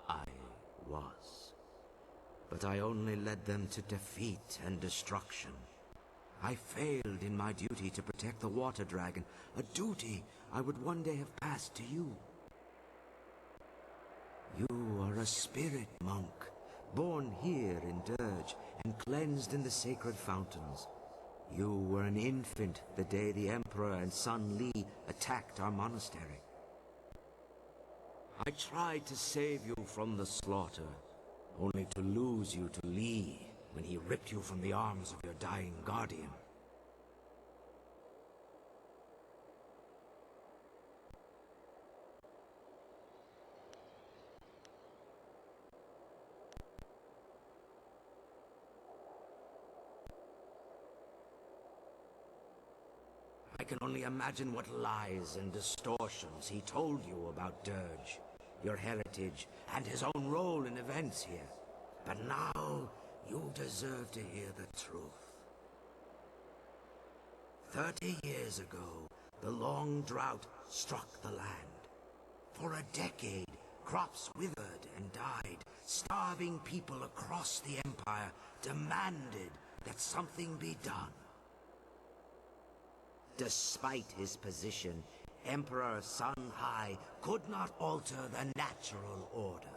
I was. But I only led them to defeat and destruction. I failed in my duty to protect the water dragon, a duty I would one day have passed to you. You are a spirit monk, born here in Dirge and cleansed in the sacred fountains. You were an infant the day the Emperor and Sun Li attacked our monastery. I tried to save you from the slaughter, only to lose you to Li when he ripped you from the arms of your dying guardian. I can only imagine what lies and distortions he told you about Dirge, your heritage, and his own role in events here. But now, you deserve to hear the truth. 30 years ago, the long drought struck the land. For a decade, crops withered and died. Starving people across the Empire demanded that something be done. Despite his position, Emperor Sun Hai could not alter the natural order.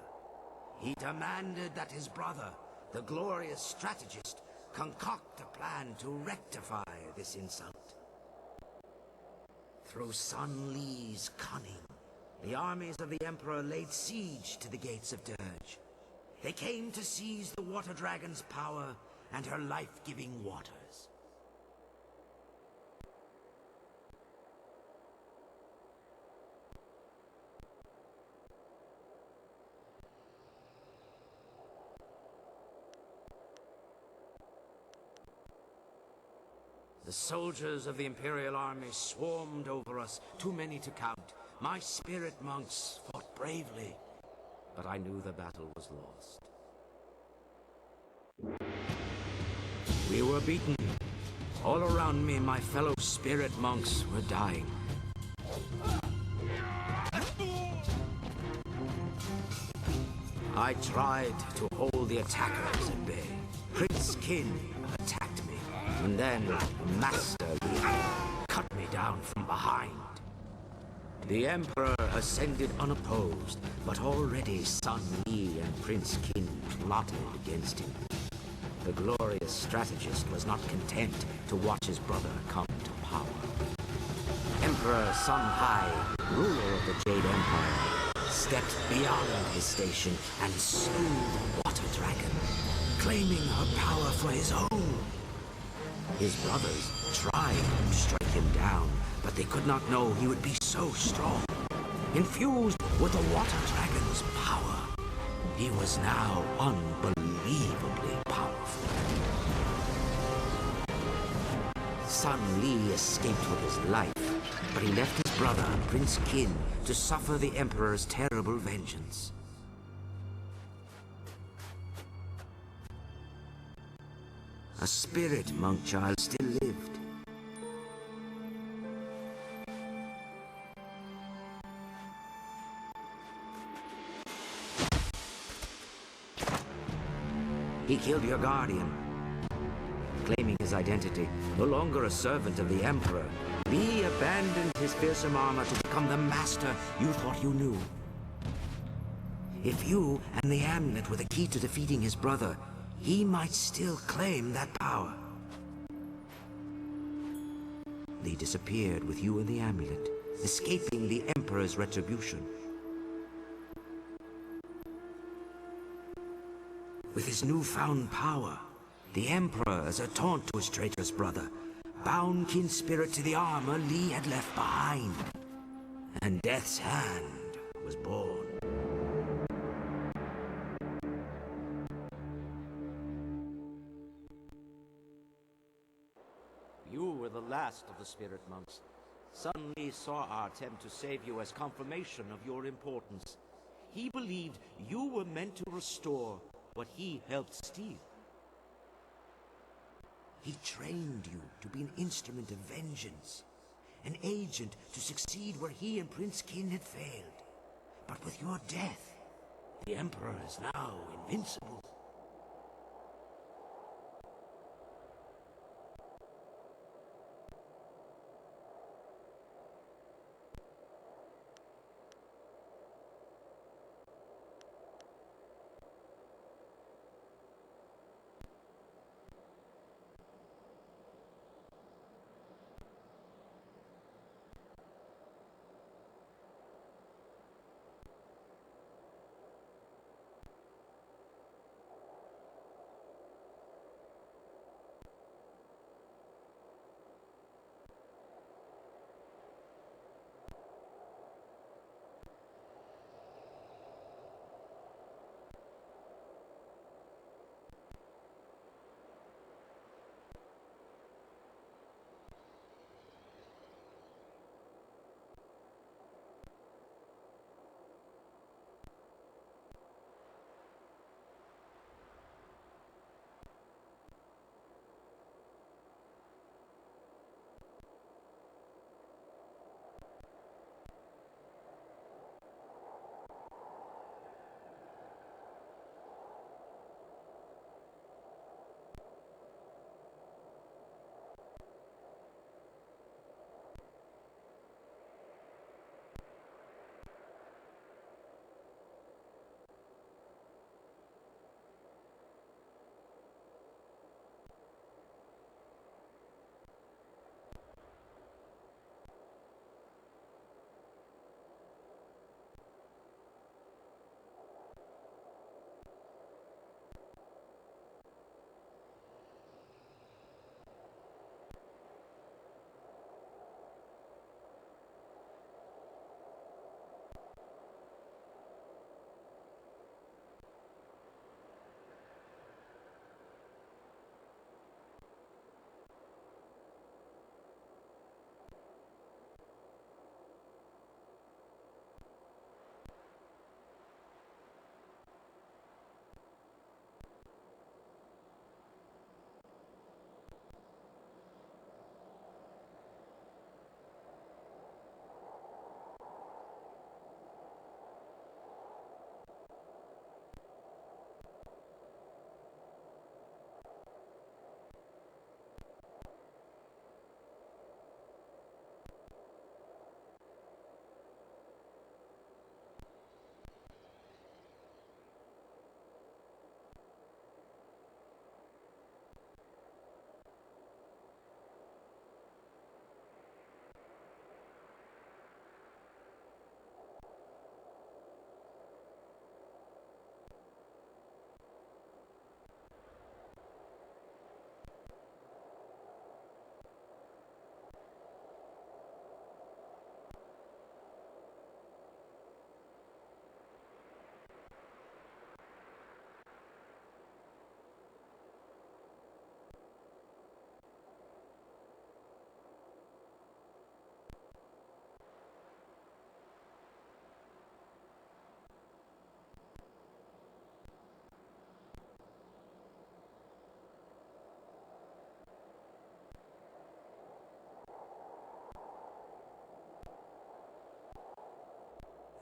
He demanded that his brother, the glorious strategist, concoct a plan to rectify this insult. Through Sun Li's cunning, the armies of the Emperor laid siege to the gates of Dirge. They came to seize the water dragon's power and her life-giving waters. The soldiers of the Imperial Army swarmed over us, too many to count. My spirit monks fought bravely, but I knew the battle was lost. We were beaten. All around me, my fellow spirit monks were dying. I tried to hold the attackers at bay. Prince Qin attacked me, and then Master Li cut me down from behind. The Emperor ascended unopposed, but already Sun Li and Prince Qin plotted against him. The glorious strategist was not content to watch his brother come to power. Emperor Sun Hai, ruler of the Jade Empire, stepped beyond his station and slew the water dragon, claiming her power for his own. His brothers tried to strike him down, but they could not know he would be so strong. Infused with the water dragon's power, he was now unbelievably powerful. Sun Li escaped with his life, but he left his brother, Prince Qin, to suffer the Emperor's terrible vengeance. A spirit monk child still lived. He killed your guardian, claiming his identity. No longer a servant of the Emperor, Li abandoned his fearsome armor to become the master you thought you knew. If you and the amulet were the key to defeating his brother, he might still claim that power. Li disappeared with you and the amulet, escaping the Emperor's retribution. With his newfound power, the Emperor, as a taunt to his traitorous brother, bound kin spirit to the armor Lee had left behind. And Death's Hand was born. You were the last of the spirit monks. Sun Li saw our attempt to save you as confirmation of your importance. He believed you were meant to restore what he helped steal. He trained you to be an instrument of vengeance, an agent to succeed where he and Prince Qin had failed. But with your death, the Emperor is now invincible.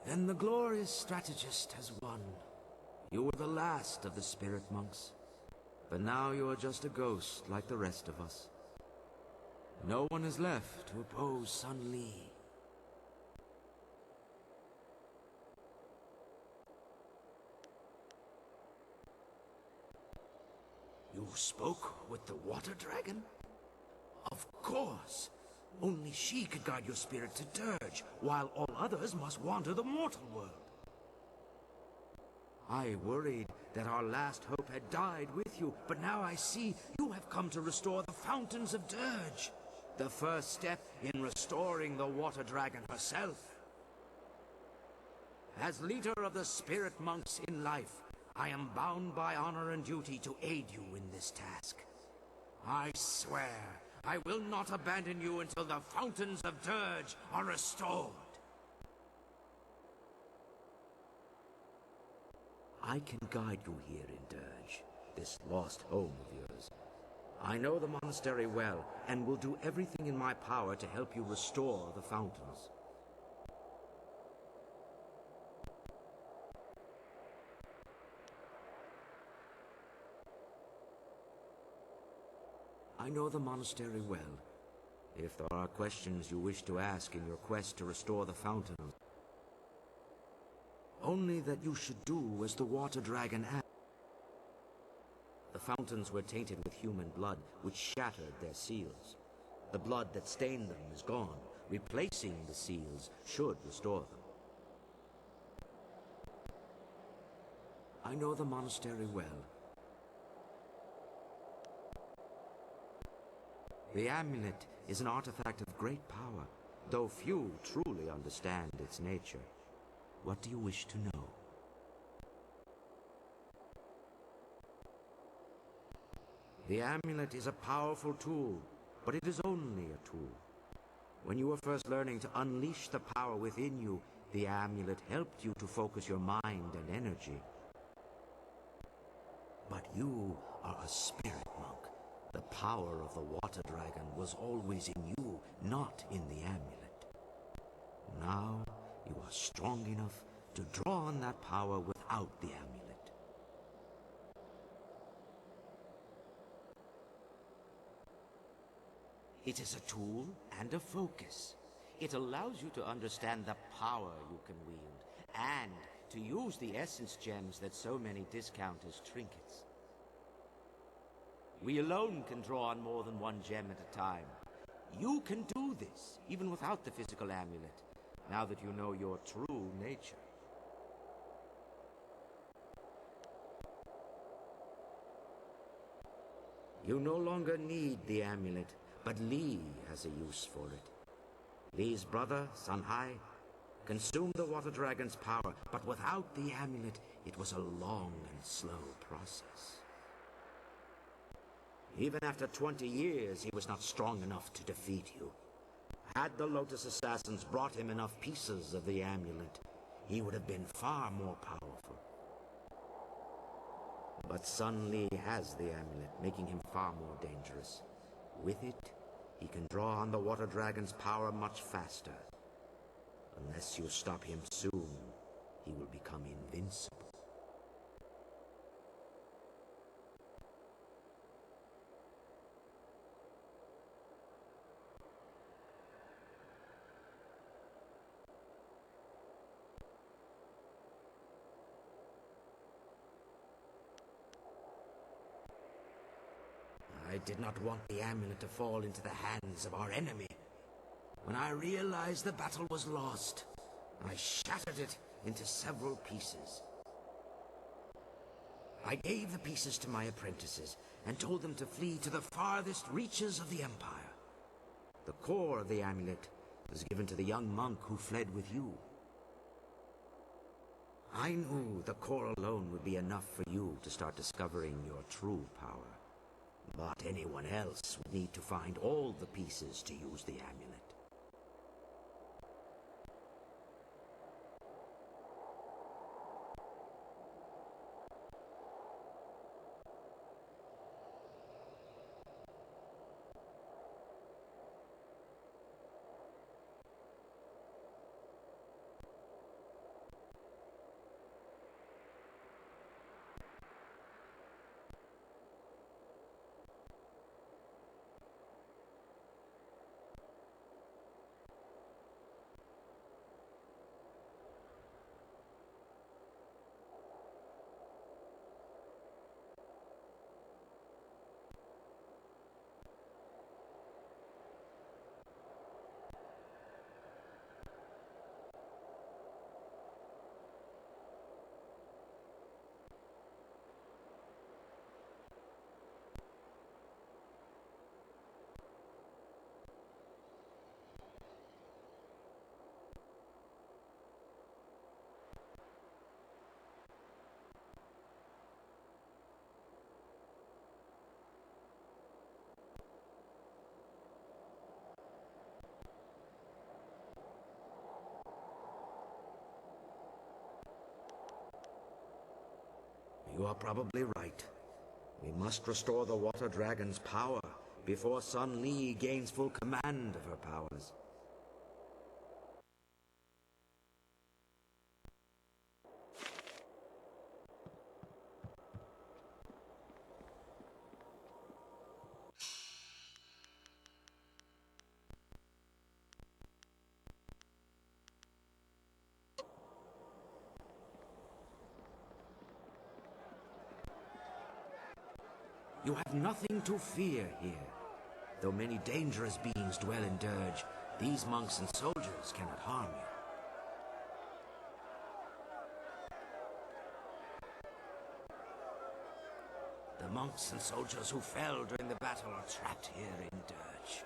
Then the glorious strategist has won. You were the last of the spirit monks. But now you are just a ghost like the rest of us. No one is left to oppose Sun Li. You spoke with the water dragon? Of course. Only she could guide your spirit to Dirge, while all others must wander the mortal world. I worried that our last hope had died with you, but now I see you have come to restore the fountains of Dirge. The first step in restoring the Water Dragon herself. As leader of the Spirit Monks in life, I am bound by honor and duty to aid you in this task. I swear, I will not abandon you until the fountains of Dirge are restored. I can guide you here in Dirge, this lost home of yours. I know the monastery well, and will do everything in my power to help you restore the fountains. I know the monastery well. If there are questions you wish to ask in your quest to restore the fountains, only that you should do as the Water Dragon asked. The fountains were tainted with human blood, which shattered their seals. The blood that stained them is gone. Replacing the seals should restore them. I know the monastery well. The amulet is an artifact of great power, though few truly understand its nature. What do you wish to know? The amulet is a powerful tool, but it is only a tool. When you were first learning to unleash the power within you, the amulet helped you to focus your mind and energy. But you are a spirit monk. The power of the Water Dragon was always in you, not in the amulet. Now you are strong enough to draw on that power without the amulet. It is a tool and a focus. It allows you to understand the power you can wield, and to use the essence gems that so many discount as trinkets. We alone can draw on more than one gem at a time. You can do this, even without the physical amulet, now that you know your true nature. You no longer need the amulet, but Li has a use for it. Li's brother, Sanhai, consumed the Water Dragon's power, but without the amulet, it was a long and slow process. Even after 20 years, he was not strong enough to defeat you. Had the Lotus Assassins brought him enough pieces of the amulet, he would have been far more powerful. But Sun Li has the amulet, making him far more dangerous. With it, he can draw on the Water Dragon's power much faster. Unless you stop him soon, he will become invincible. I did not want the amulet to fall into the hands of our enemy. When I realized the battle was lost, I shattered it into several pieces. I gave the pieces to my apprentices and told them to flee to the farthest reaches of the Empire. The core of the amulet was given to the young monk who fled with you. I knew the core alone would be enough for you to start discovering your true power. But anyone else would need to find all the pieces to use the amulet. You are probably right. We must restore the Water Dragon's power before Sun Li gains full command of her powers. You have nothing to fear here. Though many dangerous beings dwell in Dirge, these monks and soldiers cannot harm you. The monks and soldiers who fell during the battle are trapped here in Dirge.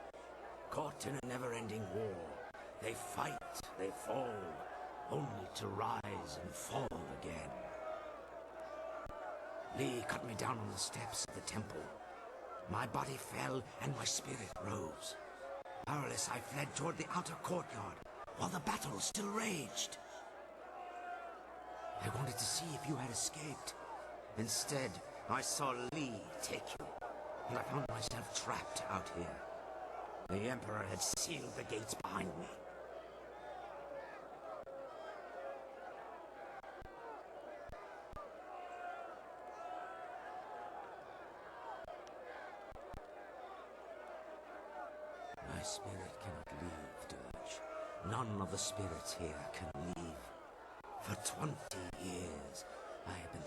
Caught in a never-ending war, they fight, they fall, only to rise and fall again. Li cut me down on the steps of the temple. My body fell and my spirit rose. Powerless, I fled toward the outer courtyard while the battle still raged. I wanted to see if you had escaped. Instead, I saw Li take you, and I found myself trapped out here. The Emperor had sealed the gates behind me. My spirit cannot leave Dirge. None of the spirits here can leave. For 20 years, I have been...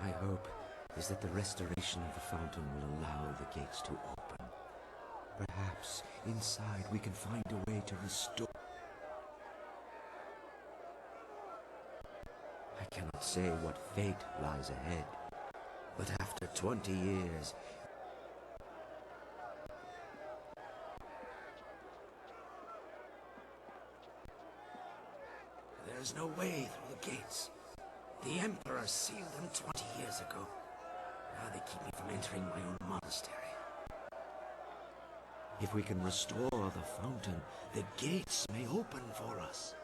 My hope is that the restoration of the fountain will allow the gates to open. Perhaps inside we can find a way to restore... I cannot say what fate lies ahead, but after 20 years... There is no way through the gates. The Emperor sealed them 20 years ago. Now they keep me from entering my own monastery. If we can restore the fountain, the gates may open for us.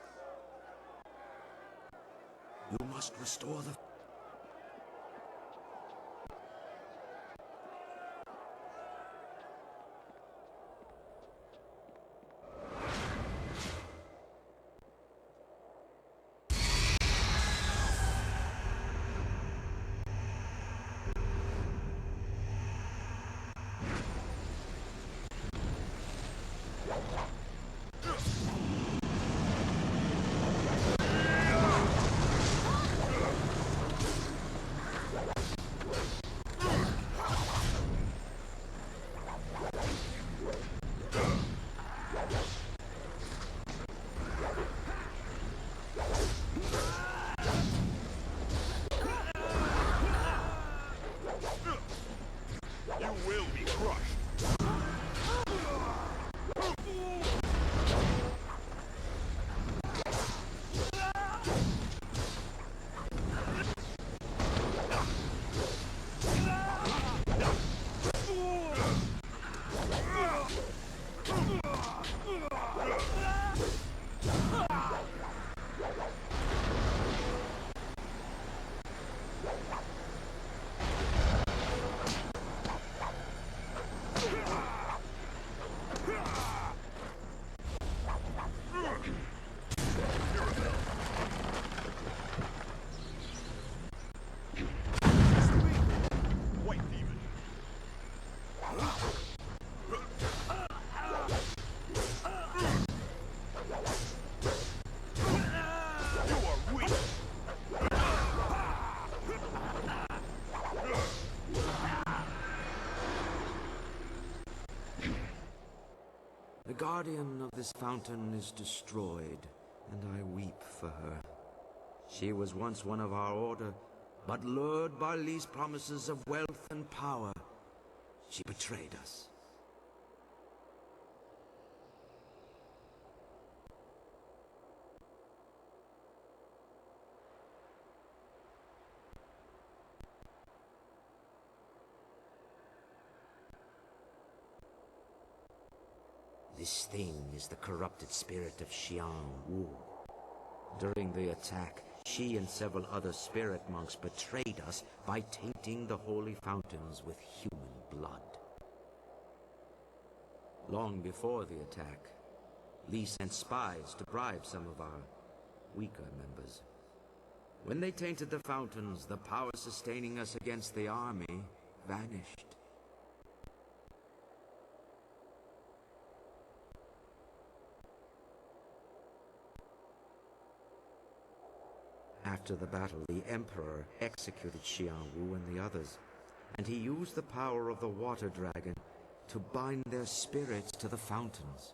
You must restore the... The guardian of this fountain is destroyed, and I weep for her. She was once one of our order, but lured by Li's promises of wealth and power, she betrayed us. This thing is the corrupted spirit of Xiang Wu. During the attack, she and several other spirit monks betrayed us by tainting the holy fountains with human blood. Long before the attack, Lee sent spies to bribe some of our weaker members. When they tainted the fountains, the power sustaining us against the army vanished. After the battle, the Emperor executed Xiang Wu and the others, and he used the power of the water dragon to bind their spirits to the fountains.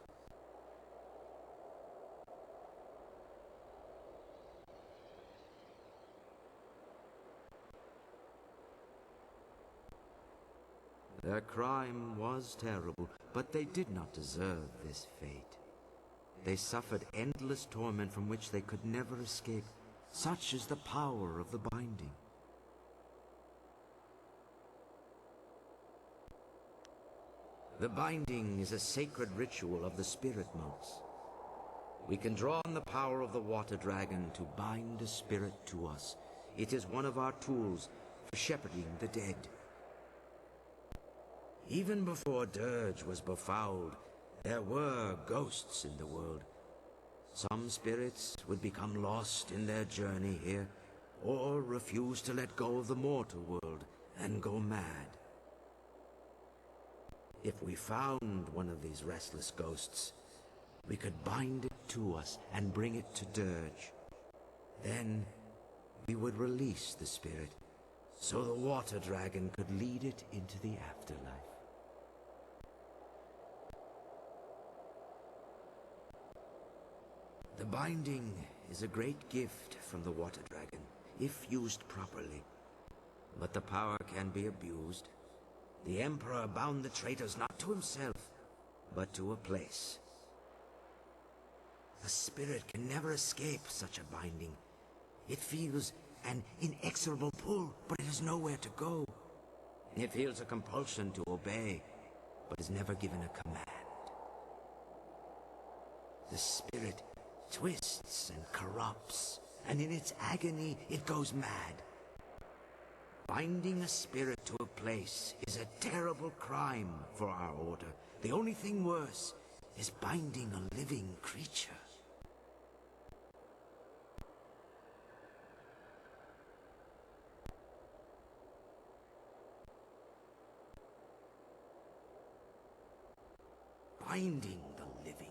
Their crime was terrible, but they did not deserve this fate. They suffered endless torment from which they could never escape. Such is the power of the binding. The binding is a sacred ritual of the spirit monks. We can draw on the power of the water dragon to bind a spirit to us. It is one of our tools for shepherding the dead. Even before Dirge was befouled, there were ghosts in the world. Some spirits would become lost in their journey here, or refuse to let go of the mortal world and go mad. If we found one of these restless ghosts, we could bind it to us and bring it to Dirge. Then we would release the spirit, so the water dragon could lead it into the afterlife. The binding is a great gift from the water dragon, if used properly. But the power can be abused. The Emperor bound the traitors not to himself, but to a place. A spirit can never escape such a binding. It feels an inexorable pull, but it has nowhere to go. It feels a compulsion to obey, but is never given a command. The spirit twists and corrupts, and in its agony it goes mad. Binding a spirit to a place is a terrible crime for our order. The only thing worse is binding a living creature. Binding the living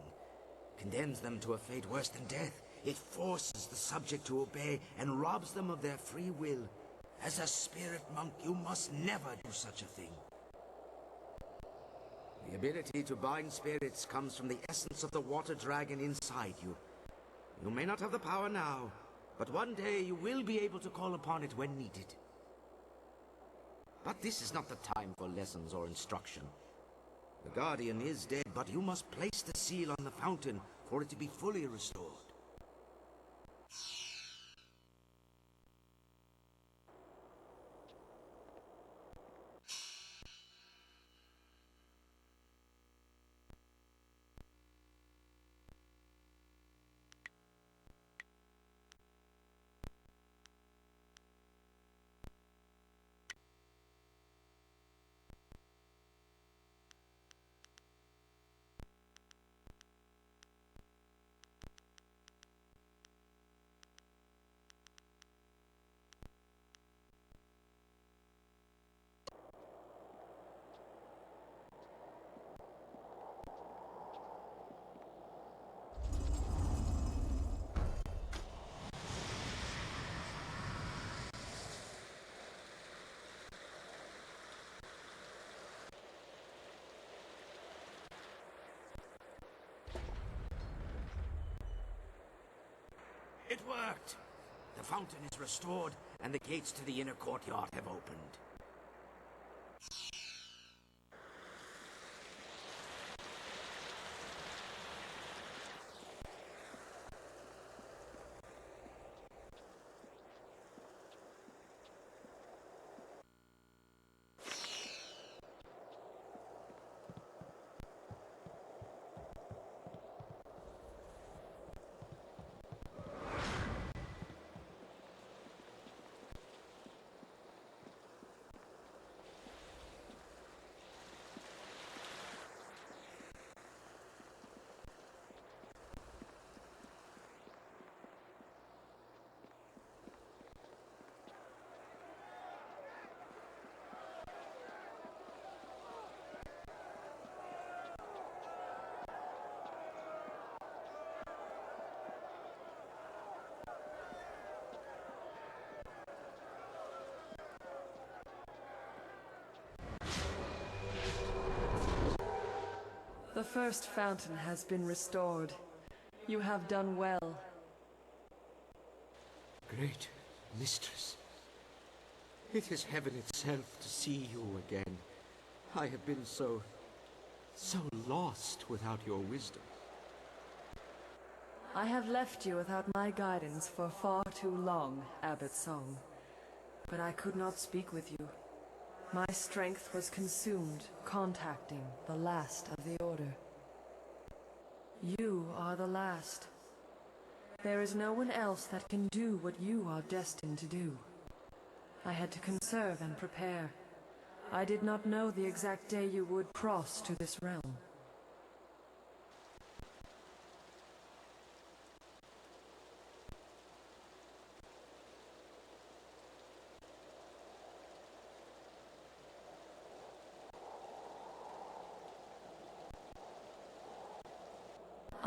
condemns them to a fate worse than death. It forces the subject to obey and robs them of their free will. As a spirit monk, you must never do such a thing. The ability to bind spirits comes from the essence of the water dragon inside you. You may not have the power now, but one day you will be able to call upon it when needed. But this is not the time for lessons or instruction. The Guardian is dead, but you must place the seal on the fountain for it to be fully restored. It worked! The fountain is restored, and the gates to the inner courtyard have opened. The first fountain has been restored. You have done well. Great mistress. It is heaven itself to see you again. I have been so lost without your wisdom. I have left you without my guidance for far too long, Abbot Song. But I could not speak with you. My strength was consumed contacting the last of the Order. You are the last. There is no one else that can do what you are destined to do. I had to conserve and prepare. I did not know the exact day you would cross to this realm.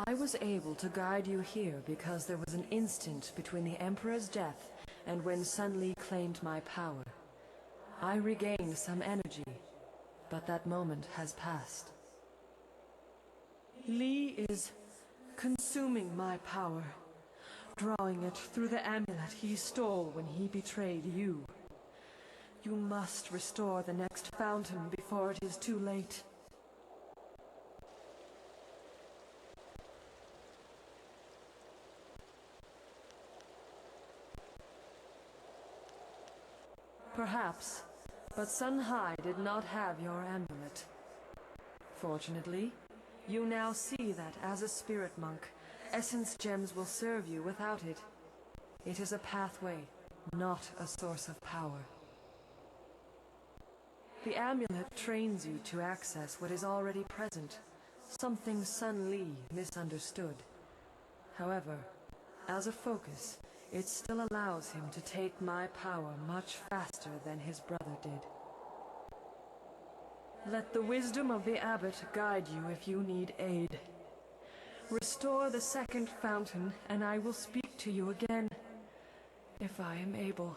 I was able to guide you here because there was an instant between the Emperor's death and when Sun Li claimed my power. I regained some energy, but that moment has passed. Li is consuming my power, drawing it through the amulet he stole when he betrayed you. You must restore the next fountain before it is too late. Perhaps, but Sun Hai did not have your amulet. Fortunately, you now see that as a spirit monk, essence gems will serve you without it. It is a pathway, not a source of power. The amulet trains you to access what is already present, something Sun Li misunderstood. However, as a focus, it still allows him to take my power much faster than his brother did. Let the wisdom of the abbot guide you if you need aid. Restore the second fountain, and I will speak to you again, if I am able.